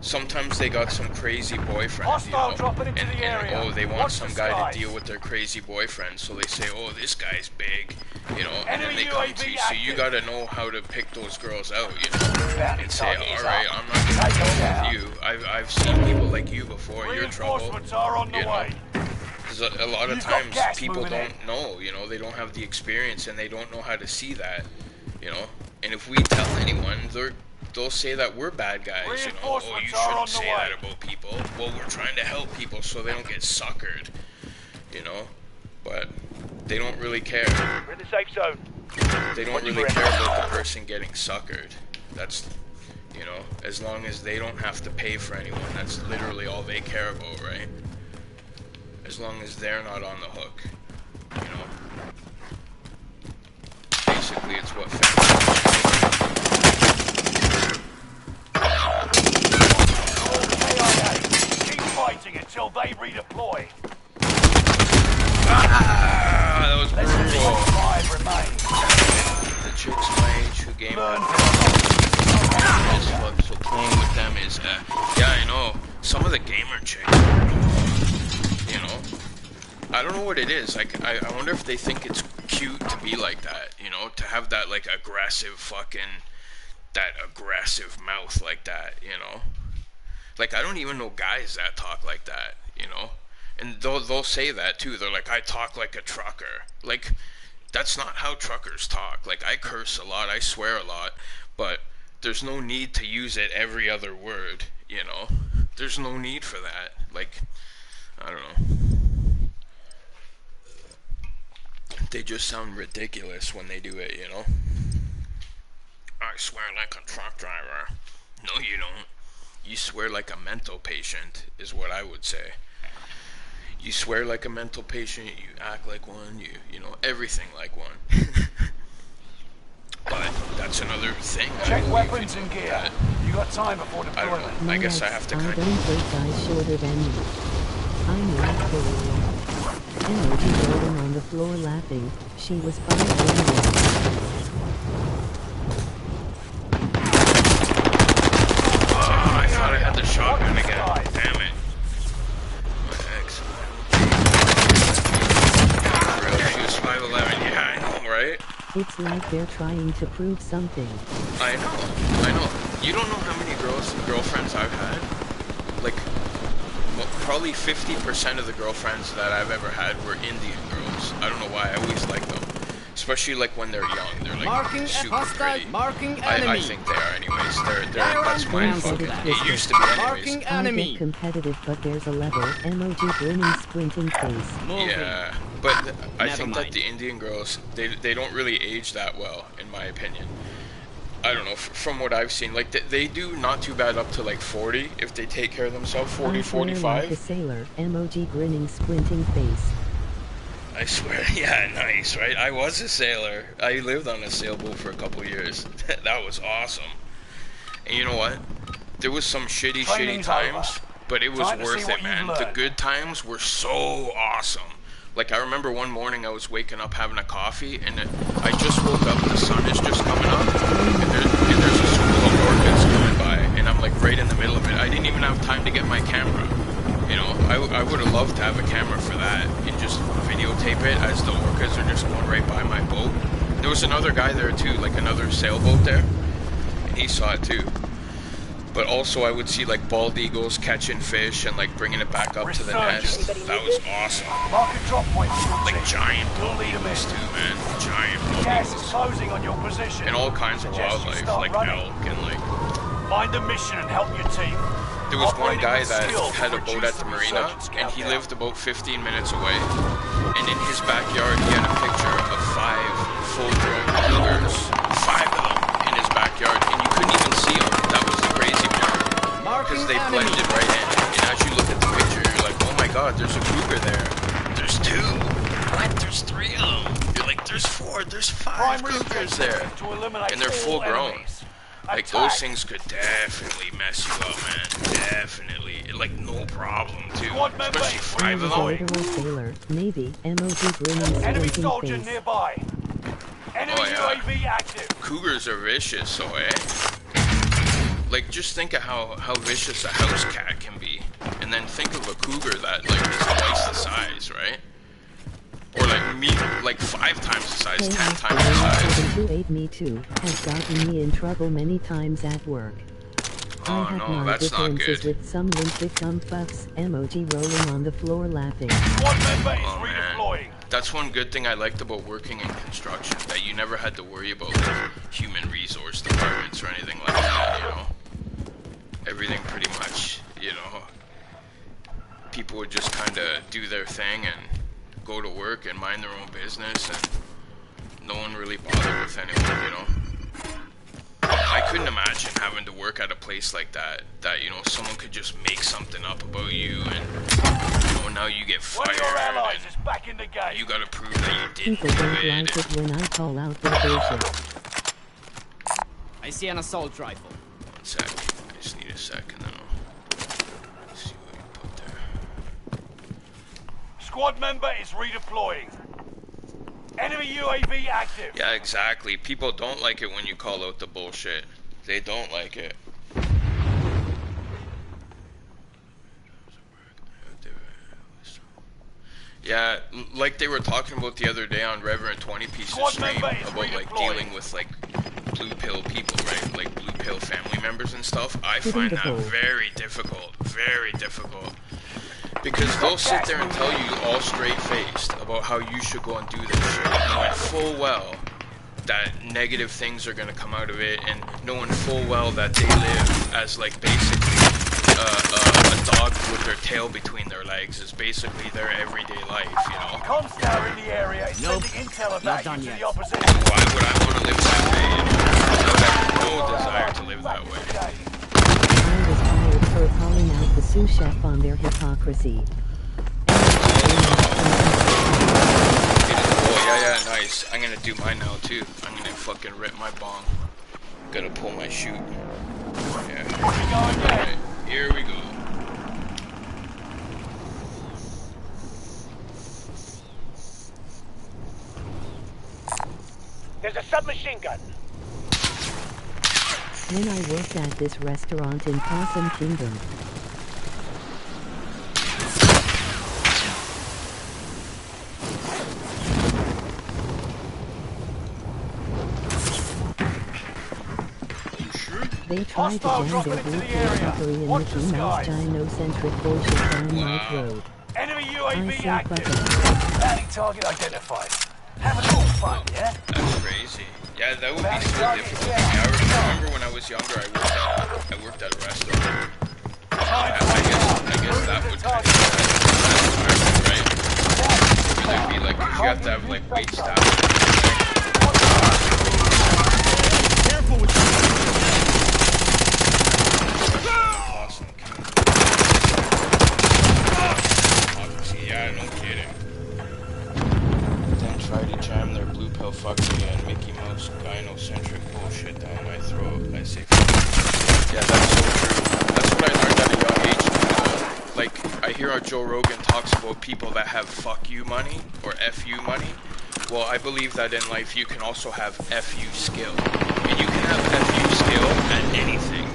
Sometimes they got some crazy boyfriend, you know, and oh, they want some guy to deal with their crazy boyfriend, so they say, oh, this guy's big, you know, and then they come to you, so you gotta know how to pick those girls out, you know, and say, alright, I'm not gonna go with you, I've seen people like you before, you're trouble, you know, because a lot of times people don't know, you know, they don't have the experience, and they don't know how to see that, you know, and if we tell anyone, they'll say that we're bad guys, you know, oh, you shouldn't say that about people. Well, we're trying to help people so they don't get suckered, you know, but they don't really care. We're in the safe zone. They don't really care about the person getting suckered. That's, You know, as long as they don't have to pay for anyone, that's literally all they care about, right? As long as they're not on the hook, you know. Basically, it's what Keep fighting until they redeploy. Ah, that was brutal. 5 remain. The chicks my age who game so playing with them is, yeah, I know. Some of the gamer chicks, you know, I don't know what it is. Like, I wonder if they think it's cute to be like that, you know, to have that, like, aggressive fucking, that aggressive mouth like that, you know. Like, I don't even know guys that talk like that, you know. And they'll say that, too. They're like, I talk like a trucker. Like, that's not how truckers talk. Like, I curse a lot, I swear a lot, but there's no need to use it every other word, you know? There's no need for that. Like, I don't know. They just sound ridiculous when they do it, you know? I swear like a truck driver. No, you don't. You swear like a mental patient, is what I would say. You swear like a mental patient, you act like one, you know, everything like one. But that's another thing. Check weapons and gear. You got time before deployment. I don't know. I guess I have to kind of... don't hurt guys shorter than me. I'm not for real. Emoji rolling on the floor laughing. She was fine anyway. Oh, I thought I had the shotgun again. Damn it. My ex. She was 5'11". Yeah, I know, right? It's like they're trying to prove something. I know. You don't know how many girlfriends I've had? Like, well, probably 50% of the girlfriends that I've ever had were Indian girls. I don't know why, I always like them. Especially like when they're young, they're like marking super pretty. Marking enemy. I think they are anyways. That's my fucking, it used to be anyways. Marking enemy. I get competitive, but there's a level. Emoji grinning squinting face. Yeah, but I think that the Indian girls, they don't really age that well, in my opinion. I don't know, from what I've seen, like they do not too bad up to like 40 if they take care of themselves, 40, 45. Like a sailor, emoji grinning squinting face. I swear, yeah, nice, right? I was a sailor. I lived on a sailboat for a couple years. That was awesome. And you know what? There was some shitty times, but it was worth it, man. The good times were so awesome. Like, I remember one morning I was waking up having a coffee, and I just woke up, the sun is just coming up, and there's a school of orchids coming by, and I'm like right in the middle of it. I didn't even have time to get my camera. You know, I would have loved to have a camera for that, and just videotape it as the orchids are just going right by my boat. There was another guy there too, like another sailboat there, and he saw it too. But also I would see like bald eagles catching fish and like bringing it back up to the nest. That was awesome. Mark a drop point. Like giant bald eagles too, man. Giant bald Gas is eagles. closing on your position. And all kinds of wildlife, like elk and like... Find the mission and help your team. There was one guy that had a boat at the marina, and he lived about 15 minutes away. And in his backyard, he had a picture of 5 full-grown cougars. 5 of them in his backyard, and you couldn't even see them. That was the crazy part. Because they blended right in. And as you look at the picture, you're like, oh my god, there's a cougar there. There's 2. What? There's 3 of them. You're like, there's 4, there's 5 cougars there. And they're full-grown. Like, those things could definitely mess you up, man. Definitely. Like, no problem, too. Especially 5 of them. Sailor, Navy, emoji grinning Enemy squinting soldier face. nearby. Enemy UAV active. Cougars are vicious, so like, just think of how vicious a house cat can be. And then think of a cougar that, like, is twice the size, right? Or like 5 times the size, 10 times the size. Who ate me too has gotten me in trouble many times at work. Oh I have no, my that's not differences good. with some lymphatic puffs, emoji rolling on the floor laughing. One member is Oh redeploying. man, that's one good thing I liked about working in construction, that you never had to worry about like human resource departments or anything like that, you know? Everything pretty much, you know, people would just kind of do their thing and go to work and mind their own business, and no one really bothered with anyone, you know? I couldn't imagine having to work at a place like that. That, you know, someone could just make something up about you, and you know, now you get One fired. of your allies And is back in the game. you gotta prove that you didn't People do don't it. like it when I call out their bullshit. I see an assault rifle. 1 sec. I just need a sec, and then I'll see what you put there. Squad member is redeploying. Enemy UAV active. Yeah, exactly. People don't like it when you call out the bullshit. They don't like it. Yeah, like they were talking about the other day on Reverend 20 Piece's stream about like dealing with like blue pill people, right? Like blue pill family members and stuff. I find that very difficult, very difficult. Because they'll sit there and tell you all straight-faced about how you should go and do this shit, knowing full well that negative things are going to come out of it, and knowing full well that they live as like basically a dog with their tail between their legs is basically their everyday life, you know? Comms tower in the area is sending intel about you to the opposition. Why would I want to live that way, you know? I have no desire to live that way. I was fired for calling out the sous chef on their hypocrisy. Oh, yeah, nice. I'm gonna do mine now, too. I'm gonna fucking rip my bong. Gotta pull my chute. Yeah. Alright, here we go. There's a submachine gun. When I worked at this restaurant in Possum Kingdom, they tried to jam their blue fuckery and Mickey Mouse gynocentric bullshit down my throat. Enemy I UAV said active. fuck Bounty target identified. Have a little fun, yeah? That's crazy. Yeah, that would be so difficult. I remember when I was younger, I worked at a restaurant. I guess that would kind of be right? There'd be like, 'cause you have to have like wait staff. Careful with Awesome. Obviously, yeah, no kidding. Then try to jam their blue pill fuckery and Mickey Mouse gynocentric bullshit down my throat. I say, yeah, that's so true. That's what I learned at a young age. Like, I hear how Joe Rogan talks about people that have fuck you money or FU money. Well, I believe that in life you can also have FU skill. And you can have FU skill at anything.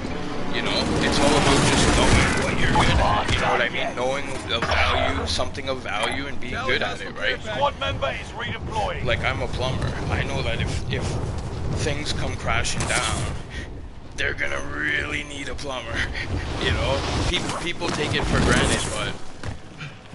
You know, it's all about just knowing what you're good at. You know what I mean? Knowing the value, something of value, and being good at it, right? Squad member is redeploying. Like, I'm a plumber. I know that if things come crashing down, they're gonna really need a plumber. You know, people take it for granted, but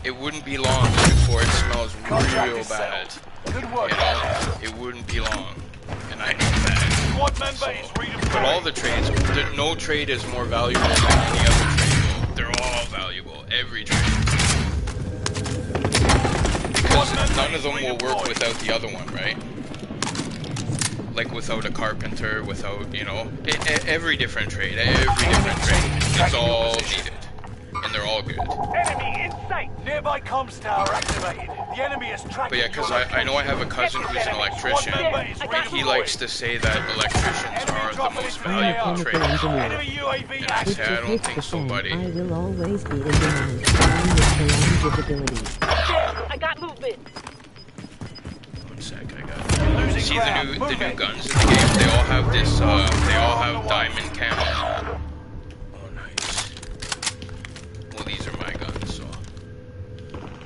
it wouldn't be long before it smells real bad. Good work. You know, it wouldn't be long, and I know that. Squad member is redeploying. But all the trades, no trade is more valuable than any other trade. They're all valuable, every trade. Because none of them will work without the other one, right? Like without a carpenter, without, you know, every different trade, it's all needed. And they're all good. enemy in sight. Nearby comms tower activated. The enemy is tracking. But yeah, because I know I have a cousin who's an electrician, and he likes to say that electricians are the most valuable trade. Enemy UAV And I active. say, I don't think so, buddy. I will always be in demand, along with prolonged visibility. I got movement. 1 sec, I got. See the new guns in the game? They all have this. They all have diamond camo. Oh, nice. Well, these are my guns, so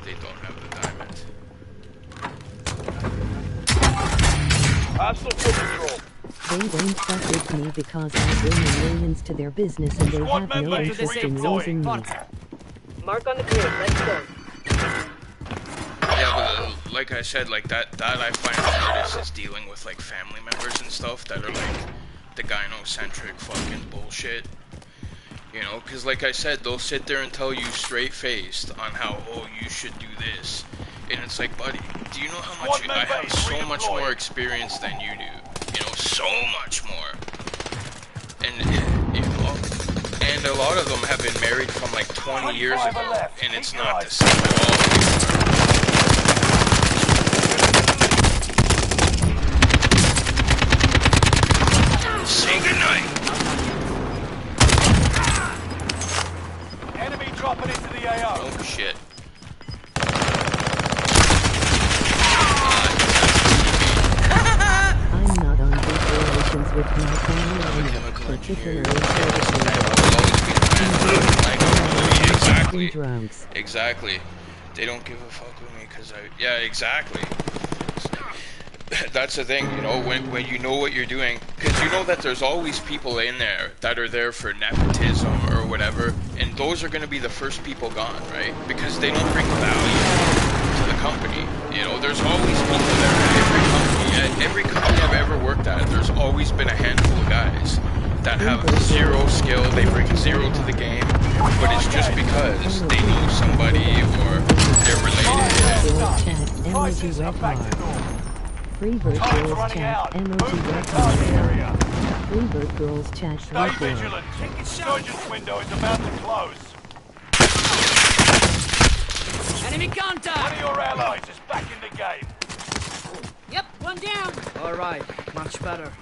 they don't have the diamond. Hostile full control. They won't fuck with me because I bring in millions to their business and they Squad have no member is interest in redeploying. losing me. Mark on the grid. Let's go. Yeah, but like I said, like that I find the hardest is dealing with like family members and stuff that are like the gynocentric fucking bullshit. You know, because like I said, they'll sit there and tell you straight-faced on how, oh, you should do this. And it's like, buddy, do you know how much I have so much more experience than you do? You know, so much more. And you know, and a lot of them have been married from like 20 years ago, and it's not the same at all anymore. Say goodnight. Enemy dropping into the AO. Oh shit. I'm not on good relations with my family, particularly Exactly. drugs. Exactly. They don't give a fuck with me because yeah, exactly. That's the thing, you know, when you know what you're doing, because you know that there's always people in there that are there for nepotism or whatever, and those are going to be the first people gone, right? Because they don't bring value to the company. You know, there's always people there at every company I've ever worked at. There's always been a handful of guys that have zero skill, they bring zero to the game, but it's just because they know somebody or they're related. Freebird Girls Chat, emoji red. Freebird Girls Chat, Stay vigilant. Insurgent's window is about to close. Enemy contact! One of your allies is back in the game. Yep, one down. All right, much better.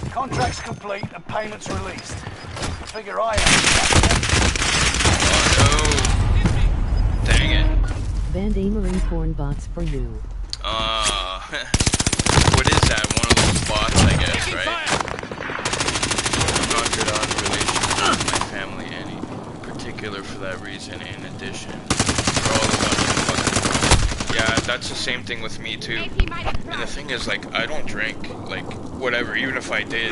Contract's complete and payments released. Figure I am. Oh no. Dang it. Band Marine porn bots for you. What is that? One of those bots, I guess, right? I'm not good on relations with my family, any particular for that reason, in addition. They're all about yeah, that's the same thing with me too. And the thing is, like, I don't drink, like, whatever, even if I did,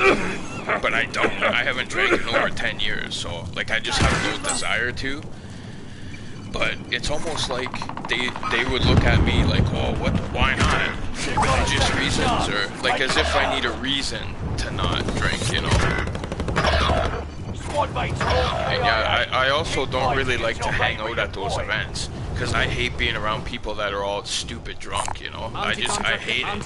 but I don't. I haven't drank in over 10 years, so, like, I just have no desire to. But it's almost like they would look at me like, oh, what? Why not? For religious reasons, or like as if I need a reason to not drink, you know. And yeah, I also don't really like to hang out at those events because I hate being around people that are all stupid drunk, you know. I hate it.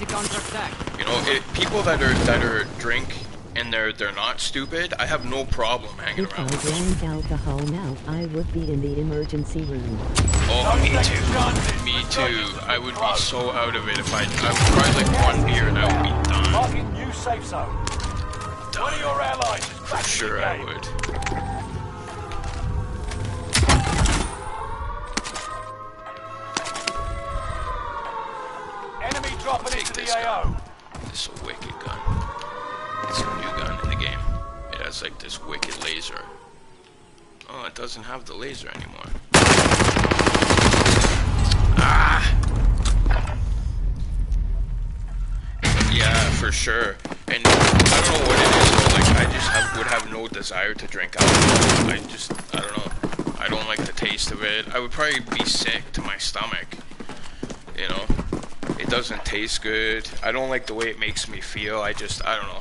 You know, people that are drink. And they're not stupid, I have no problem hanging around with them. If I drank alcohol now, I would be in the emergency room. Oh, me too. Me too. I would be so out of it if I would try like one beer and I would be done. Marking new safe zone. One of your allies is back For sure I would. Enemy dropping into the AO. This is a wicked gun. It's a new gun in the game. It has like this wicked laser. Oh, it doesn't have the laser anymore. Ah! Yeah, for sure. And I don't know what it is, but like I just would have no desire to drink alcohol. I don't know. I don't like the taste of it. I would probably be sick to my stomach. You know? It doesn't taste good. I don't like the way it makes me feel. I don't know.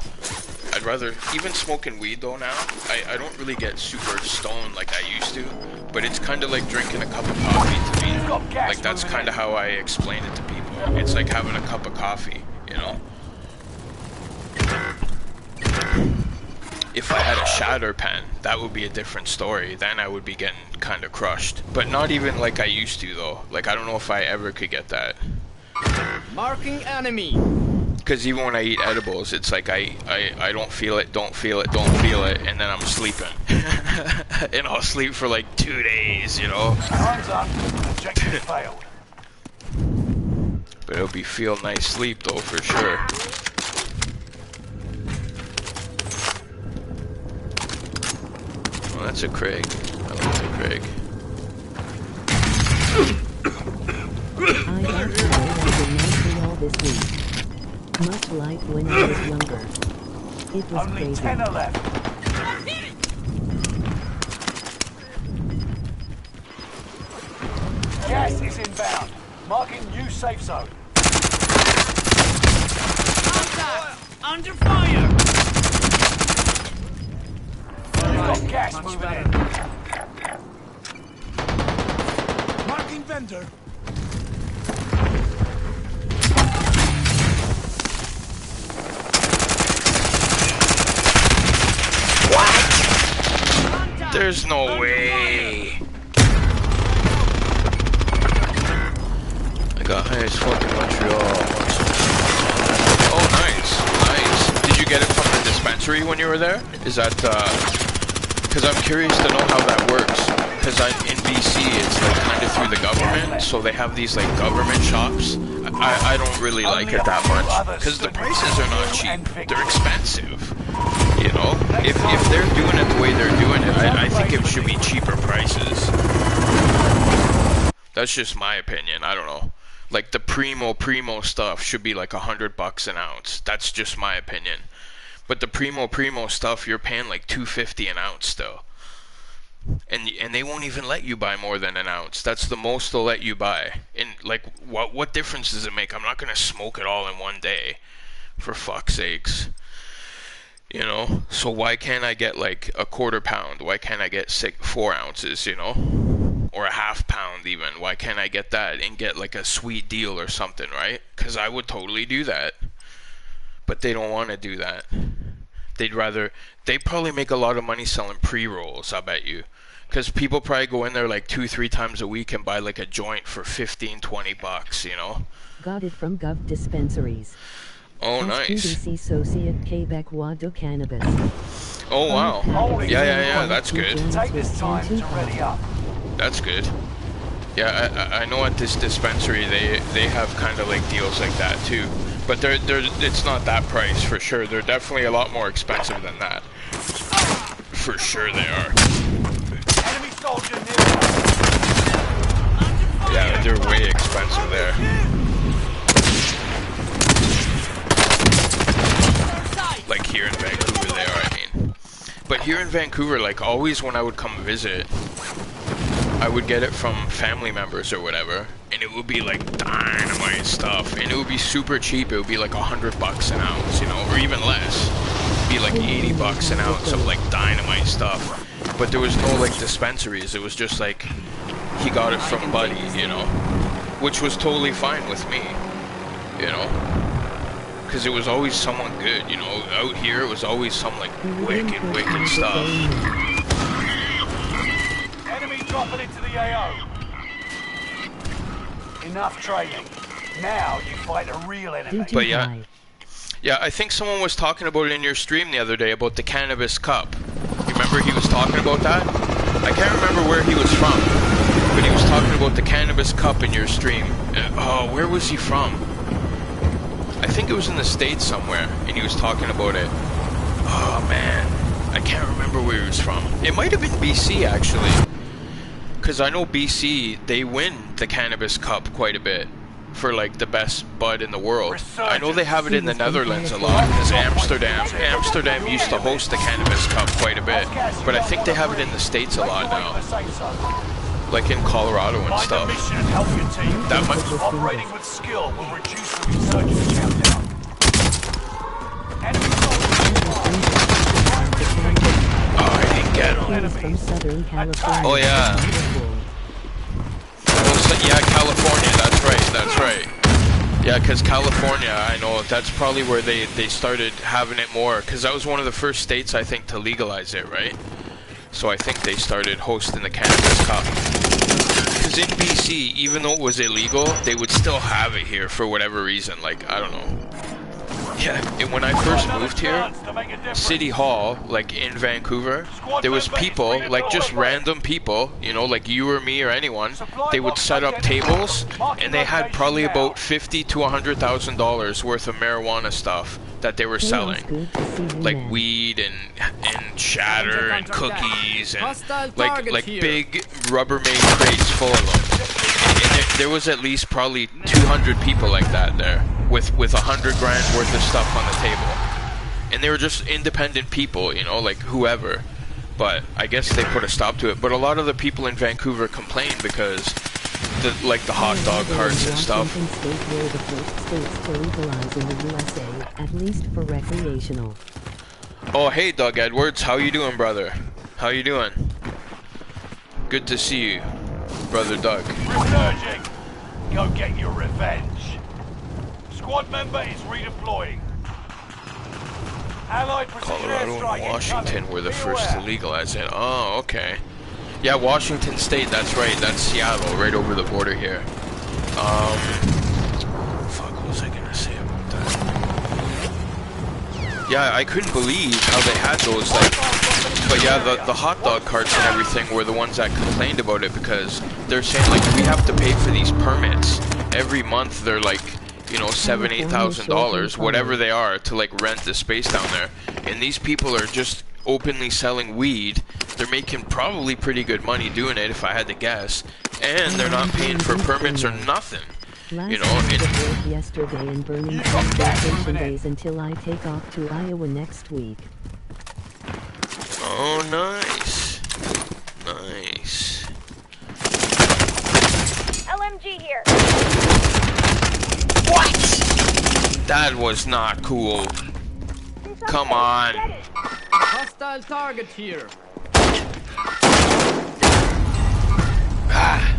I'd rather, even smoking weed though now, I don't really get super stoned like I used to, but it's kind of like drinking a cup of coffee to me. Like that's kind of how I explain it to people. It's like having a cup of coffee, you know? If I had a shatter pen, that would be a different story. Then I would be getting kind of crushed. But not even like I used to though. Like I don't know if I ever could get that. Marking enemy. Because even when I eat edibles, it's like I don't feel it, don't feel it, don't feel it, and then I'm sleeping. And I'll sleep for like 2 days, you know? Time's up. Objective failed. But it'll be feel nice sleep though, for sure. Well, that's a Craig. I like the Craig. I got to know all this week. Much like when I was younger. It was Only crazy. 10 are left. Gas is inbound. Marking new safe zone. Contact! Under fire! You've got gas moving in. Marking vendor. There's no way. I got high as fuck in Montreal. Oh, nice. Nice. Did you get it from the dispensary when you were there? Is that, because I'm curious to know how that works. Because in BC, it's like kind of through the government, so they have these like government shops. I don't really like it that much, because the prices are not cheap. They're expensive. You know, if they're doing it the way they're doing it, I think it should be cheaper prices. That's just my opinion. I don't know. Like the Primo stuff should be like $100 an ounce. That's just my opinion. But the Primo stuff, you're paying like $2.50 an ounce still. And they won't even let you buy more than an ounce. That's the most they'll let you buy. And like, what difference does it make? I'm not gonna smoke it all in one day, for fuck's sakes. You know. So why can't I get like a quarter pound? Why can't I get 4 ounces? You know, or a half pound even? Why can't I get that and get like a sweet deal or something, right? Because I would totally do that. But they don't want to do that. They probably make a lot of money selling pre-rolls, I bet you. Because people probably go in there like 2-3 times a week and buy like a joint for $15-20, you know? Got it from Gov dispensaries. Oh, nice. Associate Québécois de Cannabis. Oh, wow. Yeah, that's good. Take this time to ready up. That's good. Yeah, I know at this dispensary they have kind of like deals like that too. But it's not that price for sure. They're definitely a lot more expensive than that. For sure they are. Enemy soldier near. Yeah, they're way expensive there. Like here in Vancouver they are, I mean. But here in Vancouver, like always when I would come visit, I would get it from family members or whatever, and it would be like dynamite stuff, and it would be super cheap. It would be like $100 an ounce, you know, or even less. It'd be like $80 an ounce of like dynamite stuff. But there was no like dispensaries. It was just like he got it from Buddy, you know, which was totally fine with me, you know, because it was always someone good, you know. Out here, it was always some like wicked stuff. Dropping into the AO. Enough training. Now you fight a real enemy. But yeah, I think someone was talking about it in your stream the other day about the cannabis cup. You remember he was talking about that? I can't remember where he was from, but he was talking about the cannabis cup in your stream. Oh, where was he from? I think it was in the States somewhere, and he was talking about it. Oh man, I can't remember where he was from. It might have been BC actually. Because I know BC, they win the Cannabis Cup quite a bit for like the best bud in the world. I know they have it in the Netherlands a lot, because Amsterdam used to host the Cannabis Cup quite a bit, but I think they have it in the States a lot now, like in Colorado and stuff. That much. Operating with skill will reduce the resurgence countdown. Enemy Oh, I didn't get him. Oh yeah. Yeah, California, that's right. Yeah, because California, I know, that's probably where they started having it more, because that was one of the first states, I think, to legalize it, right? So I think they started hosting the Cannabis Cup. Because in BC, even though it was illegal, they would still have it here for whatever reason, like, I don't know. Yeah, and when I first moved here, City Hall, like in Vancouver, there was people, like just random people, you know, like you or me or anyone, they would set up tables, and they had probably about $50,000 to $100,000 worth of marijuana stuff that they were selling, like weed and shatter and cookies and like big Rubbermaid crates full of them. And there was at least probably 200 people like that there, with $100 grand worth of stuff on the table, and they were just independent people, you know, like whoever. But I guess they put a stop to it. But a lot of the people in Vancouver complained because the hot dog carts and stuff. At least for recreational. Oh, hey, Doug Edwards, how you doing, brother? How you doing? Good to see you, brother Doug. Resurging. Go get your revenge. Squad member is redeploying. Allied precision Colorado airstrike and Washington incoming. were the Be first to aware. legalize it. Oh, okay. Yeah, Washington State, that's right. That's Seattle, right over the border here. Fuck, what was I gonna say about that? Yeah, I couldn't believe how they had those, like, but yeah, the hot dog carts and everything were the ones that complained about it because they're saying, like, we have to pay for these permits. Every month they're like, you know, $7,000, $8,000, whatever they are, to like rent the space down there. And these people are just openly selling weed. They're making probably pretty good money doing it, if I had to guess. And they're not paying for permits or nothing. You know, Last yesterday and burning You've got some gas vacation moving in. days until I take off to Iowa next week. oh, nice. Nice. LMG here. What? That was not cool. Come on. Hostile target here. Ah.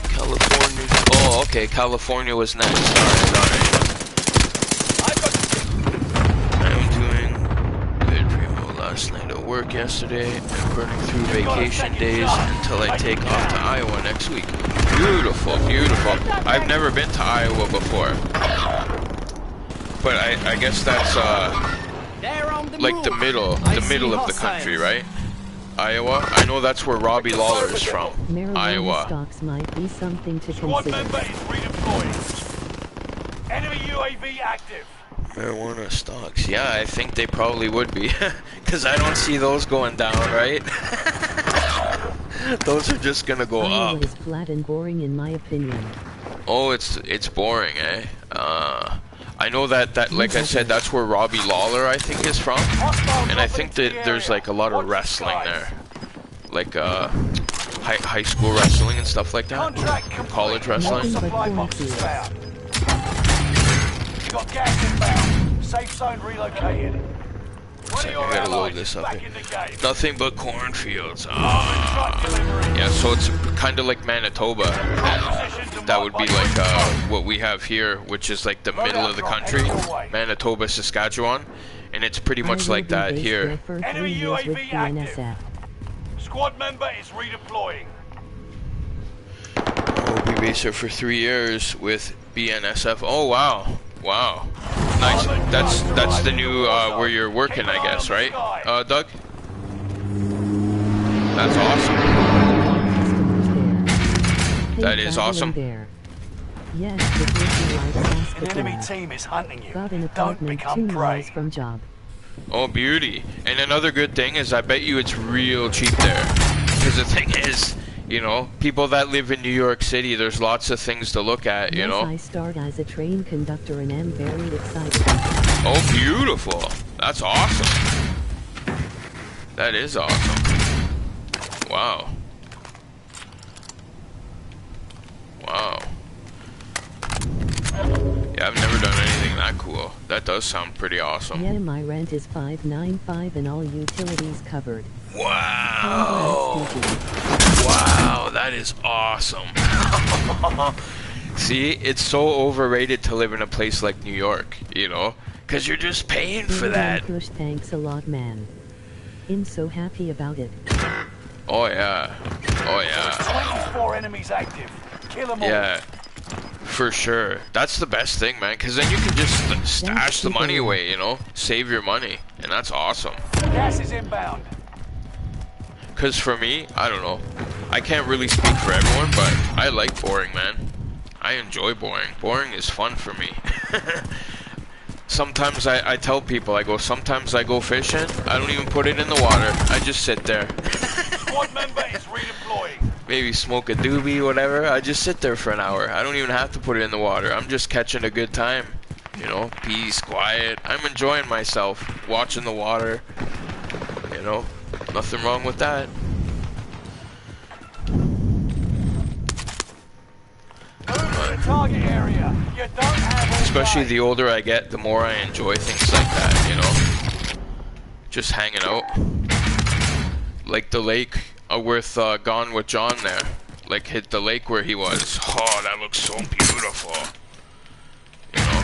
California. Oh, okay. California was next. Alright. I'm doing good, Primo. Last night at work yesterday. I'm burning through vacation days until I take off to Iowa next week. Beautiful, beautiful. I've never been to Iowa before. But I guess that's They're on the like move. the middle I of see the hostiles. country, right? Iowa. I know that's where Robbie Lawler is from. Marijuana Iowa. stocks might be something to Squad consider. member is redeploying. Enemy UAV active. Marijuana stocks. Yeah, I think they probably would be, because I don't see those going down, right? Those are just gonna go Iowa up. is flat and boring in my opinion. Oh, it's boring, eh? I know that like I said, that's where Robbie Lawler I think is from, and I think that there's like a lot of wrestling there, like high school wrestling and stuff like that, Contract complete. college wrestling. Nothing but Supply boxes cornfields. found. You got gas inbound. Safe zone relocated. One of Second, your I gotta load allies this is up back here. in the game. Nothing but cornfields. Truck delivery. Yeah, so it's kind of like Manitoba. That would be like what we have here, which is like the middle of the country, Manitoba, Saskatchewan, and it's pretty much I will like be that based here. there for 3 Enemy years with UAV active. BNSF. Squad member is redeploying. We'll be based here for 3 years with BNSF. Oh wow, wow, nice. That's the new where you're working, I guess, right, Doug? That's awesome. Customers there. Hey, That is traveling awesome. There. Yes, the person likes An enemy Saskatchewan. team is hunting you. Got an Don't apartment 2 become miles prey. from job. Oh, beauty. And another good thing is I bet you it's real cheap there. Because the thing is, you know, people that live in New York City, there's lots of things to look at, you Yes, know. I start as a train conductor and am very excited. Oh, beautiful. That's awesome. That is awesome. Wow. Wow. Yeah, I've never done anything that cool. That does sound pretty awesome. Yeah, my rent is $595 and all utilities covered. Wow. Congrats, Stevie. Wow, that is awesome. See, it's so overrated to live in a place like New York, you know? Because you're just paying for that. Push, thanks a lot, man. I'm so happy about it. Oh, yeah. Oh, yeah. 24 enemies active. Kill them all. Yeah. For sure. That's the best thing, man. Because then you can just stash the money away, you know? Save your money. And that's awesome. Gas is inbound. Because for me, I don't know. I can't really speak for everyone, but I like boring, man. I enjoy boring. Boring is fun for me. Sometimes I tell people, I go, sometimes I go fishing. I don't even put it in the water. I just sit there. Squad member is redeploying. Maybe smoke a doobie, whatever. I just sit there for an hour. I don't even have to put it in the water. I'm just catching a good time. You know, peace, quiet. I'm enjoying myself, watching the water. You know, nothing wrong with that. Move to the target area. You don't have all Especially day. the older I get, the more I enjoy things like that, you know? Just hanging out. Like the lake with Gone with John there. Like hit the lake where he was. Oh, that looks so beautiful. You know,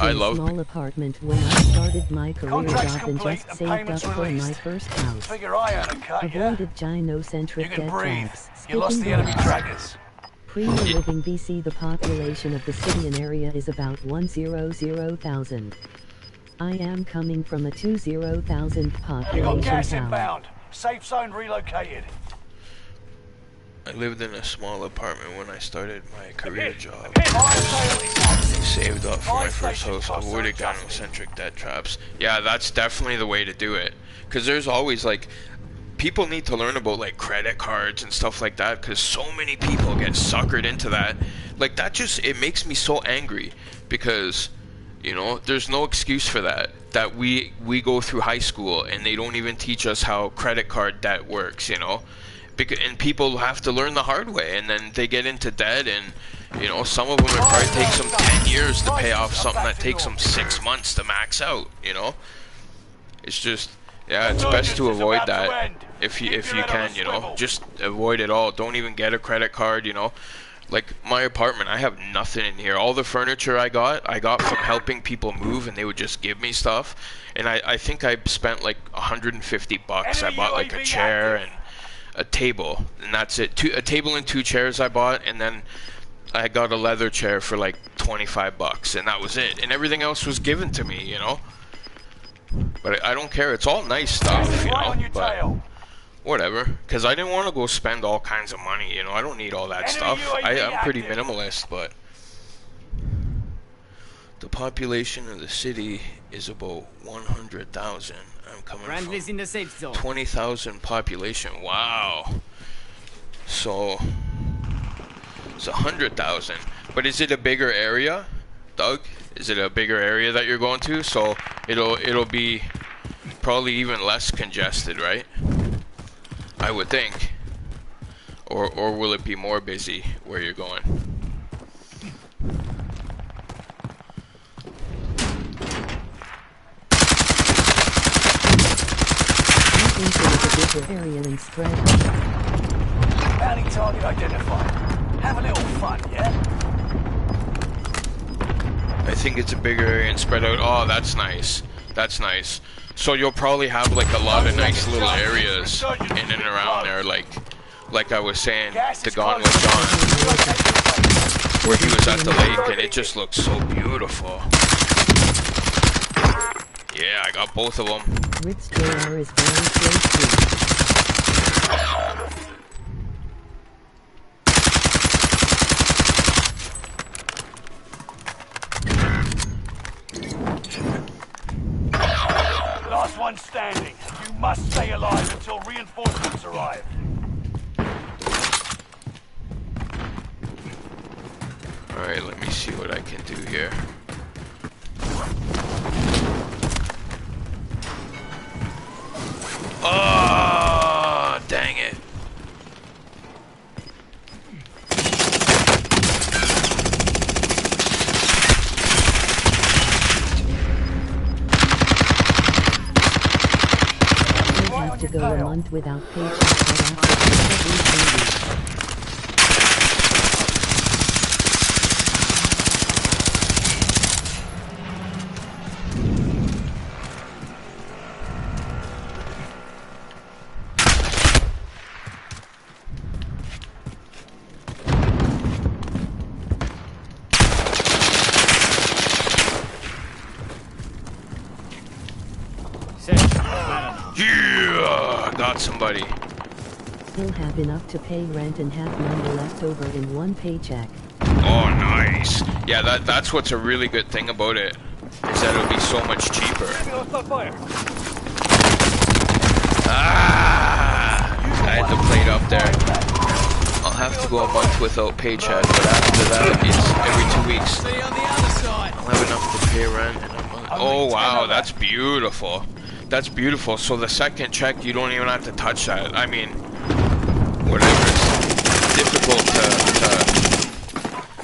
I love. Small apartment when I started my career Contract's job and complete just and saved up payments for my released. first house. Figure I earn a cut, yeah? Avoided gynocentric You can death breathe. traps. You lost the skipping enemy bars. trackers. Primo living BC. The population of the city and area is about 100,000. I am coming from a 20,000 You got population gas town. inbound. Safe zone relocated. I lived in a small apartment when I started my career job. Fire sale is active. Saved up for my Fire first station house. costs are Avoided adjusted. gynocentric debt traps. Yeah, that's definitely the way to do it. Because there's always like, people need to learn about like credit cards and stuff like that. Because so many people get suckered into that. Like that just, it makes me so angry. Because, you know, there's no excuse for that. That we go through high school and they don't even teach us how credit card debt works, you know. And people have to learn the hard way, and then they get into debt, and you know, some of them it probably takes them 10 years to pay off something that takes them 6 months to max out, you know. It's just, yeah, it's best to avoid that if you can, you know. Just avoid it all. Don't even get a credit card, you know. Like my apartment, I have nothing in here. All the furniture I got from helping people move, and they would just give me stuff. And I think I spent like $150. I bought like a chair and a table, and that's it. A table and 2 chairs I bought, and then I got a leather chair for like $25, and that was it. And everything else was given to me, you know. But I don't care. It's all nice stuff, you know. But whatever, because I didn't want to go spend all kinds of money, you know. I don't need all that stuff. I'm pretty minimalist, but the population of the city is about 100,000. I'm coming Friendly's from in the safe zone. 20,000 population. Wow. So it's 100,000. But is it a bigger area, Doug? Is it a bigger area that you're going to? So it'll be probably even less congested, right? I would think. Or will it be more busy where you're going? Area and spread. Bounty target identified. Have a little fun, yeah? I think it's a bigger area and spread out. Oh, that's nice. That's nice. So you'll probably have like a lot of nice little areas in and around there, like I was saying, the Gone with John, where he was at the lake, and it just looks so beautiful. Yeah, I got both of them. Ritz JR is very close to. Last one standing. You must stay alive until reinforcements arrive. Alright, let me see what I can do here. Oh, dang it. I have to go a month without paychecks right after Yeah, got somebody. Still have enough to pay rent and have money left over in one paycheck. Oh, nice. Yeah, that's what's a really good thing about it, is that it'll be so much cheaper. Ah! I had to plate up there. I'll have to go a month without paycheck, but after that, it's every 2 weeks. See on the other side. I'll have enough to pay rent in a month. Oh, wow, that's beautiful. That's beautiful. So the second check, you don't even have to touch that. I mean, whatever. It's difficult to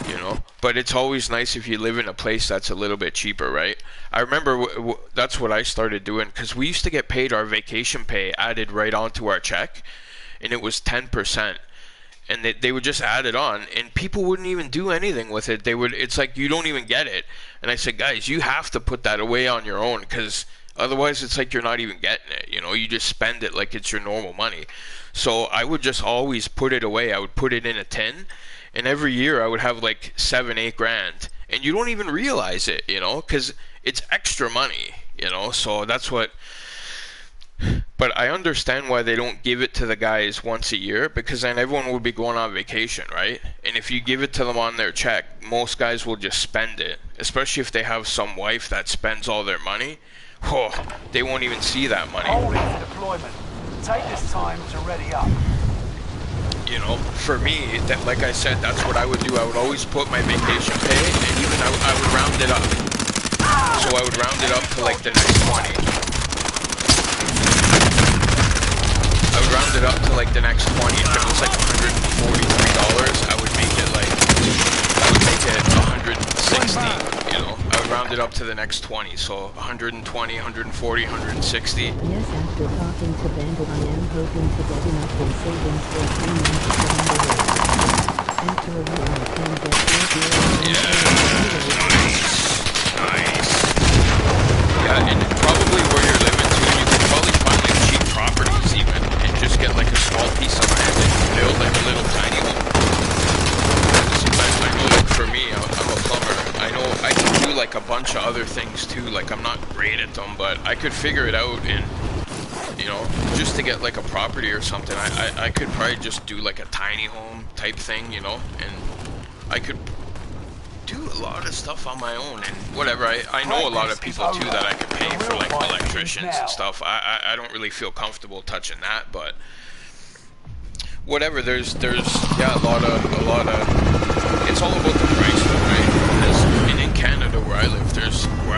you know, but it's always nice if you live in a place that's a little bit cheaper, right? I remember that's what I started doing, because we used to get paid our vacation pay added right onto our check, and it was 10%. and they would just add it on, and people wouldn't even do anything with it. It's like you don't even get it. And I said, guys, you have to put that away on your own, because otherwise it's like you're not even getting it. You know, you just spend it like it's your normal money. So I would just always put it away. I would put it in a tin, and every year I would have like 7-8 grand, and you don't even realize it, you know, because it's extra money, you know. So that's what. But I understand why they don't give it to the guys once a year, because then everyone would be going on vacation, right? And if you give it to them on their check, most guys will just spend it, especially if they have some wife that spends all their money. Oh, they won't even see that money. Hold it for deployment. Take this time to ready up. You know, for me, that, like I said, that's what I would do. I would always put my vacation pay, and even I would round it up. So I would round it up to like the next 20. I would round it up to like the next 20. If it was like $143, I would make it like, I would make it 160, you know. I would round it up to the next 20, so 120, 140, 160. Yes, after talking to Bandit, I am hoping to get enough in savings for 3 months down the road. After a year, I can get 4 years. Nice. Yeah, and probably where you're living too, you could probably find like cheap properties even, and just get like a small piece of land and build like a little tiny home. I know, like for me, I'm a plumber. I know I can do like a bunch of other things too. Like I'm not great at them, but I could figure it out. And you know, just to get like a property or something, I could probably just do like a tiny home type thing, you know, and I could do a lot of stuff on my own and whatever. I know a lot of people too that I could pay for like electricians and stuff. I don't really feel comfortable touching that, but whatever. There's yeah, a lot of it's all about the price though, right? Because in Canada where I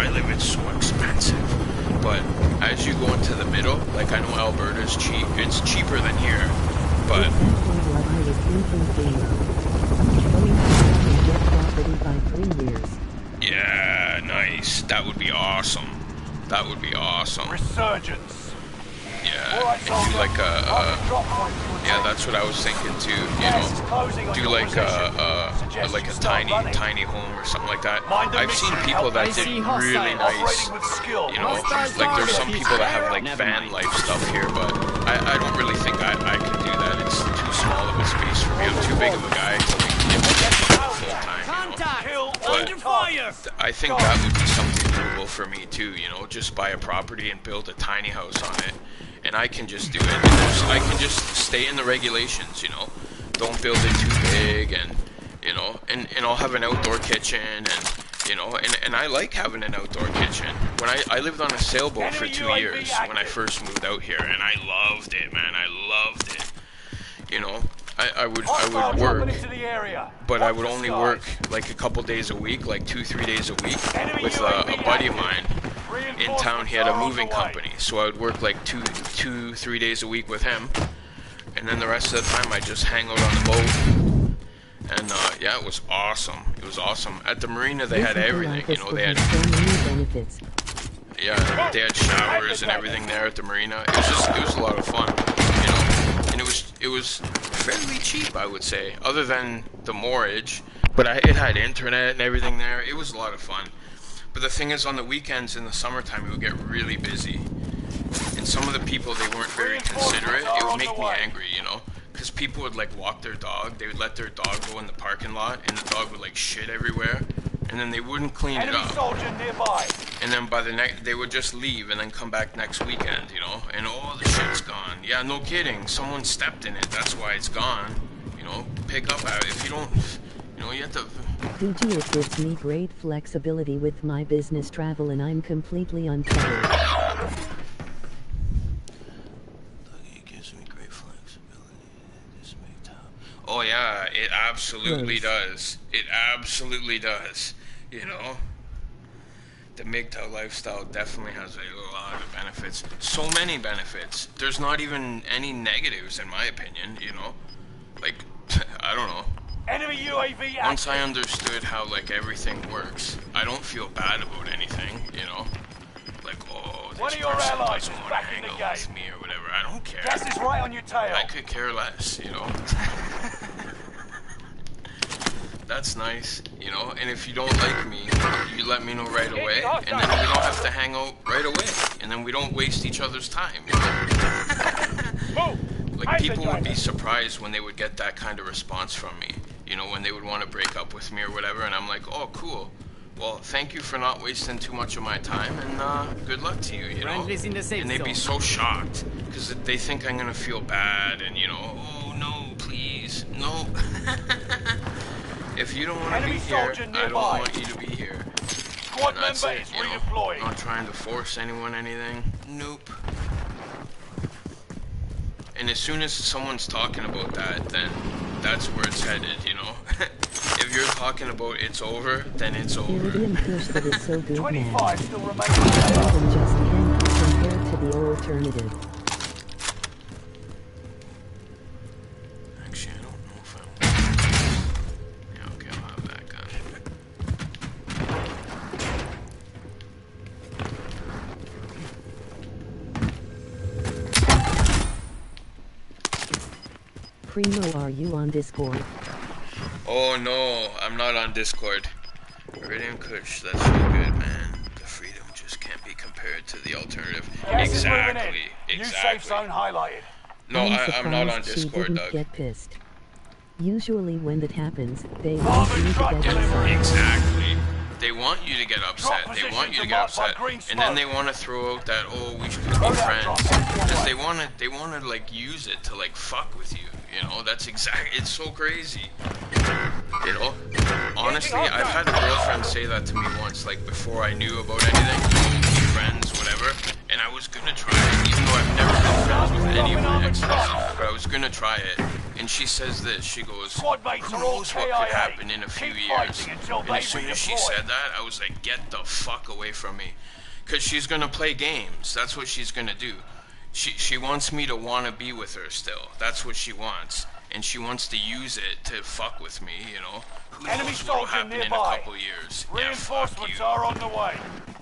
live it's so expensive. But as you go into the middle, like I know Alberta's cheap, it's cheaper than here, but yeah, nice. That would be awesome. That would be awesome. Resurgence. Yeah, and do like yeah, that's what I was thinking too. You know, do like a tiny home or something like that. I've seen people that did really nice. You know, like there's some people that have like van life stuff here, but I don't really think I could do that. It's too small of a space for me. I'm too big of a guy to like give it full time. You know? But I think that would be something doable for me too. You know, just buy a property and build a tiny house on it. And I can just do it. I can just stay in the regulations, you know. Don't build it too big, and you know, and I'll have an outdoor kitchen, and you know, and I like having an outdoor kitchen. When I lived on a sailboat for 2 years when I first moved out here, and I loved it, man. I loved it. You know, I would work, but I would only work like a couple days a week, like 2-3 days a week, with a buddy of mine. In town, he had a moving company, so I would work like 2-3 days a week with him, and then the rest of the time I just hang out on the boat. And yeah, it was awesome. It was awesome. At the marina, they had everything. You know, they had yeah, they had showers and everything there at the marina. It was a lot of fun. You know, and it was fairly cheap, I would say, other than the moorage. But it had internet and everything there. It was a lot of fun. But the thing is, on the weekends in the summertime, it would get really busy. And some of the people, they weren't very considerate. It would make me angry, you know? Because people would, like, walk their dog. They would let their dog go in the parking lot, and the dog would, like, shit everywhere. And then they wouldn't clean it up. And then by the they would just leave and then come back next weekend, you know? And all the shit's gone. Yeah, no kidding. Someone stepped in it. That's why it's gone. You know? Pick up at it. If you don't... You know, you have to... It gives me great flexibility with my business travel, and I'm completely uncovered. It gives me great flexibility. Oh yeah, it absolutely does. It absolutely does. You know? The MGTOW lifestyle definitely has a lot of benefits. So many benefits. There's not even any negatives, in my opinion, you know? Like, I don't know. Enemy UAV active. Once I understood how like everything works, I don't feel bad about anything, you know? Like, oh, this person doesn't want to hang out with me or whatever. I don't care. Gas is right on your tail. I could care less, you know? that's nice, you know. And if you don't like me, you let me know right away, and then we don't have to hang out right away, and then we don't waste each other's time, you know. Like, people would be surprised when they would get that kind of response from me, you know, when they would want to break up with me or whatever, and I'm like, oh, cool. Well, thank you for not wasting too much of my time, and good luck to you, you know. And they'd be so shocked, because they think I'm gonna feel bad, and, you know, oh, no, please, no. If you don't want to be here, I don't want you to be here. Squad member is redeploying. I'm not trying to force anyone anything. Nope. And as soon as someone's talking about that, then that's where it's headed, you know. If you're talking about it's over, then it's over. Iridium push that is so good, 25 man. still remain. Better than just handcuffs compared to the alternative. Actually, I don't know if I... Yeah, okay, I'll have that gun. Primo, are you on Discord? Oh no, I'm not on Discord. Iridium Kush, that's so good, man. The freedom just can't be compared to the alternative. Gas is moving Exactly, in. New safe zone exactly. highlighted. No, I'm not on surprised she Discord, didn't Doug. get pissed. Usually when that happens, they want you to truck get delivery. upset. Exactly. They want you to get upset. Drop They want you to position get marked by upset, green and then smoke. they want to throw out that, oh, we should be Throw that friends, drop. because they want to like use it to like fuck with you. You know, that's exact. It's so crazy. You know, honestly, I've had a girlfriend say that to me once, like before I knew about anything, be friends, whatever. And I was gonna try it, even though I've never been friends with any of my exes, but I was gonna try it. And she says this, she goes, Squad mates who are all knows what could KIA. happen in a few Keep years? fighting until And they as soon as she redeploy. said that, I was like, get the fuck away from me. Because she's gonna play games, that's what she's gonna do. She wants me to wanna be with her still, that's what she wants. And she wants to use it to fuck with me, you know? Who Enemy knows what'll soldier happen in a nearby. couple years? Yeah, fuck Reinforcements you. are on the way.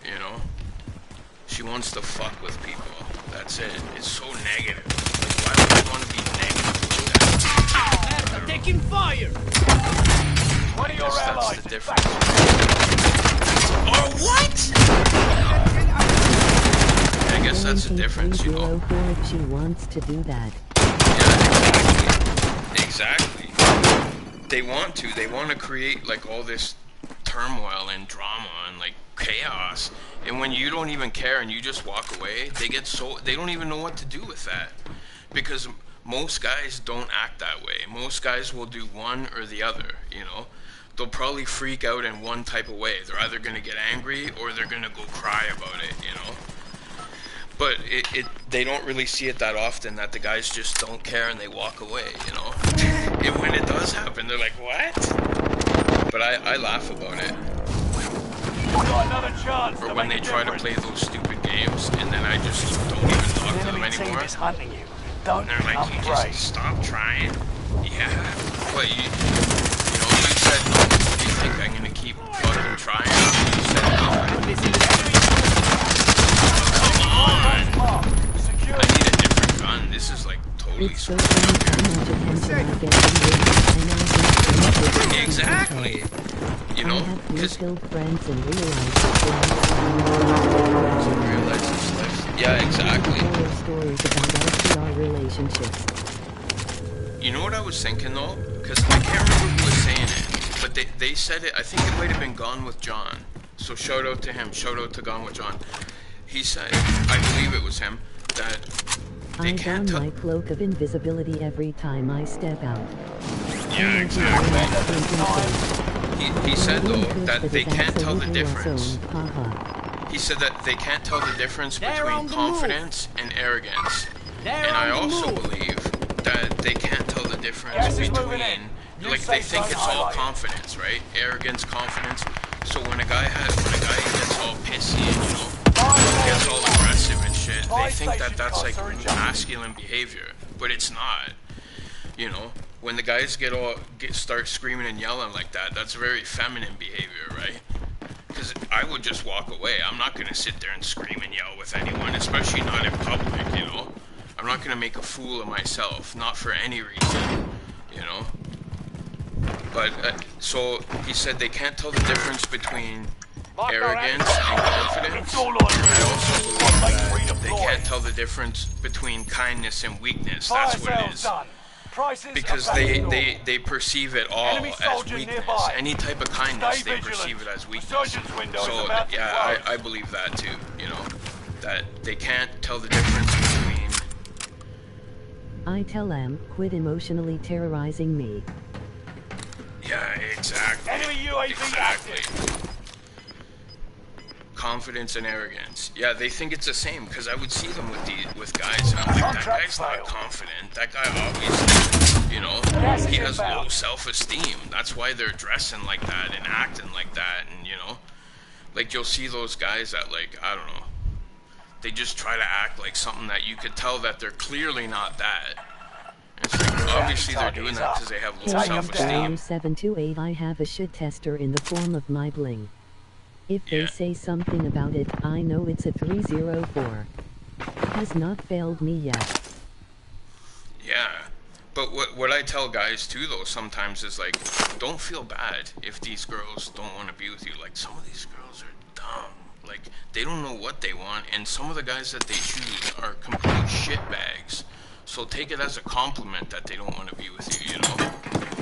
You know? She wants to fuck with people. That's it. It's so negative. Like, why would you want to be negative like that? I'm taking fire! One of your Guess allies that's the is difference. back. Oh, what? I guess that's the difference, you know? 304 if she wants to do that. Yeah, exactly. They want to. They want to create, like, all this turmoil and drama and, like, chaos. And when you don't even care and you just walk away, they get so... They don't even know what to do with that. Because most guys don't act that way. Most guys will do one or the other, you know? They'll probably freak out in one type of way. They're either going to get angry or they're going to go cry about it, you know? But they don't really see it that often, that the guys just don't care and they walk away, you know? And when it does happen, they're like, what? But I laugh about it. You've got another chance Or to when make they a try to difference. play those stupid games, and then I just don't even talk to them Enemy team anymore. is hunting you. Don't And they're like, become you prey. just stop trying? Yeah. But you know, you said no. Do you think I'm gonna keep fucking trying? You said no. Secure. I need a different gun. This is like totally It's so screwed. funny how much attention I get from this, and I just Exactly. You I know, have because killed friends and realized realize this life. Yeah, exactly. horror stories about our relationships. You know what I was thinking though? Because I can't remember who was saying it, but they said it. I think it might have been Gone with John. So shout out to him. Shout out to Gone with John. He said, I believe it was him, that they I can't don tell. my cloak of invisibility every time I step out. Yeah, exactly. He said though that they can't tell the difference. He said that they can't tell the difference They're on between the move. confidence and arrogance. They're And I on the also move. believe that they can't tell the difference Gas is between, moving in. New like they safe think zone it's all highlighted. confidence, right? Arrogance, confidence. So when a guy gets all pissy and you know gets all aggressive and shit, they think that that's like masculine behavior, but it's not. You know, when the guys start screaming and yelling like that, that's very feminine behavior, right? Because I would just walk away. I'm not gonna sit there and scream and yell with anyone, especially not in public. You know, I'm not gonna make a fool of myself, not for any reason. You know. But so he said they can't tell the difference between arrogance and confidence. It's all on I you. also believe that they can't tell the difference between kindness and weakness. That's what it is. Done. Prices Because are back to normal. they perceive it all Enemy as soldier weakness. nearby. Any type of kindness, Stay they vigilant. perceive it as weakness. Resurgence window is So about to yeah, close. I believe that too. You know, that they can't tell the difference between. I tell them, quit emotionally terrorizing me. Yeah, exactly. Enemy UAV Exactly. active. Confidence and arrogance. Yeah, they think it's the same because I would see them with guys and I'm like, that Contract guy's not failed. confident. That guy obviously, you know, Gas he is has inbound. low self-esteem. That's why they're dressing like that and acting like that, and you know, like you'll see those guys that like, I don't know, they just try to act like something that you could tell that they're clearly not that. And it's like, obviously they're doing that because they have low self-esteem. 728 I have a shit tester in the form of my bling. If they Yeah. say something about it, I know it's a 304. Has not failed me yet. Yeah, but what I tell guys too though sometimes is like, don't feel bad if these girls don't want to be with you. Like some of these girls are dumb. Like they don't know what they want, and some of the guys that they choose are complete shitbags. So take it as a compliment that they don't want to be with you, you know.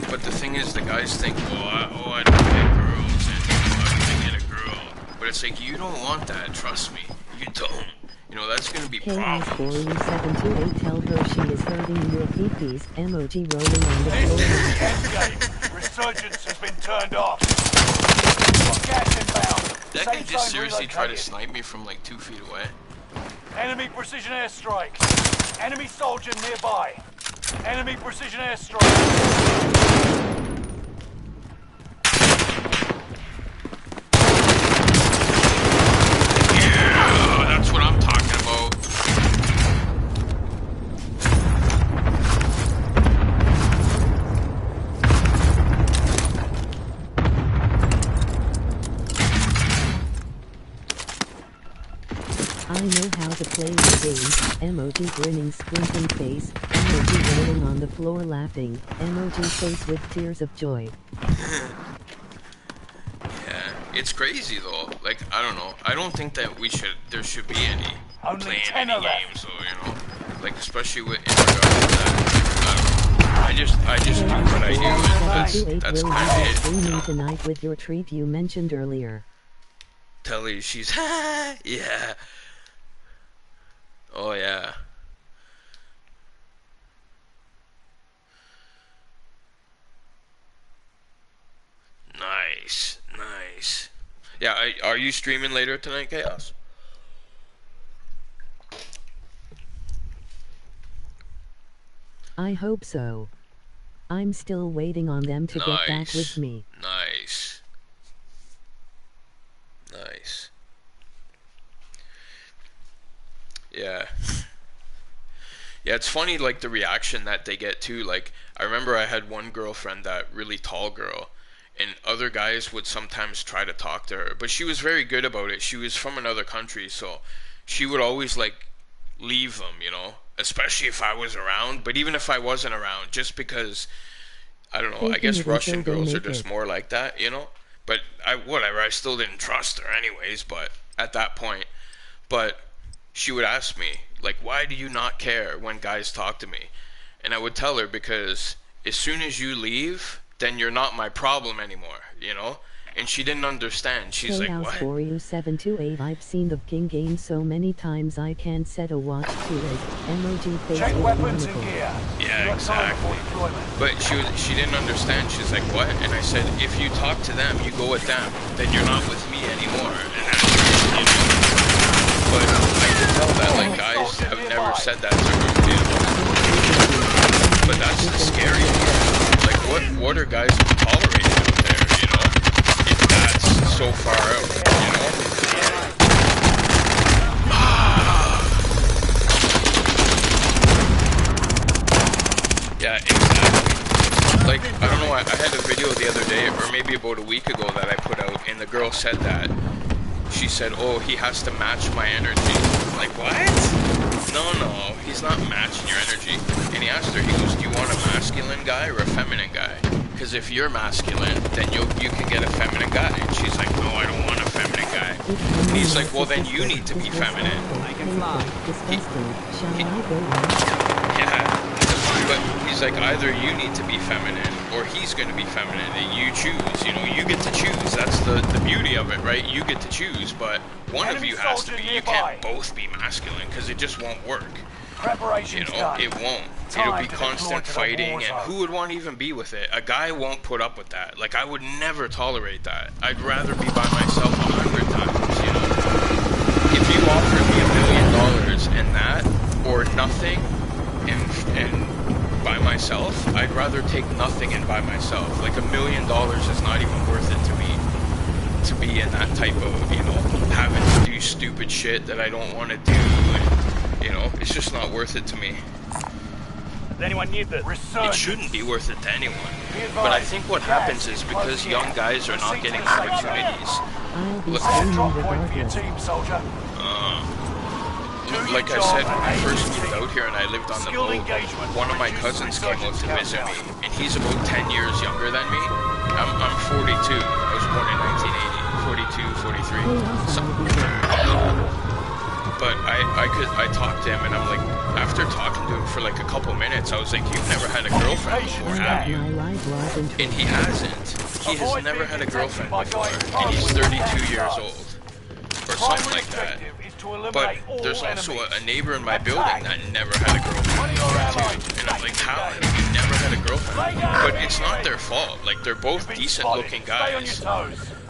But the thing is, the guys think, I don't like girls, and I'm gonna get a girl. But it's like you don't want that. Trust me, you don't. You know, that's gonna be problems. KS4U728 tell her she is hurting your peepees. Emoji rolling on the This is floor. the end game. Resurgence has been turned off. Got gas inbound. That guy Safe just zone seriously tried to relocated. snipe me from like 2 feet away. Enemy precision airstrike. Enemy soldier nearby. Enemy precision airstrike. Yeah, that's what I'm talking about. I know how to play the game. Emoji grinning squinting face. Emoji rolling on the floor laughing. Emoji face with tears of joy. Yeah, it's crazy though. Like, I don't know. I don't think that there should be any Only playing 10 any left. games though, you know? Like, especially with, in regards to that. I don't know. I just do what I do, and that's will kind you of be it. streaming tonight with your treat you mentioned earlier? Telly, she's, yeah. Oh yeah. Nice, nice. Yeah, are you streaming later tonight, Chaos? I hope so. I'm still waiting on them to get back with Nice. me. Nice. Nice. Yeah. Yeah, it's funny, like, the reaction that they get, too. Like, I remember I had one girlfriend, that really tall girl, and other guys would sometimes try to talk to her, but she was very good about it. She was from another country, so she would always, like, leave them, you know? Especially if I was around, but even if I wasn't around, just because, I don't know, I Faking guess it Russian until they girls are make just it. more like that, you know? But whatever, I still didn't trust her anyways, but at that point. But she would ask me, like, why do you not care when guys talk to me? And I would tell her, because as soon as you leave, then you're not my problem anymore, you know? And she didn't understand. She's like, Chaos what? for you 728. I've seen the King game so many times I can't set a watch to it. Emoji face Check with weapons and monocle. gear. Yeah, You got time exactly. for deployment. But she didn't understand. She's like, what? And I said, if you talk to them, you go with them, then you're not with me anymore. And that's, you know. But I could tell that, like, guys have never said that to her, you know. But that's the scary part. Like, what are guys tolerating out there, you know? If that's so far out, you know? Yeah, exactly. Like, I don't know, I had a video the other day, or maybe about a week ago, that I put out, and the girl said that. She said, oh, he has to match my energy. I'm like, what? No, he's not matching your energy. And he asked her, he goes, do you want a masculine guy or a feminine guy? Because if you're masculine, then you can get a feminine guy. And she's like, no, I don't want a feminine guy. And he's like, well, then you need to be feminine. I can fly. Yeah. But he's like, either you need to be feminine or he's going to be feminine, and you choose. You know, you get to choose. That's the beauty of it, right? You get to choose, but one of you has to be. You can't both be masculine because it just won't work. You know, it won't. It'll be constant fighting, and who would want to even be with it? A guy won't put up with that. Like, I would never tolerate that. I'd rather be by myself 100 times, you know? If you offered me $1 million and that, or nothing, and by myself, I'd rather take nothing and by myself. Like, $1 million is not even worth it to me. To be in that type of, you know, having to do stupid shit that I don't want to do, and, you know, it's just not worth it to me. Does anyone need this? It shouldn't be worth it to anyone. But I think what happens is because young guys are not getting opportunities. Like I said, when I first moved out here and I lived on the boat, one of my cousins came out to visit me, and he's about 10 years younger than me. I'm 42. I was born in 1980. 42, 43. But I talked to him, and I'm like, after talking to him for like a couple minutes, I was like, you've never had a girlfriend before, have you? And he hasn't. He has never had a girlfriend before, and he's 32 years old, or something like that. But there's also a neighbor in my building that never had a girlfriend before too. And I'm like, how have you never had a girlfriend? But it's not their fault. Like, they're both decent looking guys.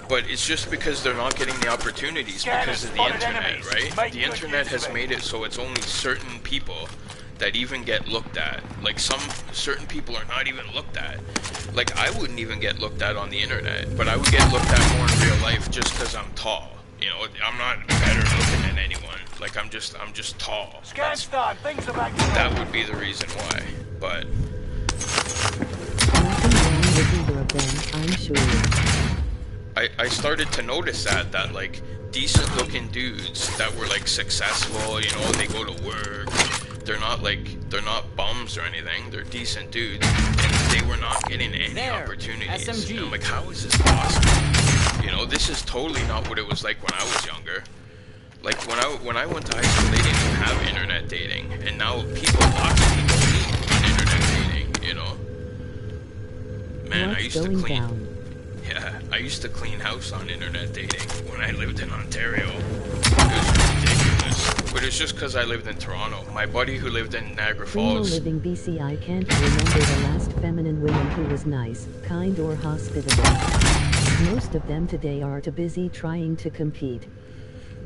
But it's just because they're not getting the opportunities because of the internet, right? The internet has made it so it's only certain people that even get looked at. Like, certain people are not even looked at. Like, I wouldn't even get looked at on the internet, but I would get looked at more in real life just because I'm tall. You know, I'm not better looking than anyone. Like, I'm just tall. That would be the reason why. But nothing wrong with either of them, I'm sure. I started to notice that like decent looking dudes that were like successful, you know, they go to work, they're not bums or anything, they're decent dudes, and they were not getting any opportunities. And I'm like, how is this possible? You know, this is totally not what it was like when I was younger. Like, when I went to high school, they didn't even have internet dating, and now lots of people meet on internet dating, you know. Man, I used to clean. Yeah, I used to clean house on internet dating when I lived in Ontario. It was ridiculous. But it's just because I lived in Toronto. My buddy who lived in Niagara Falls. Primo living BC, I can't remember the last feminine woman who was nice, kind or hospitable. Most of them today are too busy trying to compete.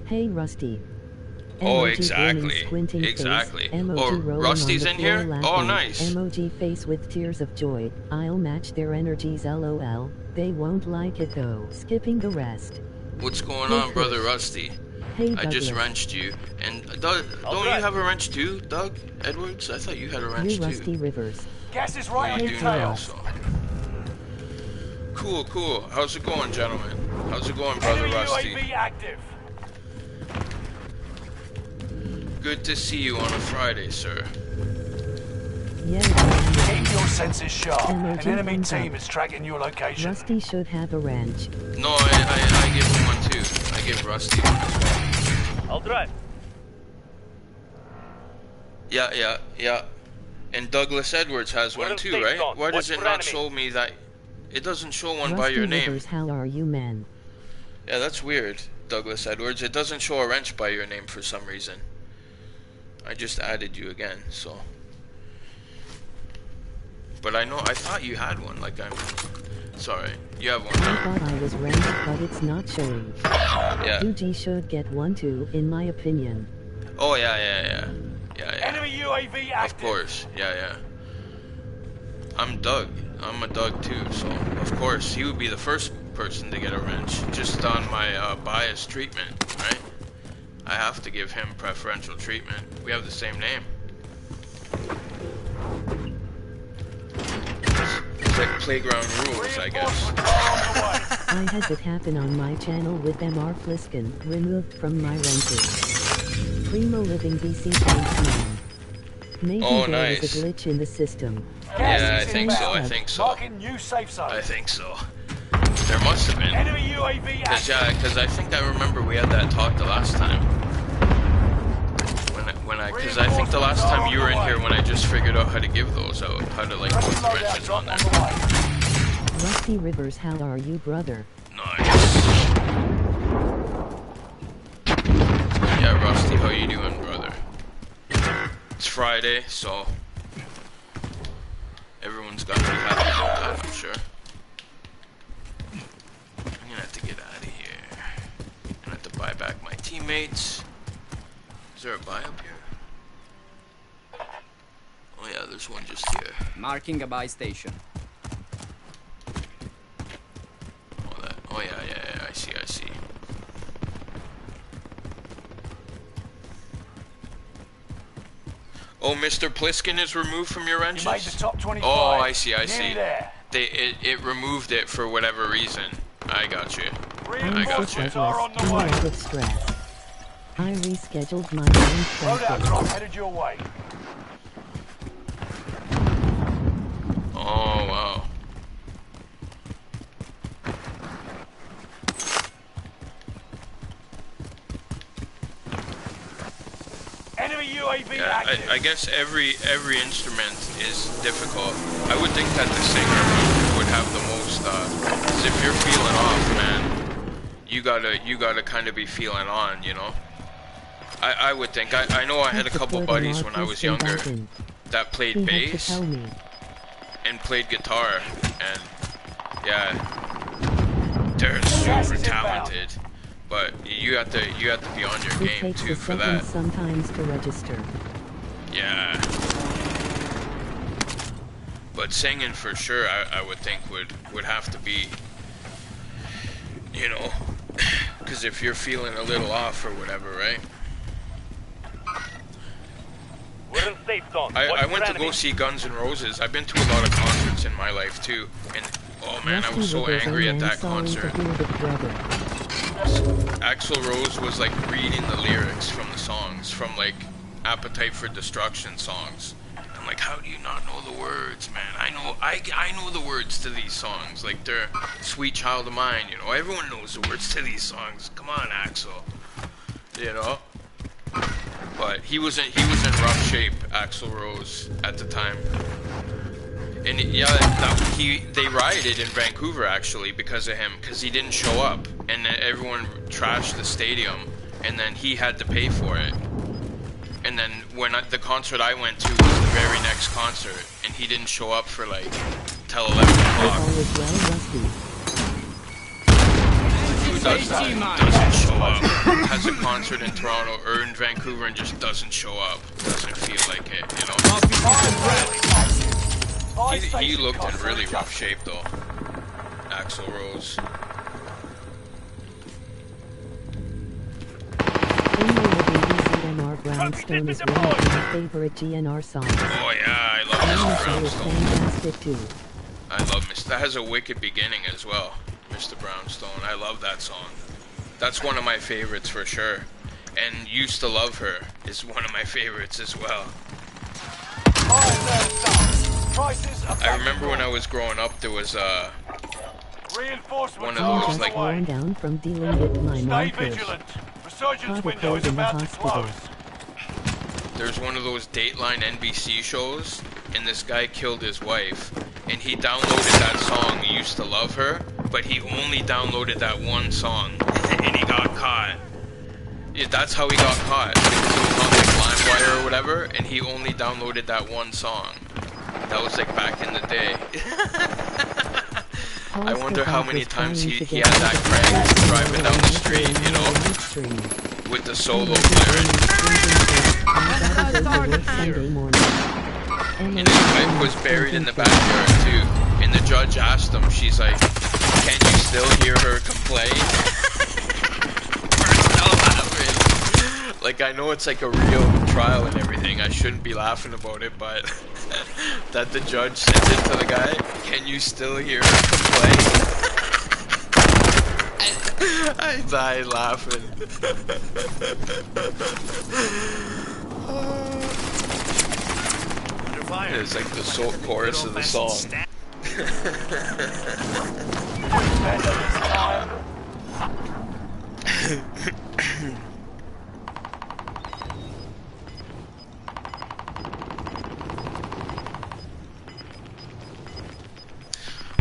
Hey Rusty. Oh, exactly. Exactly. Oh, Rusty's in here? Oh, nice. Emoji face with tears of joy. I'll match their energies, lol. They won't like it though. Skipping the rest. What's going on, brother Rusty? Hey, I just wrenched you. And Doug, don't you have a wrench too, Doug Edwards? I thought you had a wrench too. Rusty Rivers. Gas is right on You your do now, tail. so. Cool. How's it going, gentlemen? How's it going, brother Rusty? UAV active. Good to see you on a Friday, sir. Yeah. Keep your senses sharp. An Emoji enemy thumbs team up. is tracking your location. Rusty should have a wrench. No, I give him one too. I give Rusty one as well. I'll drive. Yeah. And Douglas Edwards has one too, right? Why does it not show me that? It doesn't show one by your name. Rivers, how are you, man? Yeah, that's weird, Douglas Edwards. It doesn't show a wrench by your name for some reason. I just added you again, so. But I thought you had one, like sorry, you have one I now. thought I was wrenched, but it's not showing. Yeah. UG should get one too, in my opinion. Oh, yeah. Enemy UAV active. Of course, yeah. I'm Doug. I'm a Doug too, so of course he would be the first person to get a wrench, just on my bias treatment, right? I have to give him preferential treatment. We have the same name. It's like playground rules, I guess. I had that happen on my channel with MR Fliskin, removed from my rental. Primo living BC thanks man. Maybe there was a glitch in the system. Gas Yeah, I is think so. inbound. I think so. Marking new safe zone. I think so. There must have been. Enemy UAV active. Yeah, because I think I remember we had that talk the last time. Because I think the last time you were in here when I just figured out how to give those out, how to like put dimensions on there. Rusty Rivers, how are you, brother? Nice. Yeah, Rusty, how you doing, brother? It's Friday, so everyone's got to be happy about that, I'm sure. I'm gonna have to get out of here. I'm gonna have to buy back my teammates. Is there a buy up here? Oh yeah, there's one just here. Marking a buy station. Oh yeah, I see. Oh, Mr. Pliskin is removed from your engines? You made the top 25. Oh, I see. Nearly there. It removed it for whatever reason. I got you. Reinforcements are on the I'm way. out of stress. I rescheduled my own Loadout traffic. drop headed your way. Oh, wow. Enemy UAV Yeah, active. I guess every instrument is difficult. I would think that the singer would have the most, 'cause if you're feeling off, man, you gotta kind of be feeling on, you know? I would think. I know I had a couple buddies when I was younger that played bass and played guitar, and yeah, they're super talented. But you have to be on your It game takes too a for second that. sometimes to register. Yeah. But singing for sure, I would think would have to be, you know, because if you're feeling a little off or whatever, right? We're in safe zone. I went to go see Guns N' Roses. I've been to a lot of concerts in my life too, and oh man, I was so angry at that concert. Axl Rose was like reading the lyrics from the songs, from like Appetite for Destruction songs. I'm like, how do you not know the words, man? I know the words to these songs. Like they're Sweet Child of Mine, you know. Everyone knows the words to these songs. Come on, Axl. You know. But he was in rough shape, Axl Rose, at the time. And yeah, they rioted in Vancouver actually because of him, because he didn't show up, and everyone trashed the stadium, and then he had to pay for it. And then when the concert I went to was the very next concert, and he didn't show up for like till 11 o'clock. Who does that? Doesn't show up. Has a concert in Toronto or in Vancouver and just doesn't show up. Doesn't feel like it, you know. He looked in really rough shape though, Axl Rose. Brownstone is one of my favorite GNR songs. Oh yeah, I love Mr. Brownstone. Fantastic too. I love Mr. That has a wicked beginning as well, Mr. Brownstone. I love that song. That's one of my favorites for sure. And Used to Love Her is one of my favorites as well. I remember when I was growing up, there was one of those like worn down from dealing with my Stay vigilant. Resurgence window is about to close. There's one of those Dateline NBC shows, and this guy killed his wife, and he downloaded that song Used to Love Her, but he only downloaded that one song, and he got caught. Yeah, that's how he got caught, because it was on like LimeWire or whatever, and he only downloaded that one song. That was like back in the day. I wonder how many times he had that crank driving down the street, you know, with the solo blaring. And his wife was buried in the backyard too. And the judge asked him, she's like, "Can you still hear her complain?" We're still laughing. Like, I know it's like a real trial and everything. I shouldn't be laughing about it, but that the judge sent it to the guy. Can you still hear her complain? I died laughing. fire. It's like the chorus of the song. Better this time.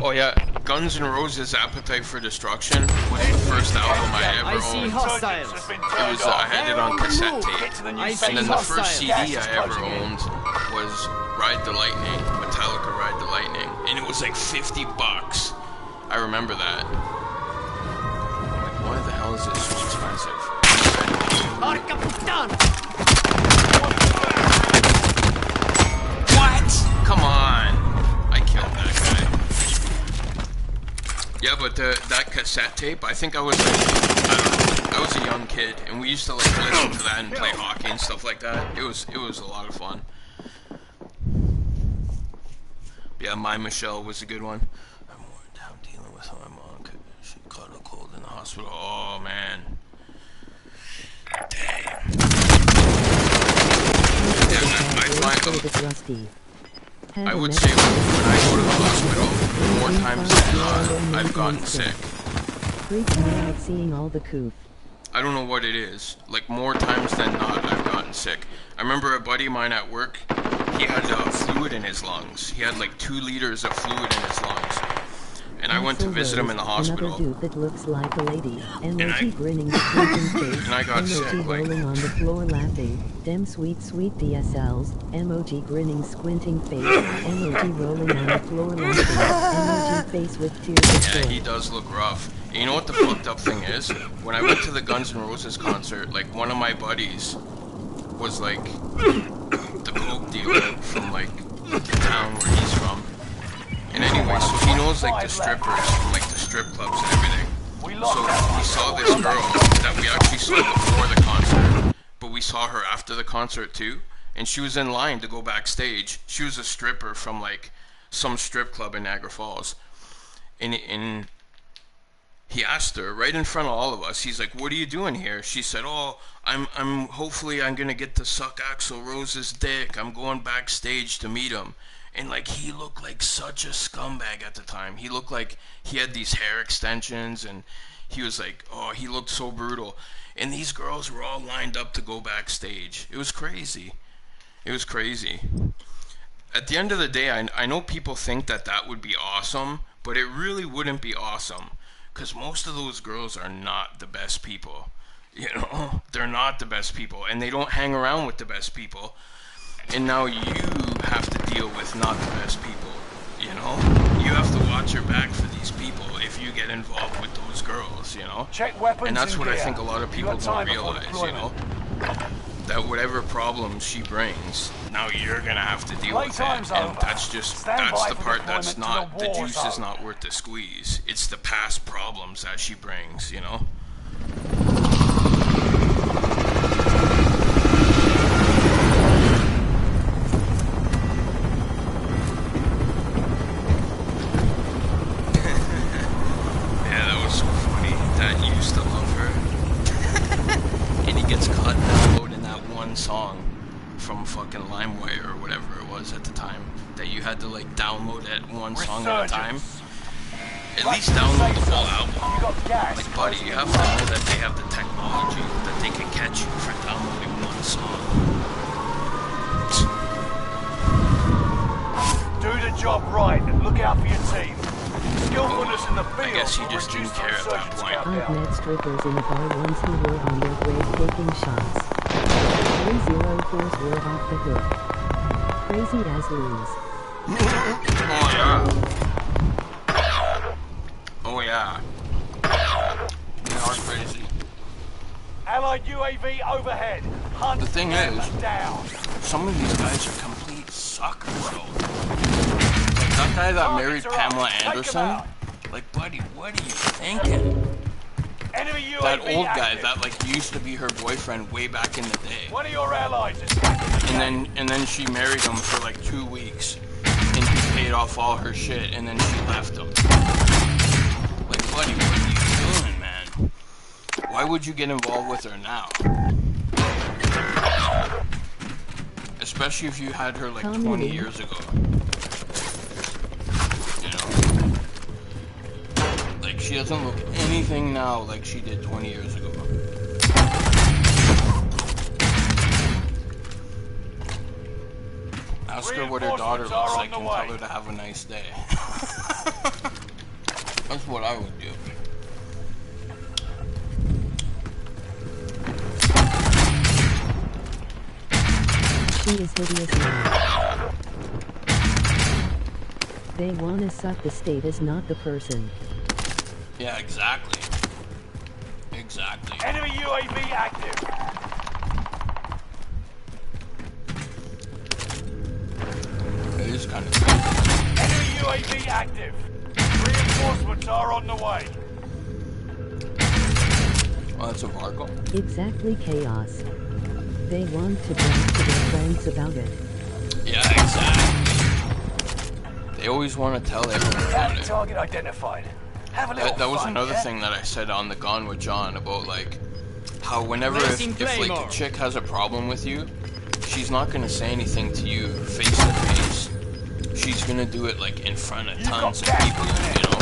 Oh yeah, Guns N' Roses' Appetite for Destruction was the first album I ever I see owned. hostiles. It was, I had it on cassette tape. I see And then the first CD hostiles. I ever owned was Ride the Lightning, Metallica Ride the Lightning. And it was like $50. I remember that. Like, why the hell is this so expensive? Porca puttana! What? Come on! I killed that guy. Yeah, but that cassette tape, I think I was like, I don't know, I was a young kid, and we used to like listen to that and play hockey and stuff like that. It was a lot of fun. Yeah, My Michelle was a good one. I'm worn down dealing with my mom because she caught a cold in the hospital. Oh man. Damn. Yeah, I find them. I would say when I go to the hospital, more times than not, I've gotten sick. Freaks me out seeing all the coof. I don't know what it is. Like, more times than not, I've gotten sick. I remember a buddy of mine at work, he had fluid in his lungs. He had like 2 liters of fluid in his lungs. And I went to visit him in the hospital. Another dude that looks like a lady. And grinning, squinting face. and I got sick, like... rolling on the floor laughing. Dem sweet DSLs. Emoji grinning, squinting face. Emoji rolling on the floor laughing. Emoji face with tears of joy. Yeah, he does look rough. And you know what the fucked up thing is? When I went to the Guns N' Roses concert, like, one of my buddies was like the coke dealer from like the town where he's from. And anyway, so he knows like the strippers from like the strip clubs and everything. So we saw this girl that we actually saw before the concert, but we saw her after the concert too. And she was in line to go backstage. She was a stripper from like some strip club in Niagara Falls. And he asked her right in front of all of us. He's like, "What are you doing here?" She said, "Oh, hopefully I'm gonna get to suck Axl Rose's dick. I'm going backstage to meet him." And like, he looked like such a scumbag at the time. He looked like he had these hair extensions, and he was like, oh, he looked so brutal. And these girls were all lined up to go backstage. It was crazy. It was crazy. At the end of the day, I know people think that that would be awesome, but it really wouldn't be awesome. Because most of those girls are not the best people. You know, they're not the best people, and they don't hang around with the best people. And now you have to deal with not the best people, you know? You have to watch your back for these people if you get involved with those girls, you know? Check weapons And that's what I gear. think a lot of people don't realize, you know? That whatever problem she brings, now you're gonna have to deal with it. And that's just, that's the part that's not, the juice is not worth the squeeze. It's the past problems that she brings, you know? Song from fucking LimeWire or whatever it was at the time, that you had to like download it one song at a time. At least download the whole album. Like, buddy, you have to know that they have the technology that they can catch you for downloading one song. Do the job right and look out for your team. Skillfulness in the field. I guess he just didn't care at that point. I've met strippers in a bar once who were on their grave taking shots. 304s were off the hook. Crazy as lose. Oh yeah. Oh yeah. They are crazy. Allied UAV overhead. Hunt The thing is, down. some of these guys are complete suckers though. Like that guy that married Pamela Anderson. Like, buddy, what are you thinking? Enemy UAV That old guy active. that like used to be her boyfriend way back in the day. One of your allies is And then she married him for like 2 weeks, and he paid off all her shit, and then she left him. Like, buddy, what are you doing, man? Why would you get involved with her now? Especially if you had her like Comedy. 20 years ago. You know? Like she doesn't look anything now like she did 20 years ago. Ask her what her daughter looks like and tell her to have a nice day. That's what I would do. She is hideous now. They wanna suck the status, not the person. Yeah, exactly. Exactly. Enemy UAV active. It is kind of crazy. Enemy UAV active. Reinforcements are on the way. Oh, that's a Vargo? Exactly, chaos. They want to brag to their friends about it. Yeah, exactly. They always want to tell everyone about it. Target identified. Have a little That was fun, another yeah? thing that I said on the Gone with John about like how whenever if like a chick has a problem with you, she's not gonna say anything to you face to face. She's gonna do it like in front of tons of people, you know,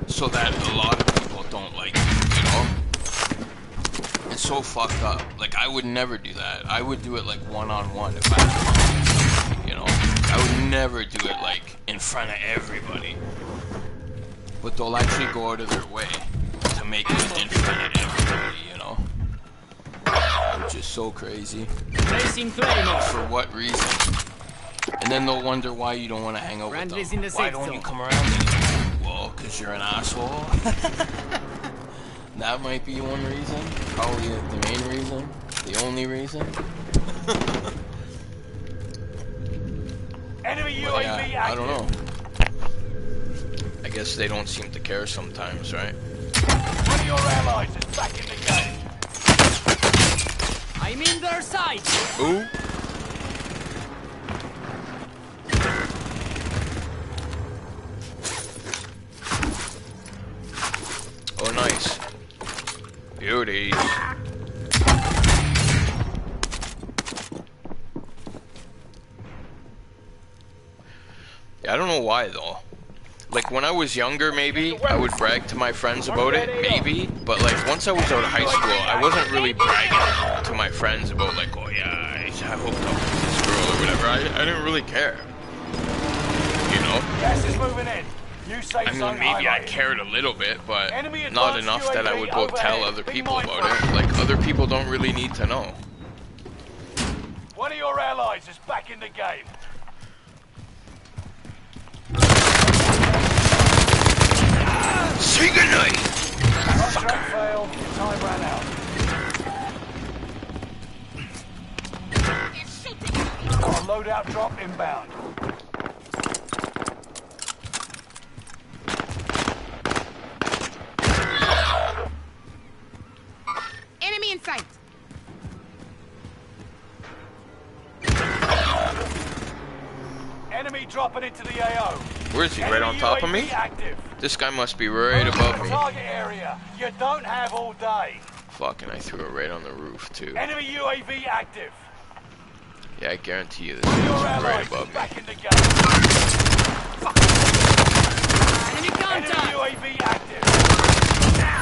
so that a lot of people don't like you, you know. It's so fucked up. Like I would never do that. I would do it like one-on-one if I had a problem with somebody, you know. I would never do it like in front of everybody. But they'll actually go out of their way to make it in front of everybody, you know? Which is so crazy. For what reason? And then they'll wonder why you don't want to hang out with them. Why don't you come around anymore? Well, because you're an asshole. That might be one reason. Probably the main reason. The only reason. Enemy UAV active. I don't know. I guess they don't seem to care sometimes, right? One of your allies is back in the game. I'm in their sights. Ooh. Oh, nice. Beauty. Yeah, I don't know why though. Like when I was younger, maybe I would brag to my friends about it, maybe. But like once I was out of high school, I wasn't really bragging to my friends about like, oh yeah, I hooked up with this girl or whatever. I didn't really care. You know? Gas is moving in. I mean, maybe I cared a little bit, but not enough that I would go tell other people about it. Like other people don't really need to know. One of your allies is back in the game. Say goodnight! Contract failed. Time ran out. Got a loadout drop inbound. Enemy in sight. Enemy dropping into the AO. Where is he? Right on top of me? Active. This guy must be right above me. Target area. You don't have all day. Fucking, I threw it right on the roof too. Enemy UAV active. Yeah, I guarantee you this is right above me. Back in the game. Enemy contact. Enemy UAV active.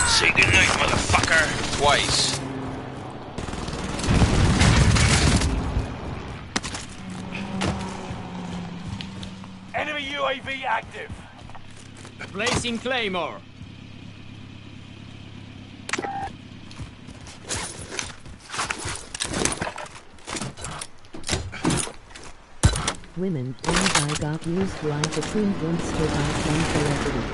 Say goodnight, motherfucker! Twice. Enemy UAV active. Placing Claymore. Women, and I got used like a teen dumpster by some celebrity.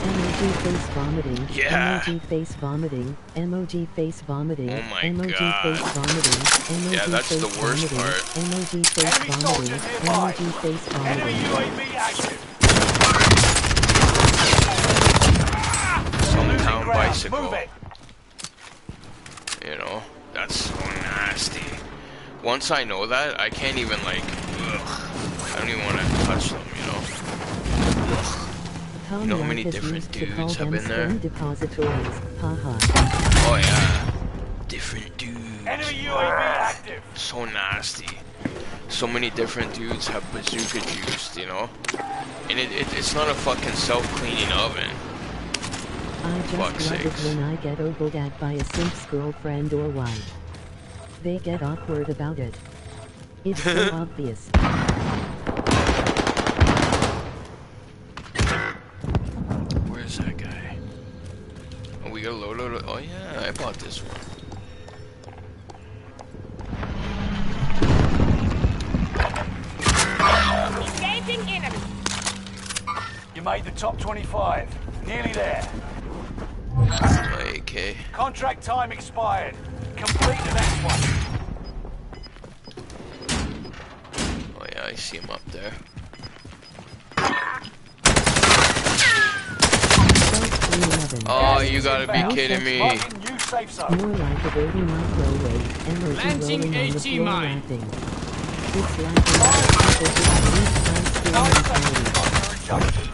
Emoji face vomiting. Yeah. Emoji face vomiting. Emoji face vomiting. Oh my emoji God. face vomiting. Emoji Yeah, that's face the worst vomiting. part. Emoji face Enemy vomiting. soldiers nearby. Emoji face Enemy vomiting. UAV active. Some Losing town ground. bicycle. Move it. You know, that's so nasty. Once I know that, I can't even like, ugh. I don't even want to touch them, you know. Ugh. You know how many different dudes have been there? Depositories. Haha. Oh yeah, different dudes. Enemy UAV active. So nasty. So many different dudes have bazooka juiced, you know? And it's not a fucking self-cleaning oven. I just love it when I get ogled at by a simp's girlfriend or wife. They get awkward about it. It's so obvious. Where's that guy? Oh, we got a load of... Oh yeah, I bought this one. Engaging enemy. You made the top 25. Nearly there. My AK. Contract time expired. Complete the next one. Oh yeah, I see him up there. Oh, you gotta be kidding me. Marking new safe zone. More like a dirty microwave, emoji Launching rolling on the AT floor mine. laughing. It's laughing.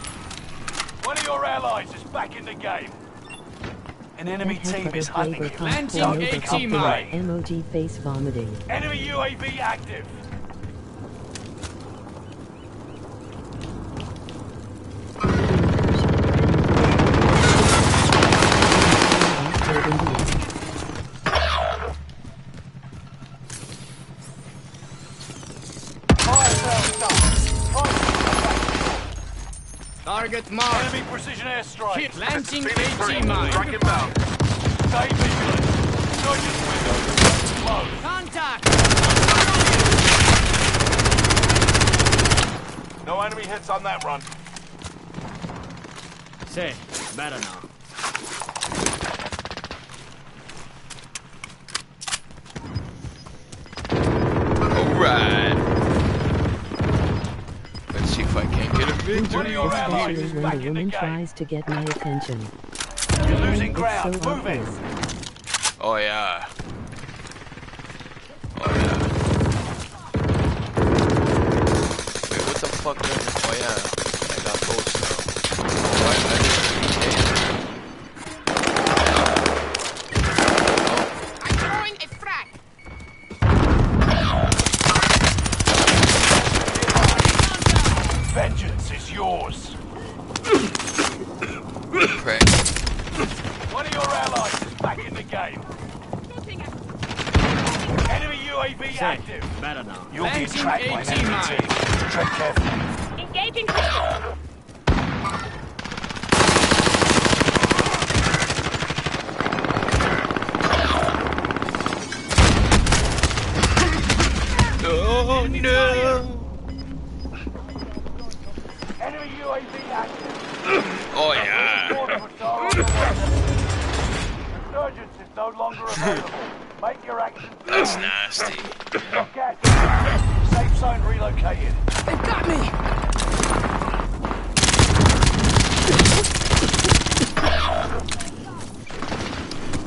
One of your allies is back in the game. An enemy team is hunting you. Planting Don't AT pick up the mine. raid. Emoji face vomiting. Enemy UAV active. Target marked. Enemy precision airstrike. Planting AT mine. Stay vigilant. Surgeon's window is closed. Contact. No enemy hits on that run. Say, better now. Alright. Let's see if I can get a victory. Especially when the woman tries to get my attention. You're losing It's ground. so Move it. obvious. Oh yeah. Oh yeah. Wait, what the fuck? Oh yeah. I got those now. Oh, I didn't I'm throwing a frag. Vengeance is yours. Pray. One of your allies is back in the game. Enemy UAV Say, active. better now. You'll be Planting tracked by an AT enemy mine. team. Tread carefully. Engaging pistol. Oh no! Enemy UAV active. Oh yeah! Resurgence is no longer available. Make your actions. That's nasty. Gas. Safe zone relocated. They've got me.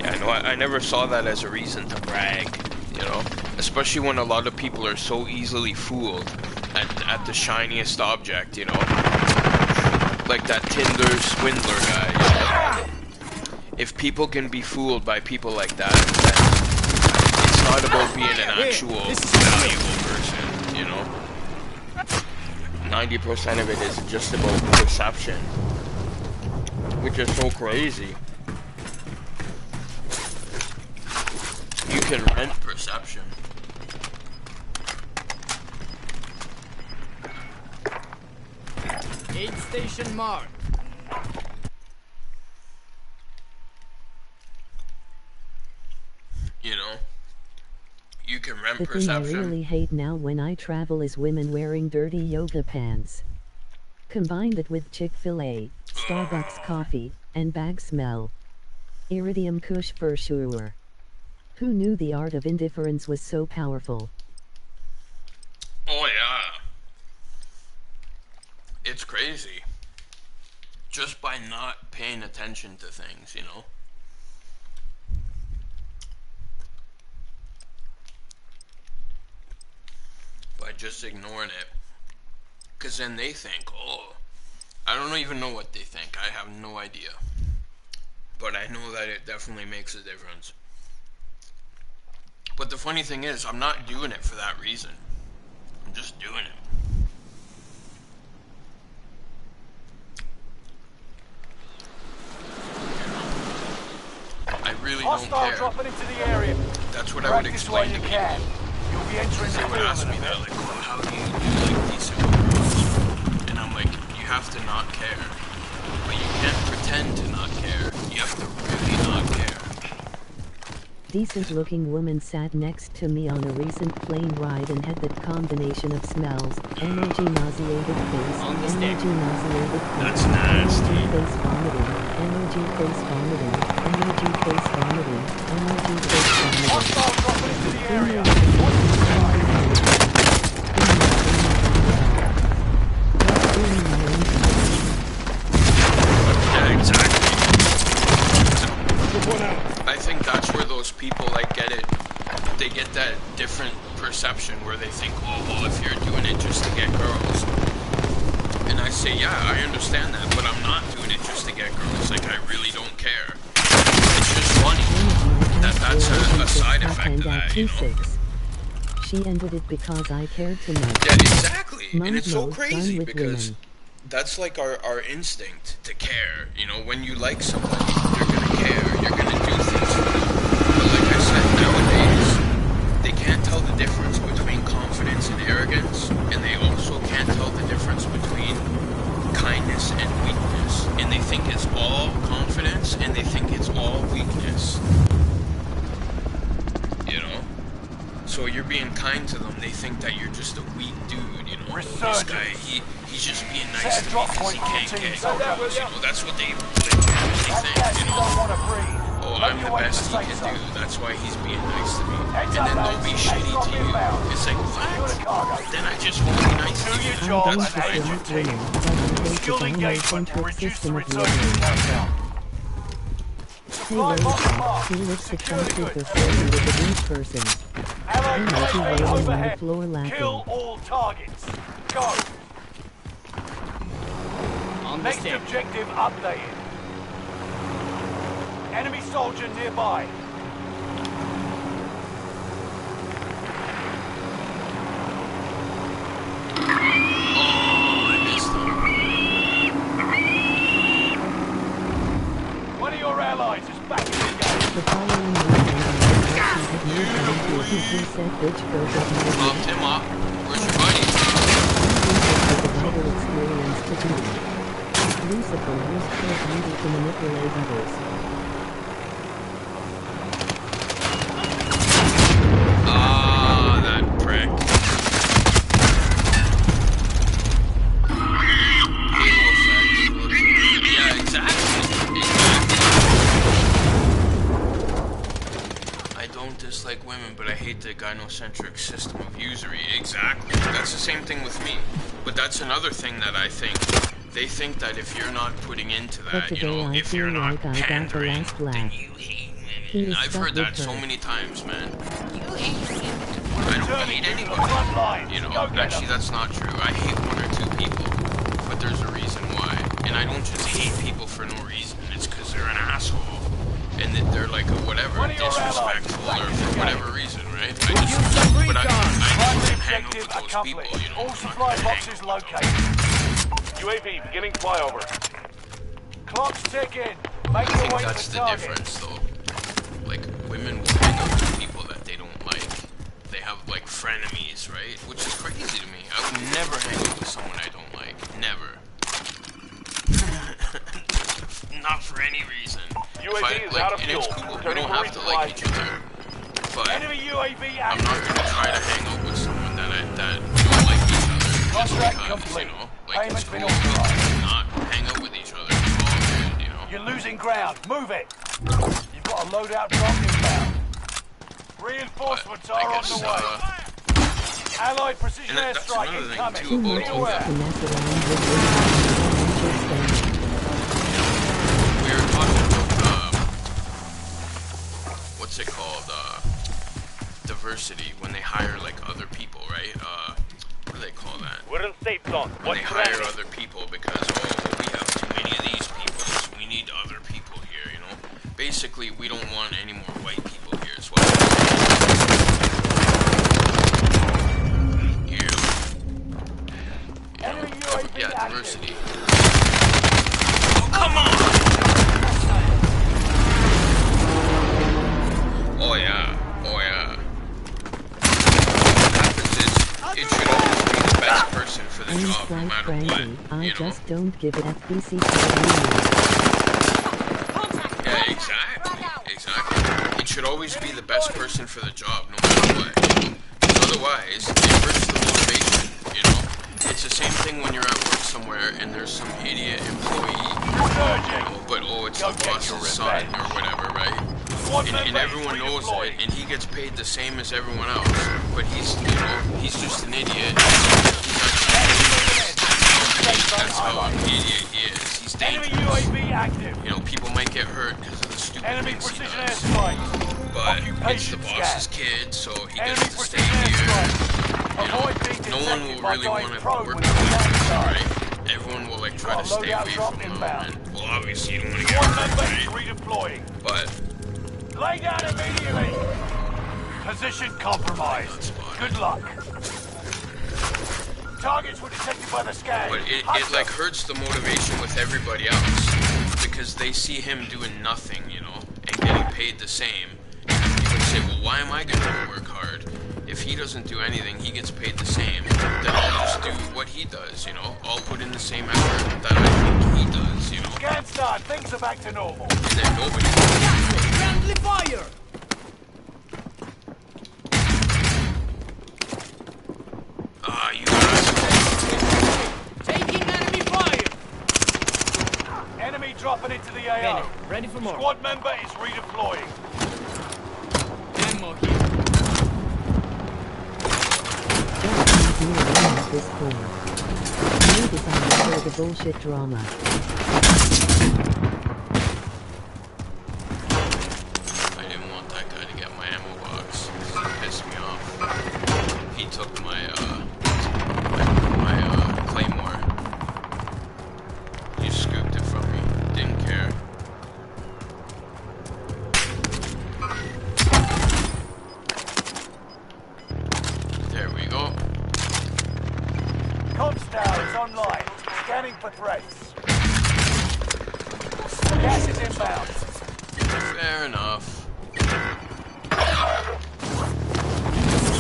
Yeah, no, I never saw that as a reason to brag, you know? Especially when a lot of people are so easily fooled at the shiniest object, you know? Like that Tinder swindler guy, you know? If people can be fooled by people like that, then it's not about being an actual valuable person, you know? 90% of it is just about perception, which is so crazy. You can rent perception. Aid station marked. You know, you can rent The thing I perception. really hate now when I travel is women wearing dirty yoga pants. Combine that with Chick-fil-A, Starbucks coffee, and bag smell. Iridium Kush for sure. Who knew the art of indifference was so powerful? Oh yeah. It's crazy. Just by not paying attention to things, you know? By just ignoring it. Because then they think, oh, I don't even know what they think. I have no idea. But I know that it definitely makes a difference. But the funny thing is, I'm not doing it for that reason. I'm just doing it. I really don't Hostile care. dropping into the area. That's what I would Practice while explain you to can. people. You'll be entering the They would field ask in a me that, bit. like, well, how do you do like decent girls? And I'm like, you have to not care. But you can't pretend to not care. You have to really not care. Decent looking woman sat next to me on a recent plane ride and had that combination of smells, energy nauseated face, energy nauseated face, That's nasty. energy face vomiting, energy face vomiting, energy face vomiting, energy face vomiting. Hostile dropping into the area. Yeah, exactly. I think that's where those people like get it. They get that different perception where they think, oh, well, if you're doing it just to get girls. And I say, yeah, I understand that, but I'm not doing it just to get girls. Like, I really don't care. It's just funny that that's a side effect of that, you know? She ended it because I cared too much. Yeah, exactly. Mom And it's so knows crazy done with because women. that's like our instinct to care. You know, when you like somebody, you're gonna care. You're gonna do things for them. But like I said, nowadays, they can't tell the difference between confidence and arrogance, and they also can't tell the difference between kindness and weakness. And they think it's all confidence, and they think it's all weakness. You know? So you're being kind to them, they think that you're just a weak dude, you know? This guy, he's just being nice to me because he can't get girls, you know? That's what they legitimately think, you know? Oh, I'm the best he can do, that's why he's being nice to me. And then they'll be shitty to you. It's like, what? Then I just won't be nice to you. That's fine. Skilled engagement will reduce the resurgence countdown. Hey lady, he looks attractive before he was a good person. Allied Energy UAV rolling on the overhead. floor Kill laughing. all targets. Go. On the Next stick. objective updated. Enemy soldier nearby. Oh, I missed him. One of your allies is back in the game. The following weekend, she had moved on to a said bitch goes up my Bumped him up. Where's your buddy? was a vital experience to do. Lucifer used her beauty to manipulate others. Ah, that prick. Halo effect. Yeah, exactly. I don't dislike women, but I hate the gynocentric system of usury. Exactly. That's the same thing with me. But that's another thing that I think. They think that if you're not putting into But that, you today know, I if feel you're not like I got the pandering, last then laugh. you hate He women. is I've stuck heard that with so her. many times, man. You hate women. I don't hate anybody. You know, actually that's not true. I hate one or two people, but there's a reason why. And I don't just hate people for no reason. It's because they're an asshole. And that they're like a whatever, disrespectful or for whatever reason, right? I just, but I don't hang out with those people, you know. All supply boxes located. UAV beginning flyover. Clock's ticking. I Make your think way to that's the the target. difference, though. Like, women will hang out with people that they don't like. They have, like, frenemies, right? Which is crazy to me. I would never hang out with someone I don't like. Never. Not for any reason. UAV is out of and it's fuel. cool. We Turning don't for have to resupply. like each other. But Enemy UAV I'm not active. gonna try to hang out with someone that don't like each other. Just Contract because, complete. you know, like it's Payment's cool been to authorized. not hang out with each other. It's all good, you know. You're losing ground. Move it. You've got a loadout drop inbound. Reinforcements But I are on guess, the way. Allied precision and that's airstrike another thing, incoming. too, Be about aware. To mess around with women. We were talking about, what's it called, diversity, when they hire, like, other people, right? What do they call that? We're in safe zone. When Watch they your hire enemy. other people because, oh, we have too many of these people, so we need other people here, you know? Basically, we don't want any more white people here, is what I'm saying. Quite matter frankly, what, I you know? just don't give it FBC. Yeah, exactly. It should always be the best person for the job, no matter what. 'Cause otherwise, it hurts the motivation, you know? It's the same thing when you're at work somewhere and there's some idiot employee, you know, but it's the boss's son or whatever, right? And everyone knows it, and he gets paid the same as everyone else, but he's just an idiot. That's how an idiot he is. He's dangerous. You know, people might get hurt because of the stupid things he does. But it's the boss's kid, so he gets to stay here. You know, no one will really want to work with him, right? Everyone will like try to stay away from him, and well, obviously you don't want to get hurt, right? But lay down immediately. Position compromised. Good luck. Targets were detected by the scan. But it like hurts the motivation with everybody else because they see him doing nothing, you know, and getting paid the same. And people say, well, why am I going to work hard? If he doesn't do anything, he gets paid the same. Then I'll just do what he does, you know. I'll put in the same effort that I think he does, you know. Scan start. Things are back to normal. And then nobody. Friendly fire! You guys. Taking enemy fire! Enemy dropping into the AO. Bennett, ready for more. Squad member is redeploying. Ammo here. This corner. You decided for the bullshit drama. I didn't want that guy to get my ammo box. He pissed me off. He took my claymore. He scooped it from me. Didn't care. There we go. Comms tower is online. Scanning for threats. Gas is inbound. Fair enough.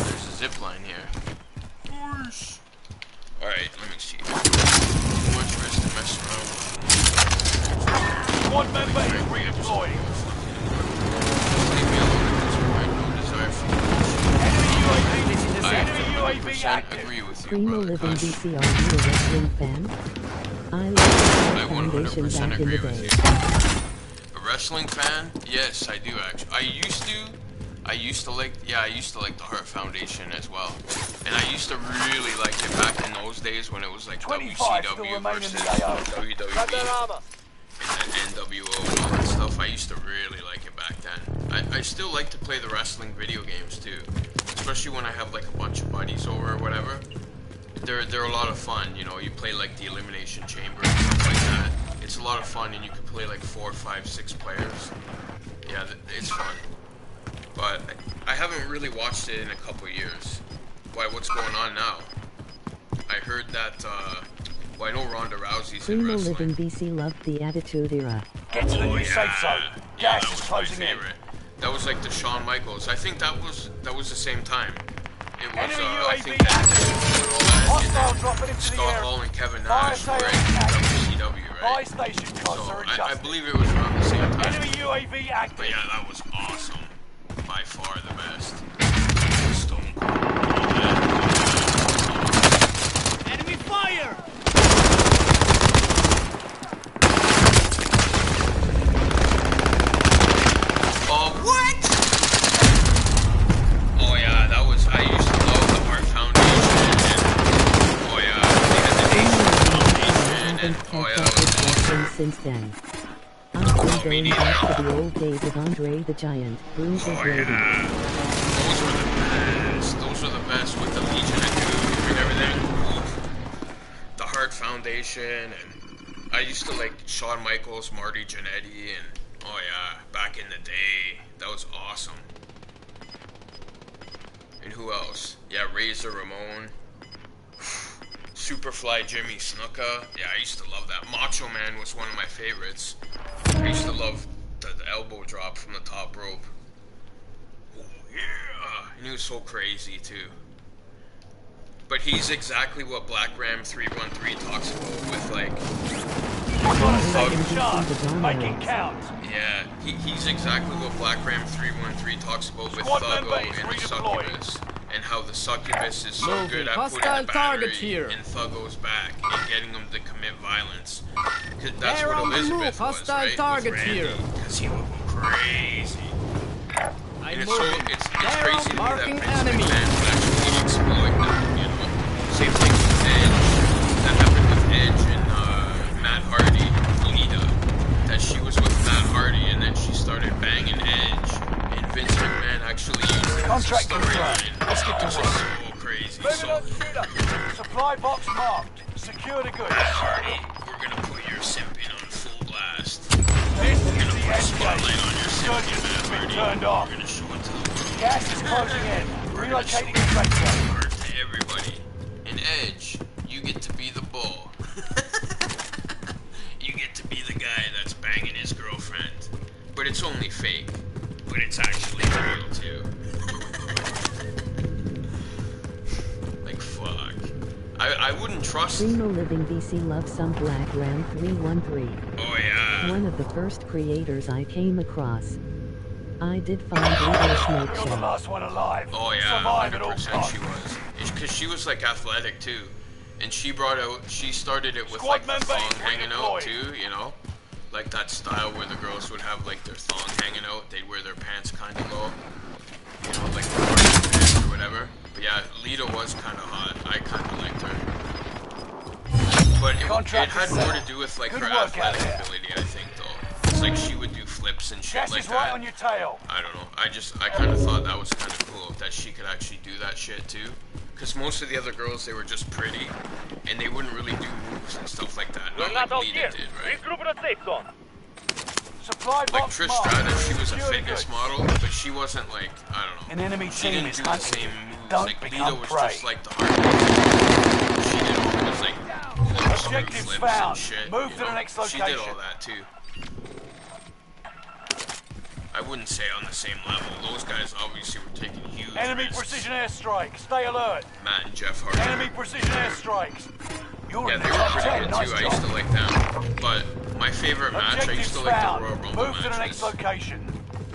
There's a zip line here. Alright, let me see. Too much risk to mess around. Squad member is redeploying. Leave me alone at this point. No desire for Enemy I UAV 100% active. agree with you, Primo brother living Kush. BC, are you a wrestling fan? I love I the foundation 100% back in agree the with day. you. A wrestling fan? Yes, I do actually. I used to like the Heart Foundation as well. And I used to really like it back in those days when it was like 25 still WCW remain in versus the AO. Grab that WWE armor. and then NWO and all that stuff. I used to really like it back then. I still like to play the wrestling video games too. Especially when I have like a bunch of buddies over or whatever. They're a lot of fun, you know. You play like the Elimination Chamber and stuff like that. It's a lot of fun, and you can play like 4, 5, 6 players. Yeah, it's fun. But I haven't really watched it in a couple years. Why? What's going on now? I heard that. Well, I know Ronda Rousey's in Primo wrestling. living BC loved the Attitude Era. Get to the new safe zone. Yeah, Gas that is was my closing in. favorite. That was like the Shawn Michaels. I think that was the same time. It was Enemy I UAV think that and all that. Hostile And dropping then into the Scott air. Hall and Kevin Fire Nash were sale in active. WCW, Buy right? station costs So are I adjusted. believe it was around the same time. Enemy UAV active. But yeah, that was awesome. By far the best. Stone Cold. Enemy fire! What? Oh yeah, that was. I used to love the Heart Foundation. And, oh yeah, they had the Nation Foundation. And oh yeah, that was awesome. Since then. I've been going back to the old days of Andre the Giant, Bruce Oh Brady. yeah, those were the best. Those were the best with the Legion of Doom and everything. Oof. The Heart Foundation, and I used to like Shawn Michaels, Marty Jannetty, and oh yeah, back in the day, that was awesome. And who else? Yeah, Razor Ramon, Superfly Jimmy Snuka. Yeah, I used to love that. Macho Man was one of my favorites. I used to love the elbow drop from the top rope. Oh yeah, and he was so crazy too. But he's exactly what Black Ram 313 talks about with like. We've got a second chance. Make it count. Yeah, he's exactly what Black Ram 313 talks about with Squad Thuggo member is and the redeployed. Succubus, and how the Succubus is so Moving. good at putting Hostile a target battery here. in Thuggo's back and getting him to commit violence. 'Cause that's They're what on the move. Elizabeth was, Hostile right? target with Randy, here. because he would go crazy. I'm And it's moving. it's They're crazy on to me that marking Vince enemy. McMahon would actually exploit that, you know? Same thing with Edge. That happened with Edge and Matt Hardy, Lita. That she was with Matt Hardy and then she started banging Edge. And Vince McMahon actually used it as a Contract storyline. confirmed. Let's get to Which work. is so crazy. Moving So, on, shooter. Supply box marked. Secure the goods. Matt Hardy, we're gonna put your simping on full blast. This We're is gonna the put a end spotlight game. on your simping, Surgeons Matt has been Hardy. turned off. We're gonna show it to the world. Gas is closing in. We're gonna show Relocating the safe zone. word to everybody. In Edge, you get to be the bull. You get to be the guy that's banging his girlfriend. But it's only fake. But it's actually real too. Like fuck. I wouldn't trust. Primo Living BC loves some Black Ram 313. Oh yeah. One of the first creators I came across. I did find Leader Smoke You're the Show. last one alive. Oh yeah, Survive at all 100% costs. she was. Because she was like athletic too. And she started it with Squad like the member thong is hanging out redeployed. too, you know? Like that style where the girls would have like their thong hanging out, they'd wear their pants kind of low. You know, like the cargo pants or whatever. But yeah, Lita was kind of hot. I kind of liked her. But it had more to do with like Good her work out athletic there. ability, I think though. It's like she would do flips and shit Gas like is right that. on your tail. I don't know. I kind of thought that was kind of cool that she could actually do that shit too. Because most of the other girls, they were just pretty, and they wouldn't really do moves and stuff like that. We're Not not like all Lita here. did, right? Regroup in a safe zone. Supply Like box Trish marked. Stratus, she was a Secure the fitness goods. model, but she wasn't like, I don't know. An enemy She team didn't is do the hunting same you. moves. Don't Like Lita become was prey. just like the hard. She did all those like corkscrew Objectives flips found. and shit. Move you to the know? next She did all location. that too. I wouldn't say on the same level. Those guys obviously were taking huge Enemy risks. precision airstrike. Stay alert. Matt and Jeff Hardy. Enemy precision airstrikes. You're Yeah, in they the were top pretty 10. good Nice too. I used to job. like them. But my favorite match, I used Objectives to like the found. Royal Rumble Move to the next matches. location.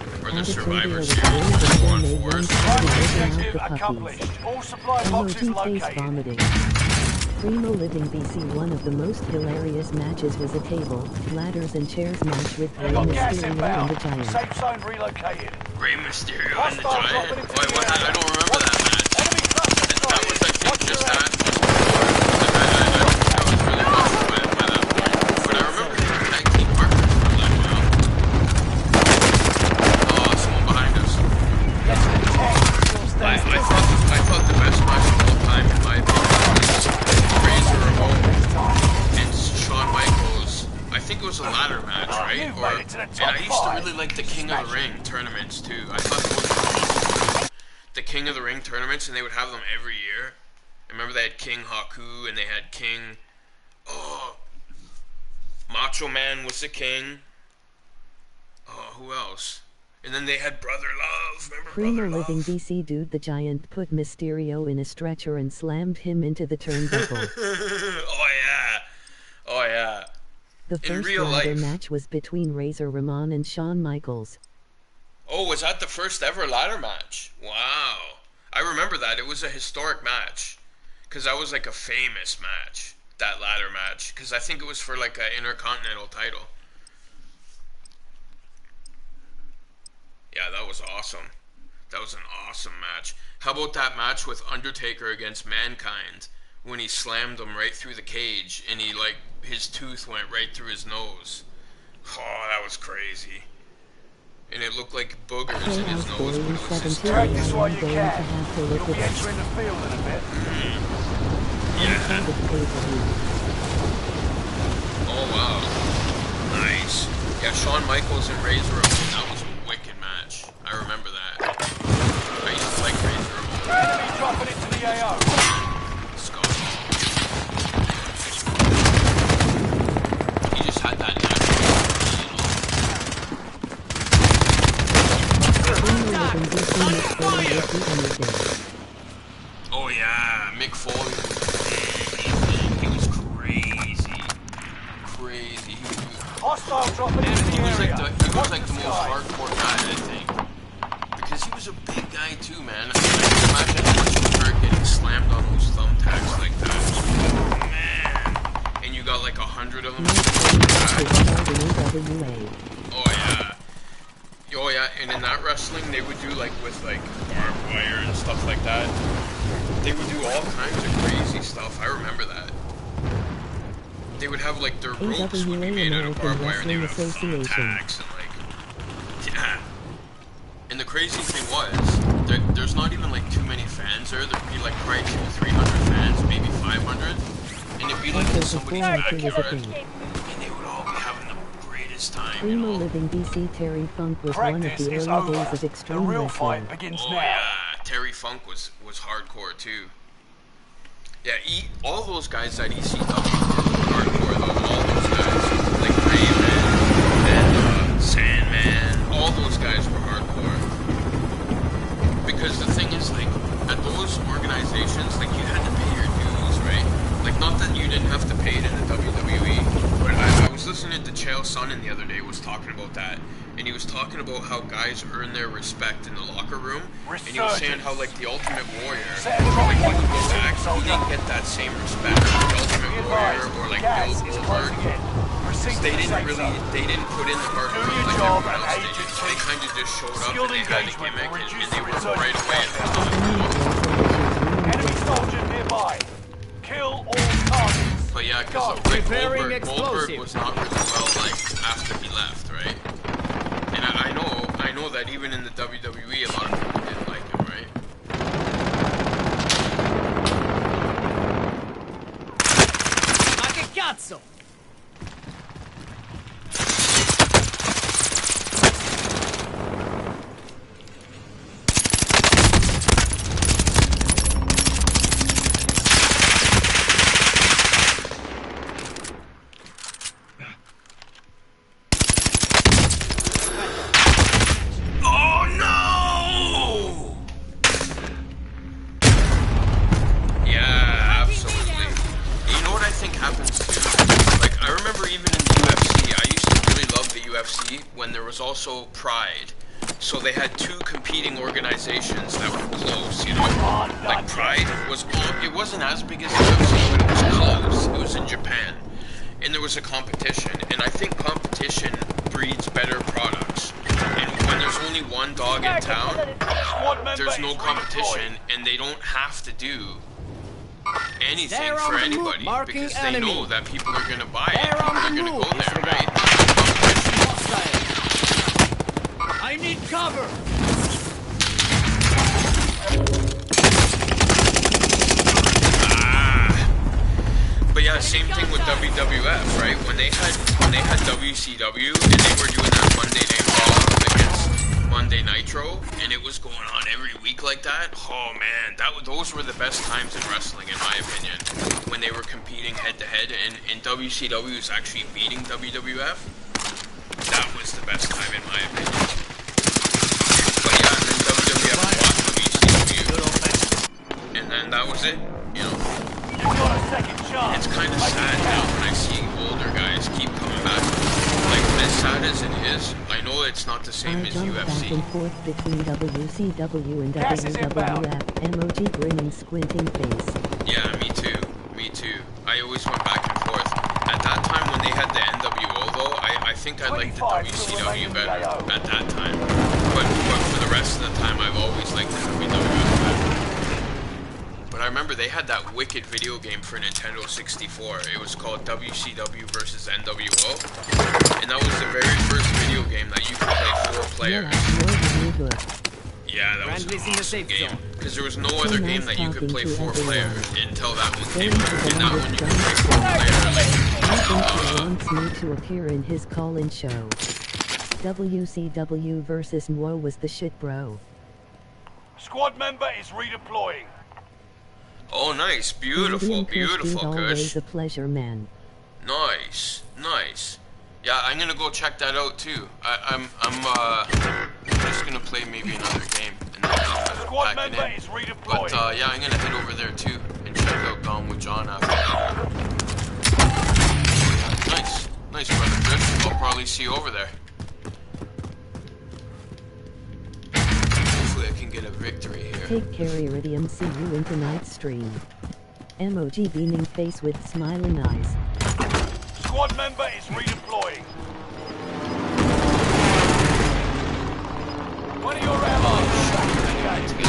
Or the Advocated Survivor of Series, the the Brave four and on fours. May Primary once objective the puppies. accomplished. All supply boxes MOT face located. vomiting. Primo Living BC. One of the most hilarious matches was a table, ladders and chairs match with Rey We've got gas Mysterio and inbound. the Giant. Safe zone relocated. Rey Mysterio and the Hostile Giant. dropping into Wait, the what? area. I don't remember that match. Enemy cluster That was, I strike. think, Watch just your that. head. Like, I don't think I was really watching by that point. But I remember the tag team partners from that, you know? Oh, someone behind us. I thought the best match of all time, in my opinion, was Razor Ramon and Shawn Michaels. I think it was a ladder match, right? You've made it to the And top I used to five. really like the King of the Ring tournaments too. I thought those were the King of the Ring tournaments, and they would have them every year. I remember they had King Haku, and they had King. Oh, Macho Man was the king. Oh, who else? And then they had Brother Love. Remember Primo Brother Living Love? BC. Dude the Giant put Mysterio in a stretcher and slammed him into the turnbuckle. Oh yeah. Oh yeah. The In first real ladder life. match was between Razor Ramon and Shawn Michaels. Oh, was that the first ever ladder match? Wow. I remember that. It was a historic match. Because that was like a famous match. That ladder match. Because I think it was for like an Intercontinental title. Yeah, that was awesome. That was an awesome match. How about that match with Undertaker against Mankind? When he slammed him right through the cage. And he like, his tooth went right through his nose. Oh, that was crazy. And it looked like boogers in his Chaos nose, but Boy it was just 17. Practice I'm while going you to can. have to look You'll be at entering the field in a bit. Yeah. the pay-per-view. Oh wow. Nice. Yeah, Shawn Michaels and Razor Ramon, that was a wicked match. I remember that. I used to like Razor Ramon. Enemy dropping into the AO. Scott. He just had that natural, Primo Living BC. Mick Foley would do anything. Oh yeah, Mick Foley Hostile dropping And into he the was area. like the most Sky. hardcore guy, I think. Because he was a big guy too, man. I can imagine how much he hurt getting slammed on those thumbtacks like that. Oh, man. And you got like 100 of them. Oh yeah. Oh yeah, and in that wrestling they would do like with like barbed wire and stuff like that. They would do all kinds of crazy stuff. I remember that. They would have like their ropes would be made out of barbed wire and they would have thumbtacks and like, yeah. And the crazy thing was, there's not even like too many fans there. There'd be like probably 200-300 fans, maybe 500. And it'd be like in somebody's backyard. And they would all be having the greatest time. Primo living BC Terry Funk was one of Practice the is early over. days of The extreme real wrestling. fight begins Oh now. yeah, Terry Funk was hardcore too. Yeah, all those guys at ECW were hardcore though. All those guys, like Rayman and Sandman, all those guys were hardcore. Because the thing is, like, at those organizations, like, you had to pay your dues, right? Like, not that you didn't have to pay it in the WWE, but I was listening to Chael Sonnen the other day was talking about that, and he was talking about how guys earn their respect in the locker room, and he was saying how, like, the Ultimate Warrior, like, when he was back, he didn't get that same respect. The Ultimate Warrior or, like, Bill Goldberg, they didn't put in the hard work like everyone else did. They kind of just showed up and they had a gimmick and they were right away. Enemy soldier nearby. Kill all targets. But yeah, because like, Goldberg was not really well liked after he left, right? And I know that even in the WWE, a lot of people didn't like him, right? Like a cazzo! when there was also Pride. So they had two competing organizations that were close, you know. Like Pride was, it wasn't as big as UFC, but it was close. It was in Japan. And there was a competition. And I think competition breeds better products. And when there's only one dog in town, there's no competition, and they don't have to do anything for anybody because they know that people are gonna buy it. People are gonna go there, right? I need cover. But yeah, same thing with WWF, right? When they had WCW and they were doing that Monday Night Raw against Monday Nitro, and it was going on every week like that. Oh man, those were the best times in wrestling, in my opinion, when they were competing head to head, and WCW was actually beating WWF. That was the best time, in my opinion. But yeah, and then WWF lost WCW, and then that was it, you know. It's kind of sad now when I see older guys keep coming back. Like, as sad as it is, I know it's not the same as UFC. Back and forth between WCW and WWF. Emoji grinning, squinting face. Yeah, me too. Me too. I always went back and forth. At that time when they had the NWO though, I think I liked the WCW better at that time. But for the rest of the time, I've always liked the WWF better. But I remember they had that wicked video game for Nintendo 64. It was called WCW versus NWO. And that was the very first video game that you could play 4 players. Yeah, that was an awesome game. Because there was no other game that you could play 4 players until that one came out. And that one you could play 4 players. He wants me to appear in his call-in show. WCW versus NWO was the shit, bro. Squad member is redeploying. Oh, nice. Beautiful, beautiful, Always a pleasure, man. Nice, nice. Yeah, I'm gonna go check that out too. I'm just gonna play maybe another game and then Squad pack it member in. is redeploying. But yeah, I'm gonna head over there too and check out Gone with John after that. Nice, nice brother Chris. finally see you over there. Hopefully I can get a victory here. Take care, Iridium. See you in tonight's stream. Emoji beaming face with smiling eyes. Squad member is redeploying. One of your allies tracked the gate.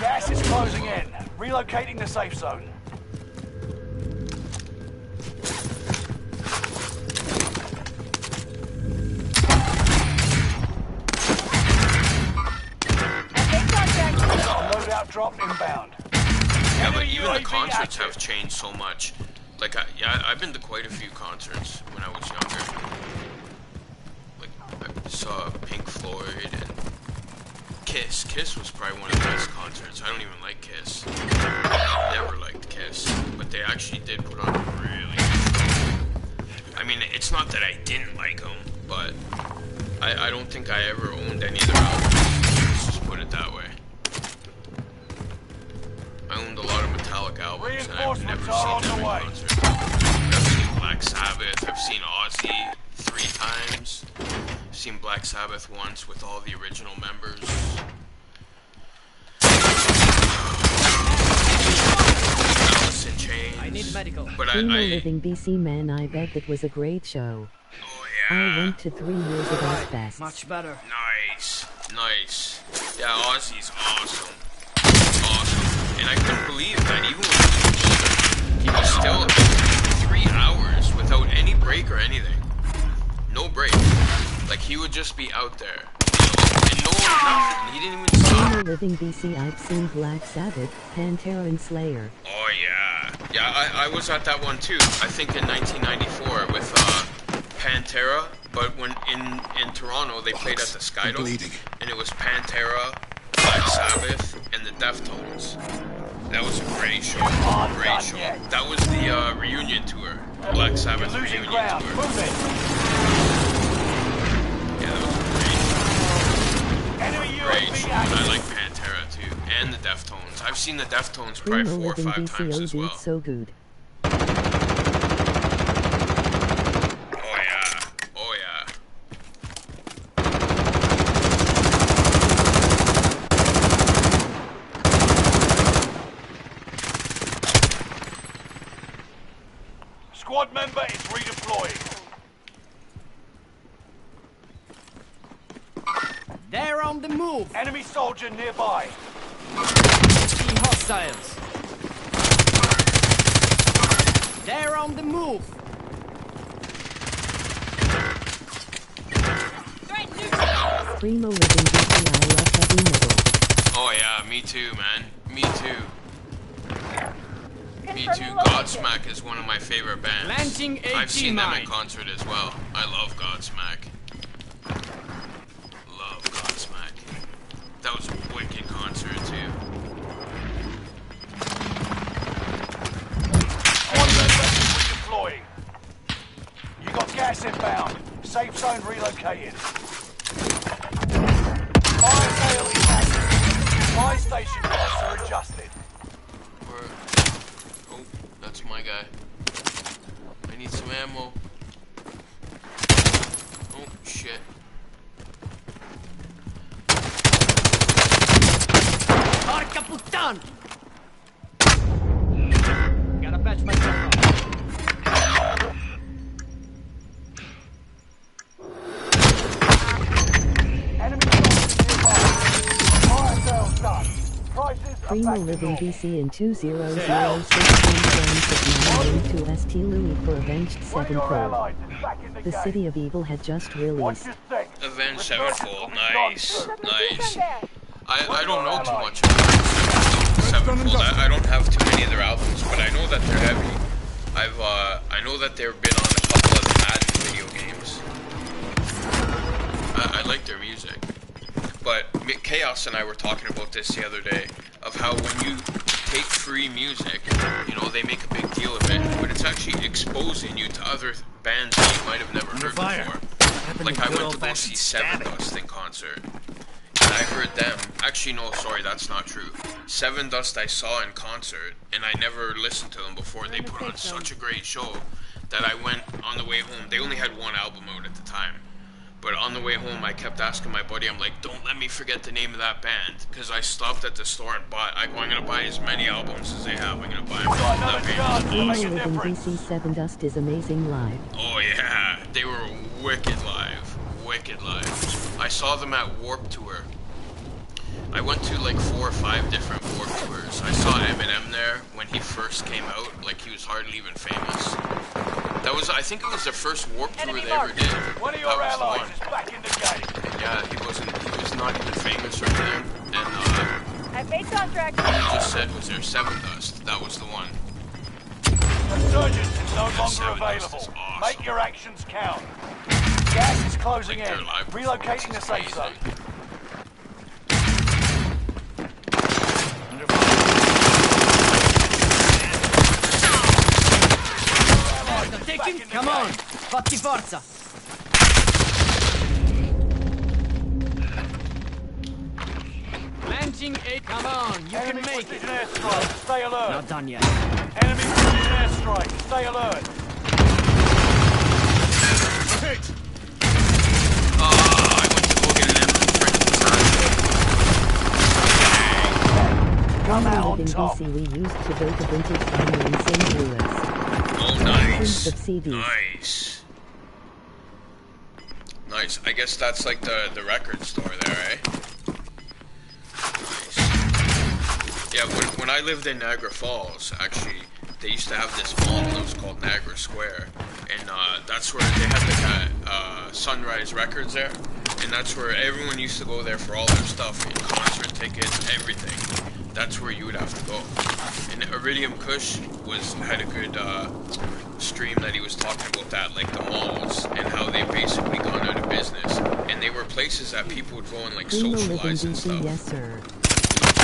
Gas is closing in. Relocating the safe zone. Loadout drop inbound. Yeah, but even the concerts have changed so much. Like, I've been to quite a few concerts when I was younger. Like, I saw Pink Floyd and Kiss. Kiss was probably one of the best concerts. I don't even like Kiss. Never liked Kiss. But they actually did put on a really good show. I mean, it's not that I didn't like them, but I don't think I ever owned any of their albums. Let's just put it that way. I owned a lot of Metallica albums, and I've never seen them in concert. I've seen Black Sabbath, I've seen Ozzy 3 times. I've seen Black Sabbath once with all the original members. Alice in Chains. I need medical. But Primo living BC man, I bet that was a great show. Oh yeah. I went to 3 years ago fast. Much better. Nice. Nice. Yeah, Ozzy's awesome. Awesome. And I couldn't believe that even when he was still 3 hours without any break or anything. No break. Like, he would just be out there. And no nothing. He didn't even stop. Primo living BC, I've seen Black Sabbath, Pantera and Slayer. Oh yeah. Yeah, I was at that one too. I think in 1994 with Pantera. But when in Toronto, they played at the Skydome. And it was Pantera, Black Sabbath, and the Deftones. That was a great show. Great show. That was the reunion tour. Black Sabbath reunion tour. Yeah, that was a great show. And I like Pantera too. And the Deftones. I've seen the Deftones probably 4 or 5 times as well. So good. Squad member is redeploying. They're on the move. Enemy soldier nearby. See hostiles. They're on the move. Primo living BC, I love heavy metal. Oh yeah, me too, man. Me too. Me too. Godsmack is one of my favorite bands. I've seen them in concert as well. I love Godsmack. Love Godsmack. That was a wicked concert too. Redeploying. You got gas inbound. Safe zone relocated. Fire sale is active. Fire station costs are adjusted. Oh, that's my guy. I need some ammo. Oh, shit. Porca puttana! Gotta patch myself up. Primo living BC in 2006 to St. Louis for Avenged Sevenfold. The City of Evil had just released. Avenged Sevenfold, nice, nice. I don't know too much about Sevenfold. I don't have too many of their albums, but I know that they're heavy. I know that they've been on a couple of the Madden video games. I like their music. But Chaos and I were talking about this the other day, of how when you take free music, you know, they make a big deal of it, but it's actually exposing you to other bands that you might have never heard before. Like I went to go see Seven Dust in concert, and I heard them. Actually, no, sorry, that's not true. Seven Dust I saw in concert, and I never listened to them before. They put on such a great show that I went on the way home. They only had one album out at the time. on the way home, I kept asking my buddy, I'm like, don't let me forget the name of that band. Because I stopped at the store and bought, I'm going to buy as many albums as they have. I'm going to buy them from that band. Primo living BC7 Dust is amazing live. Oh yeah, they were wicked live. Wicked live. I saw them at Warped Tour. I went to like 4 or 5 different Warped Tours. I saw Eminem there when he first came out, like he was hardly even famous. That was, I think it was the first Warped Tour they ever did. One of your allies is back in the game. Yeah, he was not even famous right then. And I made contract. all he just said was there's 7 Dust. That was the one. Resurgence is no longer 7 Dust available. is awesome. Make your actions count. Gas is closing Like, in. their live Relocating the performance safe is zone. Taking? Come on! Fatti forza! Launching a... Come on, you Enemy can make precision it! airstrike. Stay alert. Not done yet. Enemy precision airstrike. Stay alert. Hit! I went to go get an empty Come out Primo on living top. BC we used to go to Vintage Diner in St. Louis. Oh, nice. Prints of CDs. Nice. Nice. I guess that's like the record store there, eh? Nice. Yeah, when I lived in Niagara Falls, actually, they used to have this mall that was called Niagara Square. And that's where they had the Sunrise Records there. And that's where everyone used to go there for all their stuff, concert tickets, everything. That's where you would have to go. And Iridium Kush had a good stream that he was talking about that, like the malls and how they basically gone out of business. And they were places that people would go and like Primo living socialize and BC, stuff. yes sir.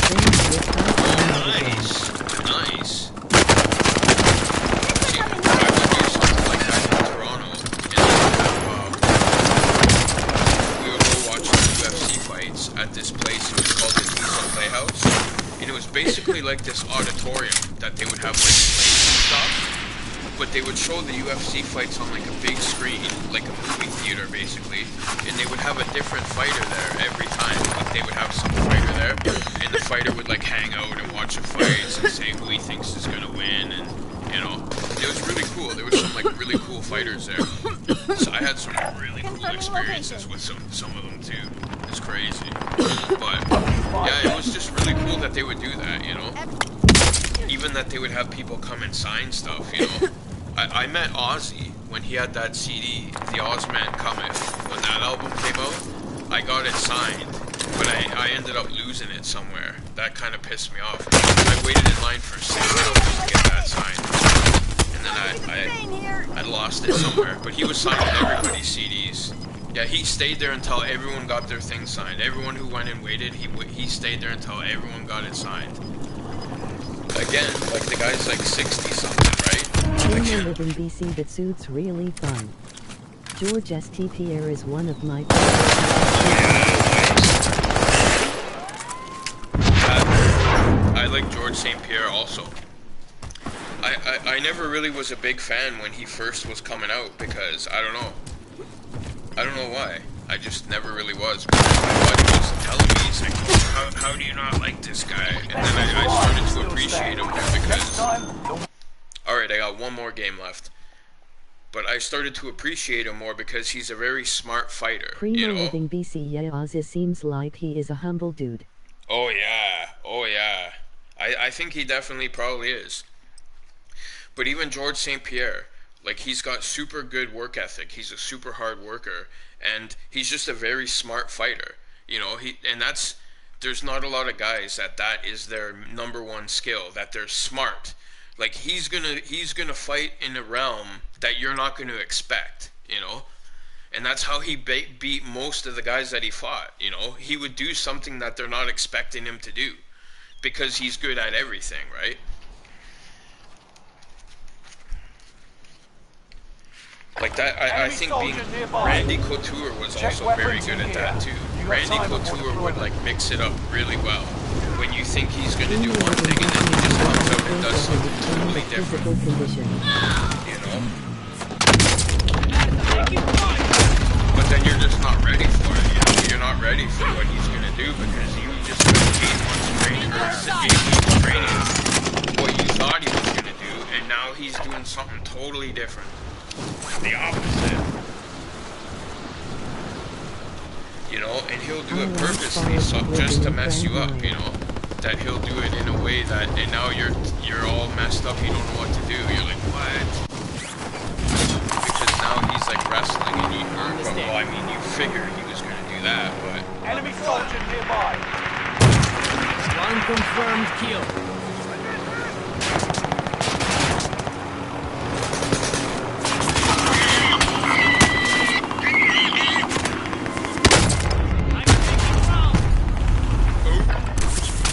Oh, nice, nice. See, I would do something like that in Toronto, and we would go watch UFC fights at this place. It was called the Diesel Playhouse. And it was basically like this auditorium that they would have like plates and stuff, but they would show the UFC fights on like a big screen, like a movie theater basically, and they would have a different fighter there every time. Like they would have some fighter there, and the fighter would like hang out and watch the fights and say who he thinks is gonna win, and you know, it was really cool. There was some like really cool fighters there. So I had some really cool experiences with some of them too. It's crazy. But yeah, it was just really cool that they would do that, you know? Even that they would have people come and sign stuff, you know? I met Ozzy when he had that CD, The Ozman Cometh. When that album came out, I got it signed, but I ended up losing it somewhere. That kind of pissed me off. I waited in line for 6 hours to get that signed. And then I lost it somewhere. But he was signing everybody's CDs. Yeah, he stayed there until everyone got their thing signed. Everyone who went and waited, he stayed there until everyone got it signed. Again, like the guy's like 60-something, right? Primo living BC that suits really fun. George St. Pierre is one of my I like George St. Pierre also. I never really was a big fan when he first was coming out because I don't know why. I just never really was. But my buddy was telling me, he's like, how do you not like this guy? And then I started to appreciate him more because... Alright, I got one more game left. But I started to appreciate him more because he's a very smart fighter, Primo you know? living BC. Yeah, Oz seems like he is a humble dude. Oh yeah, oh yeah. I think he definitely probably is. But even George St. Pierre, like he's got super good work ethic. He's a super hard worker, and he's just a very smart fighter. You know, there's not a lot of guys that is their number one skill, that they're smart. Like he's gonna fight in a realm that you're not gonna expect, you know? And that's how he beat most of the guys that he fought, you know? He would do something that they're not expecting him to do because he's good at everything, right? Like that, I think Randy Couture was also very good at that too. Randy Couture would like mix it up really well. When you think he's gonna do one thing and then he just comes up and does something totally different. You know? But then you're just not ready. something totally different. The opposite. You know, and he'll do it purposely, so just to mess you up, you know. That he'll do it in a way that, and now you're all messed up, you don't know what to do. You're like, what? Because now he's like wrestling and you, well, I mean, you figured he was gonna do that, but... Enemy soldier nearby. One confirmed kill.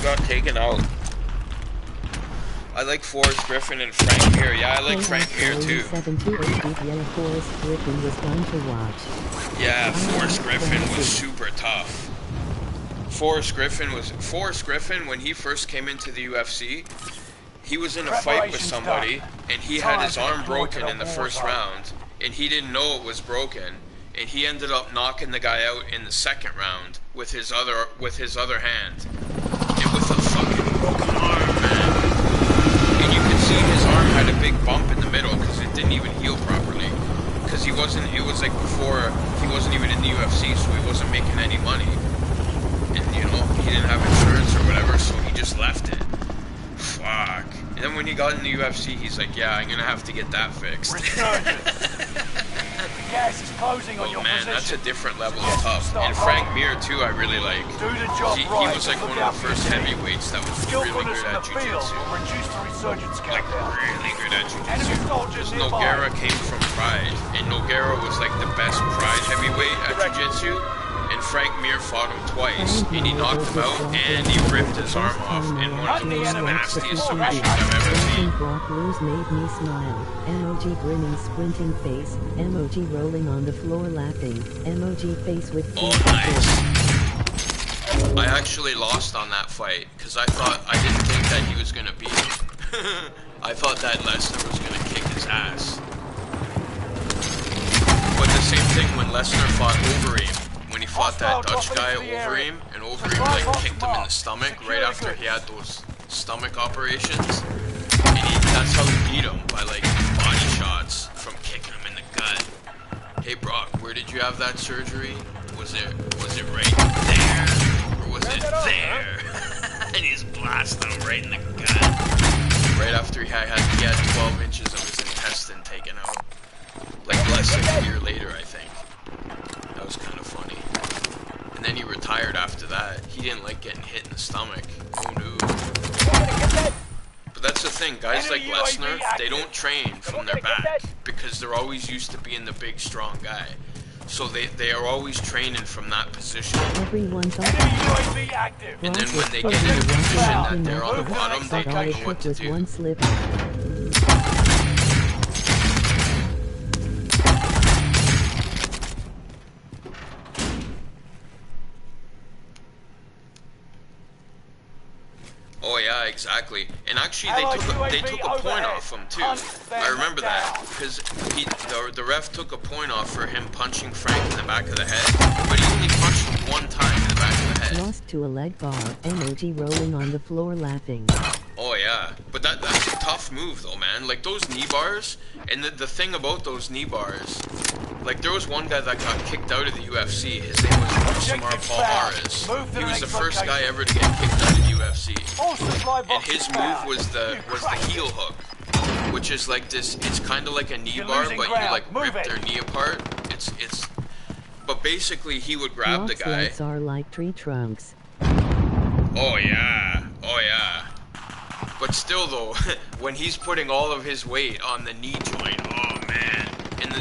Got taken out. I like Forrest Griffin and Frank Mir. Yeah, I like Frank Mir too. Yeah, Forrest Griffin was super tough. Forrest Griffin when he first came into the UFC, he was in a fight with somebody and he had his arm broken in the first round and he didn't know it was broken and he ended up knocking the guy out in the second round with his other hand. And with a fucking broken arm, man. And you could see his arm had a big bump in the middle because it didn't even heal properly. Because it was like before, he wasn't even in the UFC, so he wasn't making any money. And, you know, he didn't have insurance or whatever, so he just left it. Fuck. And then when he got in the UFC, he's like, yeah, I'm gonna have to get that fixed. Gas is closing on your man, position. that's a different level of tough. And Frank Mir too, I really like. He was like one of the first heavyweights that was really good at jiu-jitsu. Like really good at jiu-jitsu. Nogueira came from Pride, and Nogueira was like the best Pride heavyweight at jiu-jitsu. And Frank Mir fought him twice, and he knocked him out, and he ripped his arm off in one of the most nastiest submissions I've ever seen. Blues made me smile. Emoji grinning, sprinting face. Emoji rolling on the floor laughing. Emoji face with oh, nice. I actually lost on that fight, because I didn't think that he was going to beat him. I thought that Lesnar was going to kick his ass. But the same thing when Lesnar fought Overeem. When he fought that Dutch guy, Overeem, and Overeem like kicked him in the stomach right after he had those stomach operations. And that's how he beat him, by like body shots from kicking him in the gut. Hey Brock, where did you have that surgery? Was it right there? Or was it there? And he just blasted him right in the gut. Right after he had 12 inches of his intestine taken out. Like less than a year later, I think. That was kind of funny. And then he retired after that. He didn't like getting hit in the stomach. Oh no. But that's the thing, guys like Lesnar, they don't train from their back because they're always used to being the big, strong guy. So they are always training from that position. And then when they get in a position that they're on the bottom, they don't know what to do. Oh yeah, exactly. And actually, they took a point off him too. I remember that because the ref took a point off for him punching Frank in the back of the head, but he only punched him one time in the back of the head. Lost to a leg bar. Emoji rolling on the floor laughing. Oh yeah, but that's a tough move though, man. Like those knee bars, and the thing about those knee bars, like there was one guy that got kicked out of the UFC. His name was Musamar Palhares. He was the first guy ever to get kicked out of the UFC. And his move was the heel hook, which is like this. It's kind of like a knee bar, but you like rip their knee apart. But basically he would grab the guy. Legs are like tree trunks. Oh yeah, oh yeah. But still though, when he's putting all of his weight on the knee joint, oh man. And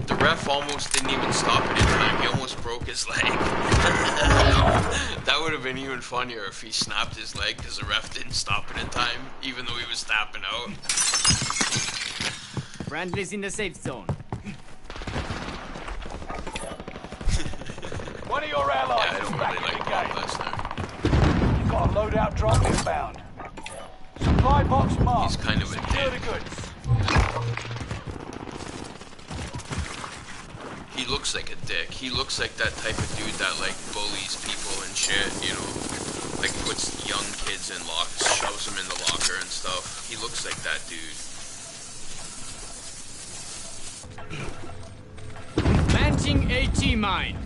the ref almost didn't even stop it in time. He almost broke his leg. That would have been even funnier if he snapped his leg because the ref didn't stop it in time, even though he was tapping out. Friendly's in the safe zone. One of your allies Yeah, I don't really like Brock Lesnar. You've got a loadout drop inbound. Supply box marked. He's kind of a Secure the dick. goods. He looks like a dick. He looks like that type of dude that like bullies people and shit, you know. Like puts young kids in lockers, shoves them in the locker and stuff. He looks like that dude. Planting AT mine.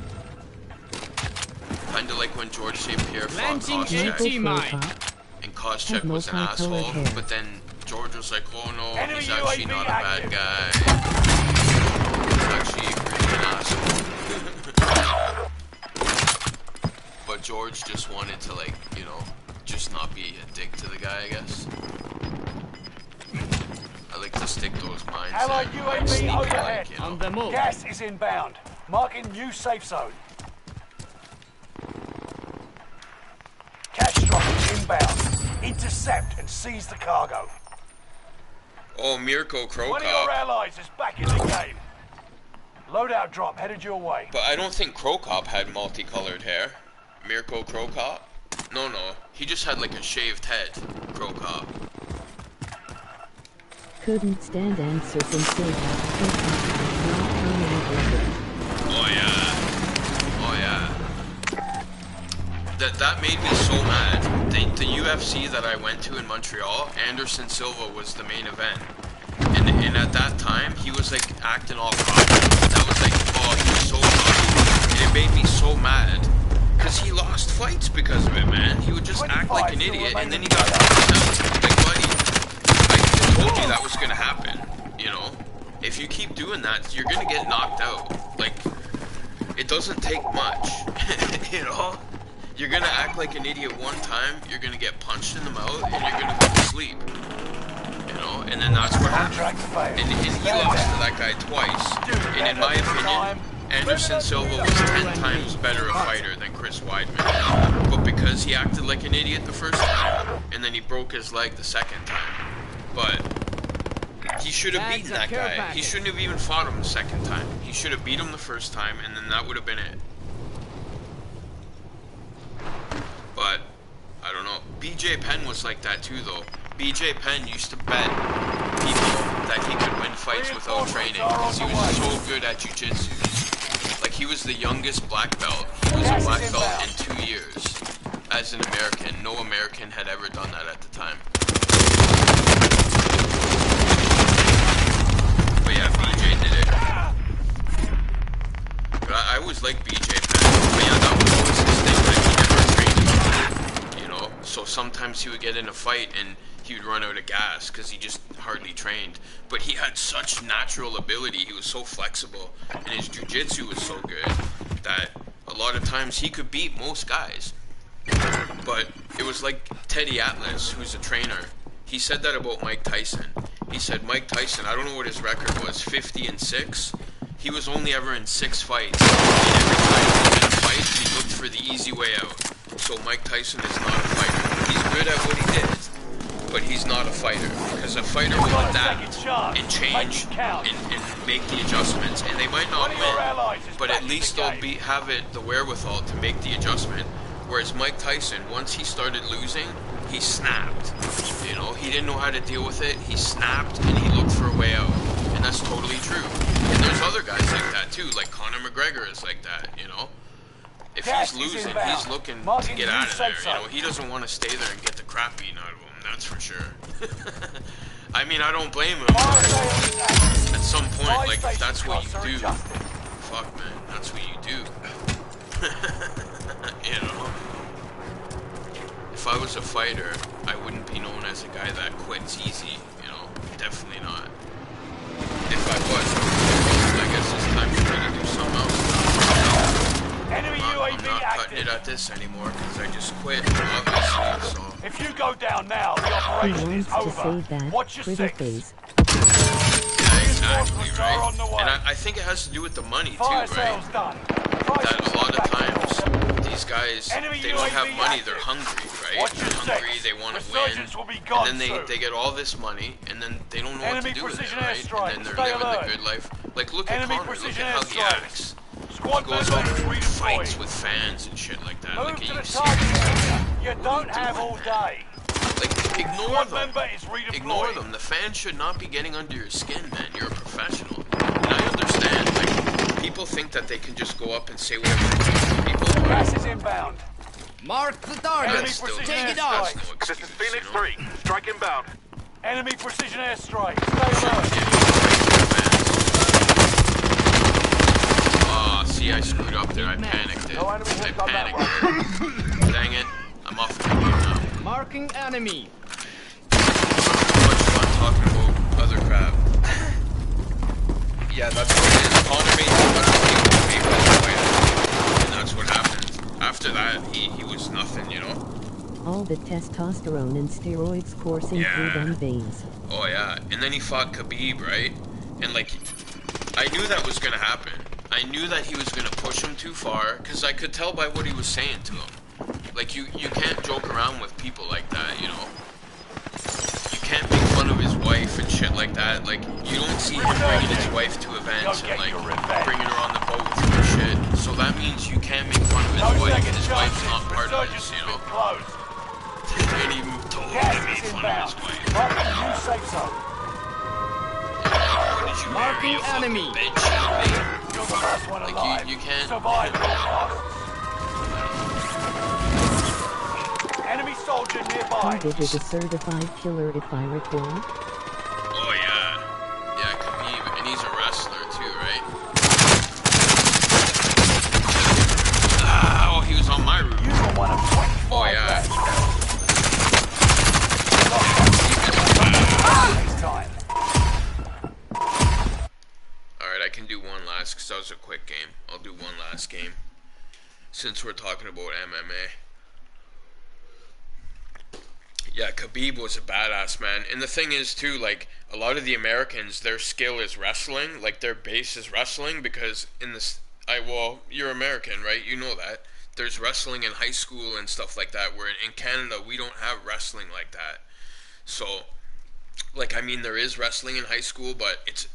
Kinda like when George St. Pierre fought Planting Koscheck, AT mine. and Koscheck was an asshole, but then George was like, oh no, Enemy he's actually UAV not a bad active. guy. He's actually really an asshole. But George just wanted to, like, you know, just not be a dick to the guy, I guess. I like to stick those mines Allied in, UAV sneak overhead. like, you know. On the move. Gas is inbound. Marking new safe zone. Cash drop is inbound. Intercept and seize the cargo. Oh, Mirko Crow One of your Cop. allies is back in the game. Loadout drop headed your way. But I don't think Crow Cop had multicolored hair. Mirko Crow Cop? No, he just had like a shaved head. Crow Cop. Couldn't stand answers and still have Oh yeah. That made me so mad. The UFC that I went to in Montreal, Anderson Silva was the main event. And at that time, he was like acting all cocky. That was like, oh, he was so cocky. And it made me so mad. Because he lost fights because of it, man. He would just act like an idiot, and then he got knocked out. Like, buddy, I told you that was going to happen, you know? If you keep doing that, you're going to get knocked out. Like, it doesn't take much, you know? You're going to act like an idiot one time, you're going to get punched in the mouth, and you're going to go to sleep. You know? And then that's what happened. And he lost to that guy twice. And in my opinion, Anderson Silva was 10 times better a fighter than Chris Weidman. But because he acted like an idiot the first time, and then he broke his leg the second time. But he should have beaten that guy. He shouldn't have even fought him the second time. He should have beat him the first time, and then that would have been it. But, I don't know. BJ Penn was like that too, though. BJ Penn used to bet people that he could win fights without training because he was so good at jiu-jitsu. Like, he was the youngest black belt. He was a black belt in 2 years as an American. No American had ever done that at the time. But yeah, BJ did it. But I always liked BJ Penn. But yeah, that was always his thing, that he never trained, you know? So sometimes he would get in a fight and he would run out of gas because he just hardly trained. But he had such natural ability, he was so flexible, and his jiu-jitsu was so good that a lot of times he could beat most guys. But it was like Teddy Atlas, who's a trainer. He said that about Mike Tyson. He said Mike Tyson, I don't know what his record was, 50-6. He was only ever in 6 fights. And every time he was in a fight, he looked for the easy way out. So Mike Tyson is not a fighter. He's good at what he did, but he's not a fighter, because a fighter will adapt and change and make the adjustments, and they might not win, but at least they'll have the wherewithal to make the adjustment. Whereas Mike Tyson, once he started losing, he snapped. You know, he didn't know how to deal with it, he snapped, and he looked for a way out. And that's totally true. And there's other guys like that too, like Conor McGregor is like that, you know? If he's losing, he's looking to get out of there, you know? He doesn't want to stay there and get the crap beaten out of him, that's for sure. I mean, I don't blame him, but at some point, like, if that's what you do, fuck, man, that's what you do. You know? If I was a fighter, I wouldn't be known as a guy that quits easy, you know? Definitely not. If I was, I guess it's time for me to do something else. I'm not cutting it at this anymore because I just quit, obviously, so... If you go down now, the He operation is wants to over. say that. Watch your Pretty six. face. Yeah, exactly, right? And I think it has to do with the money, too, Fire right? sales done. That a lot of times, these guys, they don't have money, they're hungry, right? They're hungry, they want to win, and then they get all this money, and then they don't know what to do with it, right? And then they're living the good life. Like, look at Conor, look at how he acts. He goes out and fights with fans and shit like that. Like, are you serious? You don't have all day. Like, ignore them. Member is redeployed. Ignore them. The fans should not be getting under your skin, man. You're a professional. And I understand, like, people think that they can just go up and say whatever they want to people. Gas is inbound. Mark the target. Take it off. No excuse, This is Phoenix you know? 3. Strike inbound. Enemy precision airstrike. Stay alert. Ah, See, I screwed up there. I panicked it. I panicked it. Dang it. I'm off the game now. Marking enemy. Too much fun talking about other crap. Yeah, that's what it is. Connor made too much money with the paper and that's what happened. After that, he was nothing, you know? All the testosterone and steroids coursing through them veins. Oh yeah, and then he fought Khabib, right? And like, I knew that was gonna happen. I knew that he was gonna push him too far, because I could tell by what he was saying to him. Like, you can't joke around with people like that, you know? You can't make fun of his wife and shit like that. Like, you don't see him bringing his wife to events and like, bringing her on the boat with him and shit. So that means you can't make fun of his wife, and his wife's not part of this, you know? And he totally made fun of his wife. Marking enemy. Bitch, like, you can't. Enemy soldier nearby. Khabib is a certified killer if I recall. Oh yeah. Yeah, Khabib, and he's a wrestler too, right? Ah, oh, he was on my roof. Oh yeah. Alright, I can do one last, because that was a quick game. I'll do one last game, since we're talking about MMA. Yeah, Khabib was a badass, man. And the thing is, too, like, a lot of the Americans, their skill is wrestling. Like, their base is wrestling, because in this... well, you're American, right? You know that. There's wrestling in high school and stuff like that, where in Canada, we don't have wrestling like that. So, like, I mean, there is wrestling in high school, but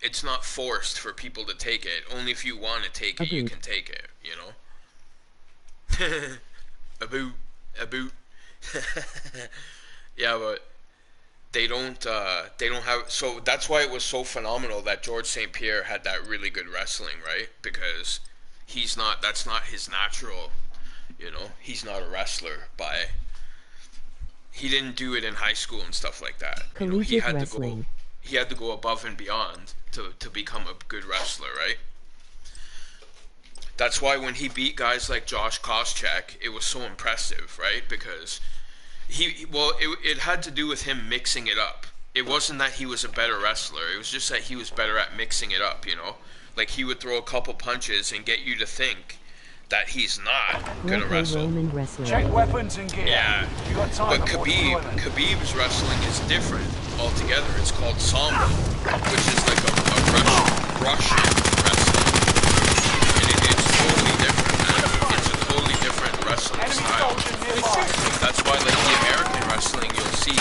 it's not forced for people to take it. Only if you want to take it, you can take it, you know? A boot. Yeah, but they don't have, so that's why it was so phenomenal that George St. Pierre had that really good wrestling, right? Because that's not his natural, you know, he's not a wrestler he didn't do it in high school and stuff like that. You know, he had to go above and beyond to become a good wrestler, right? That's why when he beat guys like Josh Koscheck, it was so impressive, right? Because it had to do with him mixing it up. It wasn't that he was a better wrestler. It was just that he was better at mixing it up, you know? Like, he would throw a couple punches and get you to think that he's not gonna wrestle. Check weapons and gear. Yeah. But Khabib's wrestling is different altogether. It's called Sambo, which is like a Russian wrestling. It's totally different, man. It's a totally different wrestling style. That's why, like, the American wrestling, you'll see,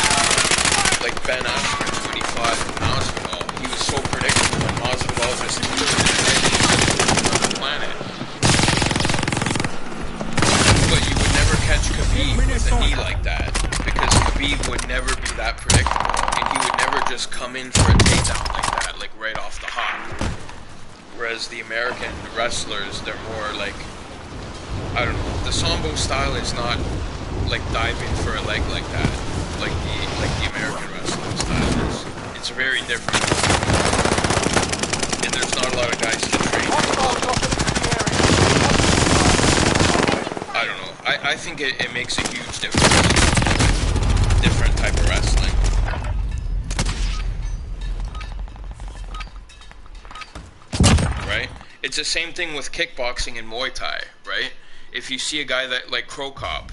like Ben Askren when he fought Masvidal, he was so predictable, and Masvidal just threw him on the planet. But you would never catch Khabib with a knee like that, because Khabib would never be that predictable, and he would never just come in for a takedown like that, like right off the hop. Whereas the American wrestlers, they're more like, I don't know, the Sambo style is not like diving for a leg like that, like the American wrestling style is. It's very different, and there's not a lot of guys to train. I don't know. I think it makes a huge difference. Different type of wrestling. Right? It's the same thing with kickboxing and Muay Thai, right? If you see a guy that, like Crow Cop's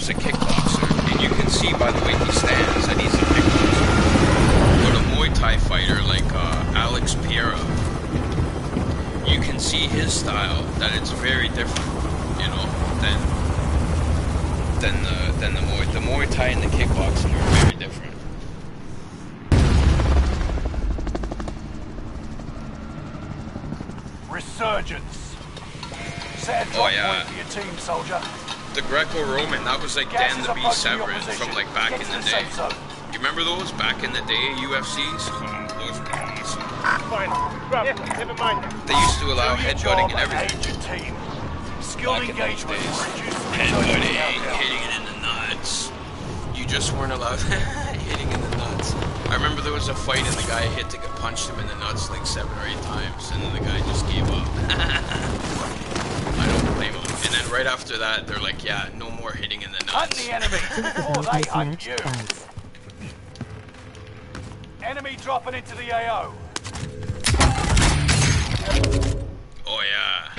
a kickboxer, and you can see by the way he stands that he's a kickboxer. But a Muay Thai fighter like Alex Pereira, you can see his style, that it's very different, you know, than the Muay Thai and the kickboxing are very different. Resurgence. Set a drop point for your team, soldier. The Greco-Roman, that was like Dan the Beast Severance from like back in the day. You remember those back in the day, UFCs? Those were awesome. Fine. Never mind. They used to allow headbutting and everything. Skilled engagement. Headbutting, hitting it in the nuts. You just weren't allowed hitting in the nuts. I remember there was a fight and the guy punched him in the nuts like 7 or 8 times, and then the guy just gave up. after that, they're like, yeah, no more hitting in the Hunt nuts. the enemy before they hunt Matched you. twice. Enemy dropping into the AO. Oh yeah.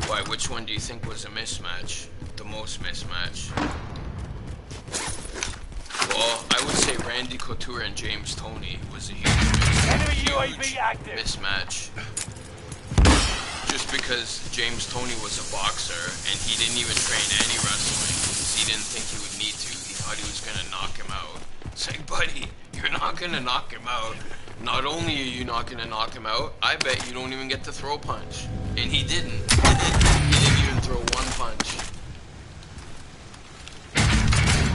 Why, which one do you think was a mismatch? The most mismatch? Well, I would say Randy Couture and James Toney was a huge UAV active. mismatch. Just because James Toney was a boxer and he didn't even train any wrestling because he didn't think he would need to. He thought he was gonna knock him out. It's like, buddy, you're not gonna knock him out. Not only are you not gonna knock him out, I bet you don't even get to throw a punch. And he didn't. He didn't even throw one punch.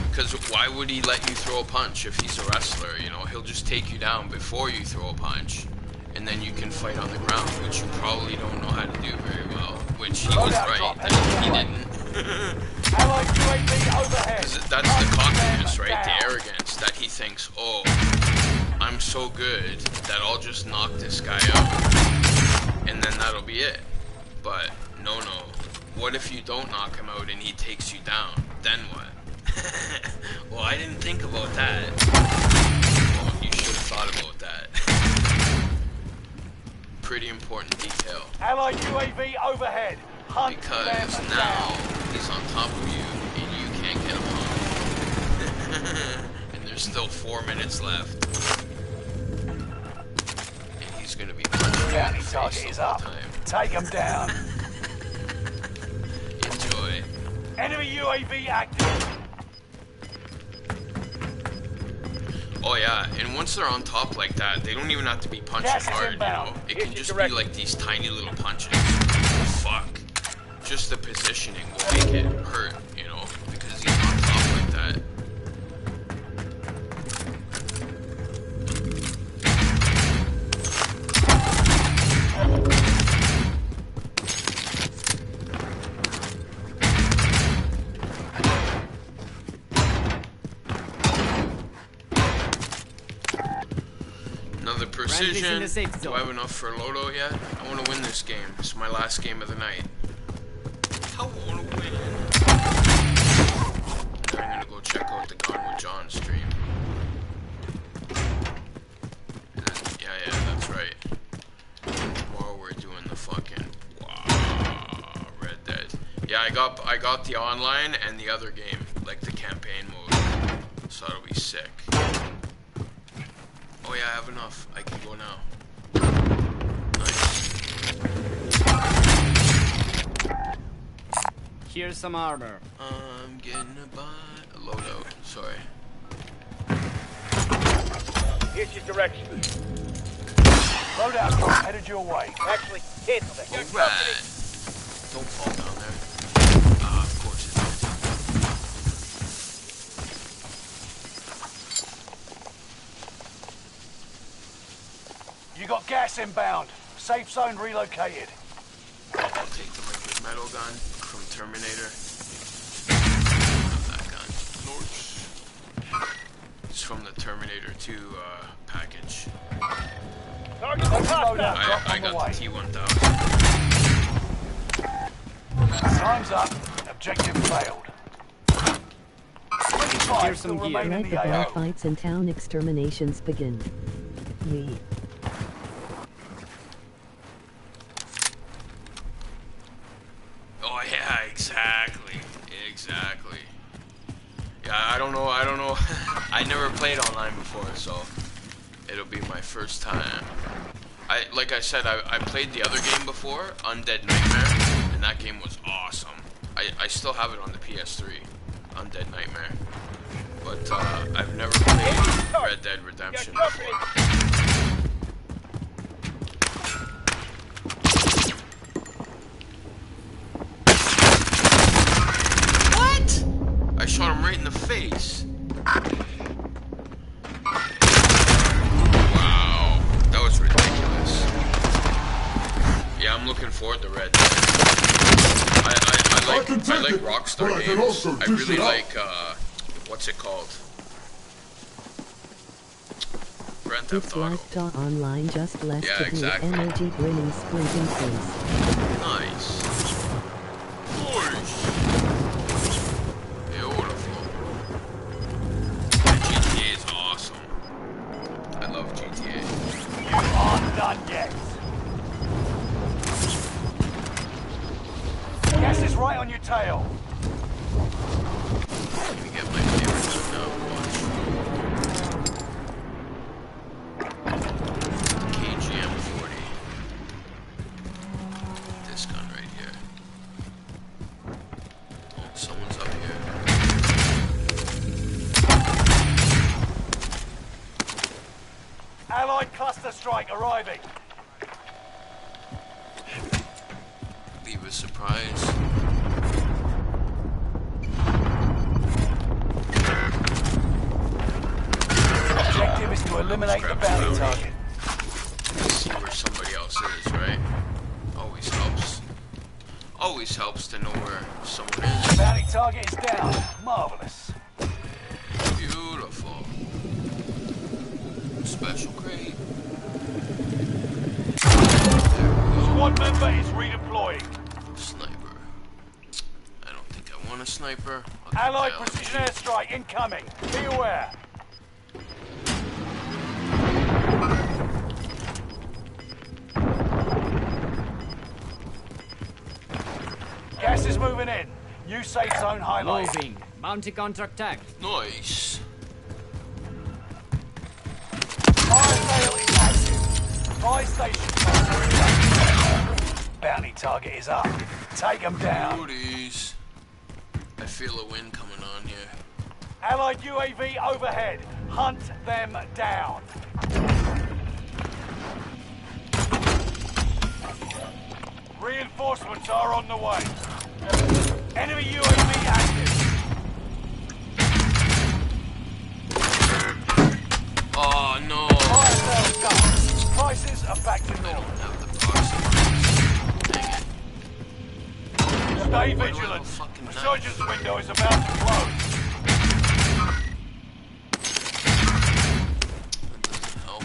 Because why would he let you throw a punch if he's a wrestler? You know, he'll just take you down before you throw a punch. And then you can fight on the ground, which you probably don't know how to do very well. Which he was right, that he didn't. Allied UAV overhead. Because that's the cockiness, right? The arrogance that he thinks, oh, I'm so good that I'll just knock this guy out. And then that'll be it. But, no. What if you don't knock him out and he takes you down? Then what? Well, I didn't think about that. Well, you should have thought about that. Pretty important detail. Allied UAV overhead. Hunt Because them now down. he's on top of you and you can't get him on. And there's still 4 minutes left. And he's gonna be punching you in Bounty the face target the is whole up. time. Take him down. Enjoy. Enemy UAV active. Oh yeah, and once they're on top like that, they don't even have to be punching Gas is hard, you know? inbound. It can just be like these tiny little punches. Oh, fuck. Just the positioning will make it hurt, you know? Because he's on top like that. Another precision. Do I have enough for Lodo yet? I want to win this game. It's my last game of the night. I want to win. Then I'm gonna go check out the Gone with John stream. Yeah, that's right. Tomorrow we're doing the fucking Red Dead. Yeah, I got the online and the other game, like the campaign mode. So that'll be sick. Oh yeah, I have enough. I can go now. Nice. Here's some armor. I'm getting a loadout. Sorry. Here's your direction. Loadout drop headed your way. Actually, cancel that. Alright. Don't fall down there. Ah, of course it's empty. You got gas inbound. Safe zone relocated. I'll take the liquid metal gun from Terminator. Not that gun. It's from the Terminator 2 package. Target hostile. I got the T-1000. Time's up. Objective failed. 25 Here's some still gear. remain in Let the the bar AO. fights and town exterminations begin. Yeet. Oh yeah, exactly. Yeah, I don't know. I never played online before, so it'll be my first time. Like I said, I played the other game before, Undead Nightmare, and that game was awesome. I still have it on the PS3, Undead Nightmare. But I've never played Red Dead Redemption before. I shot him right in the face. Wow, that was ridiculous. Yeah, I'm looking forward to Red Dead. I like Rockstar games. I really like, what's it called? Grand Theft It's Auto. like Ta Online just less Yeah, to do exactly. energy grinning splinting face. Nice. Nice. Beautiful. GTA is awesome. I love GTA. You aren't done yet. Gas is right on your tail. Let me get my favorite gun now. Watch. KGM 40. This gun right here. Oh, someone's up here. Allied cluster strike arriving. Leave a surprise. Objective is to eliminate the bounty target. See where somebody else is, right? Always helps. Always helps to know where someone is. Bounty target is down. Marvelous. Beautiful. Special crate. Squad member is redeploying. Sniper. I don't think I want a sniper. Allied precision airstrike incoming. Be aware. Gas is moving in. New safe zone highlight. Moving. Bounty contract tagged. Nice. Fire sale is active. Fire station cluster is active. Bounty target is up. Take them down. Booties. I feel a wind coming on here. Allied UAV overhead. Hunt them down. Reinforcements are on the way. Enemy UAV active. Oh no! Fire sales done. Prices are back to I normal. don't have the proxy. Dang it. Stay Why do I have a vigilant. fucking knife? Resurgence window is about to close. That doesn't help.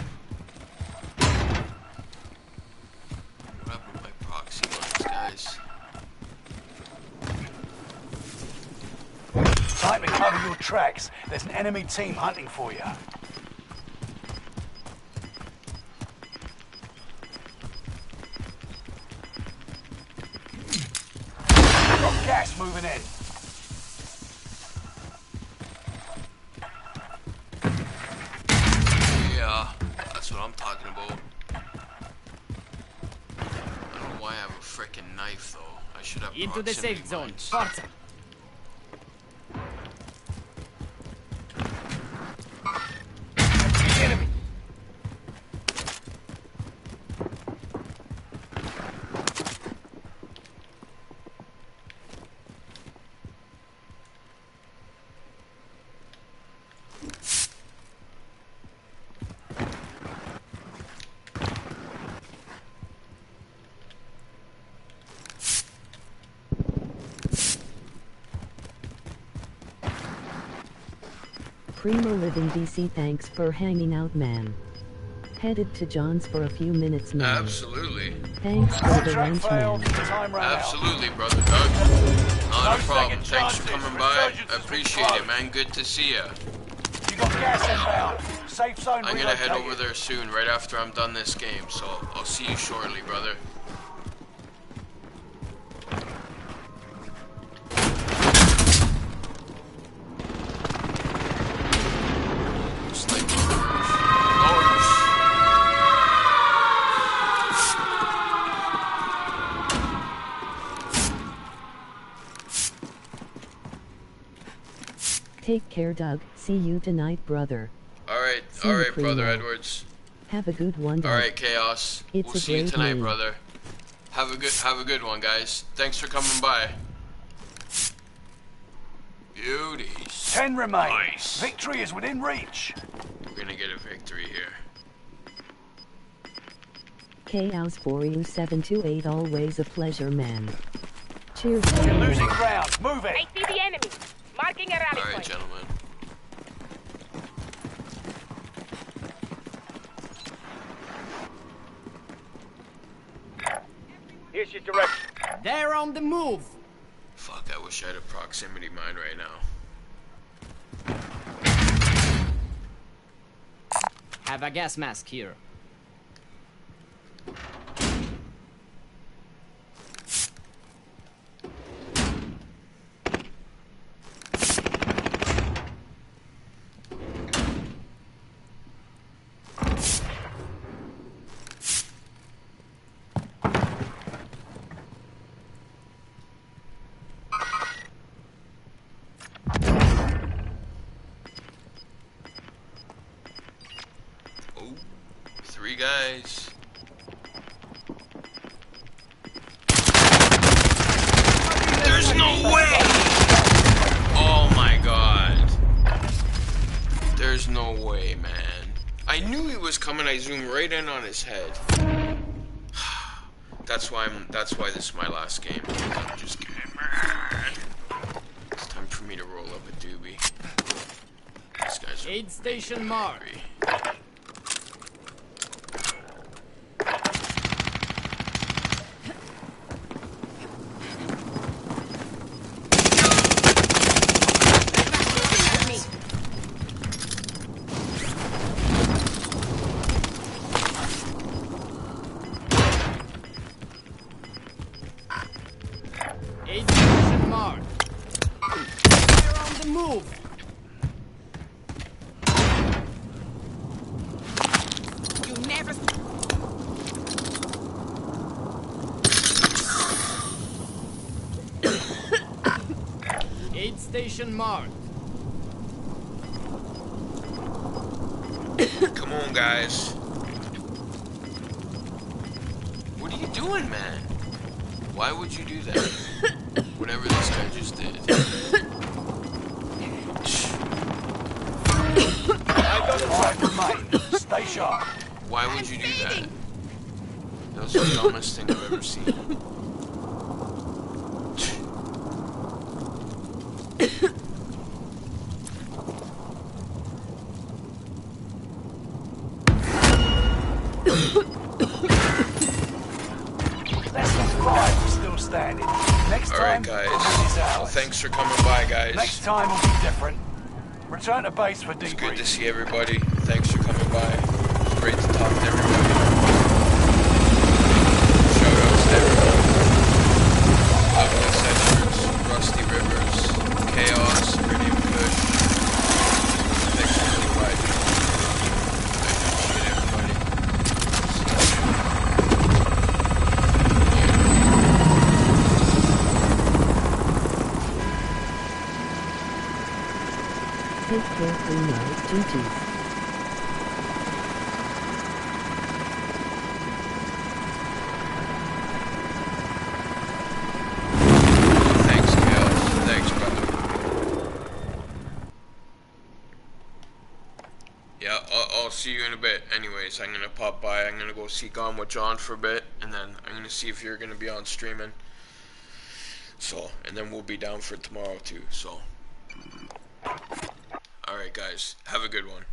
What happened to my proxy lines, guys? Time to cover your tracks. There's an enemy team hunting for you. Got gas moving in. Yeah, that's what I'm talking about. I don't know why I have a frickin' knife though. I should have Into the proximity safe zone. mines. Forza. The enemy. Primo living DC, thanks for hanging out, man. Headed to John's for a few minutes now. Absolutely. Thanks for the Contract lunch, failed. man. Time ran out. Absolutely, brother Doug. Not a problem. second Thanks for chances. coming by. Resurgence I has been appreciate it, closed. man. Good to see ya. You got gas inbound. Safe zone I'm gonna head relocated. over there soon, right after I'm done this game. So I'll see you shortly, brother. Sniper. Take care, Doug. See you tonight, brother. Alright, See you, alright, brother Primo. Edwards. Have a good one, Doug. Alright, Chaos. It's We'll a see you great tonight, name. brother. Have a good one, guys. Thanks for coming by. Beauties. 10 remain. Nice. Victory is within reach. We're gonna get a victory here. Chaos for you 728, always a pleasure, man. Cheers. You're Primo. losing ground. Move I it. see the enemy. Marking a rally Alright, point. gentlemen. gives you direction. They're on the move. Fuck, I wish I had a proximity mine right now. Have a gas mask here. Oh, 3 guys. There's no way! Oh my god. There's no way, man. I knew he was coming. I zoomed right in on his head. That's why this is my last game. I'm just getting mad. It's time for me to roll up a doobie. These guys are Aid station marked. angry. Aid station marked. They're on the move. You never. Aid station marked. Come on, guys. What are you doing, man? Why would you do that? Whatever this guy just did. Five remain. Stay sharp. Why would you do that? That was the dumbest thing I've ever seen. Less than 5 still standing. Next time, Alright, guys. the win is Well, ours. thanks for coming by, guys. Next time will be different. Return to base for It's good to debrief. see everybody. Thanks for coming by. It's great to talk to everybody. Shoutouts to everybody. Ugly Sessions, Rusty Rivers, Chaos, Pretty Kush. Thanks for coming by. I appreciate everybody. Take care, Primo. GG's. Thanks, Chaos. Thanks, brother. Yeah, I'll see you in a bit. Anyways, I'm gonna pop by. I'm gonna go see Gone with John for a bit, and then I'm gonna see if you're gonna be on streaming. So, and then we'll be down for tomorrow too. So, all right, guys, have a good one.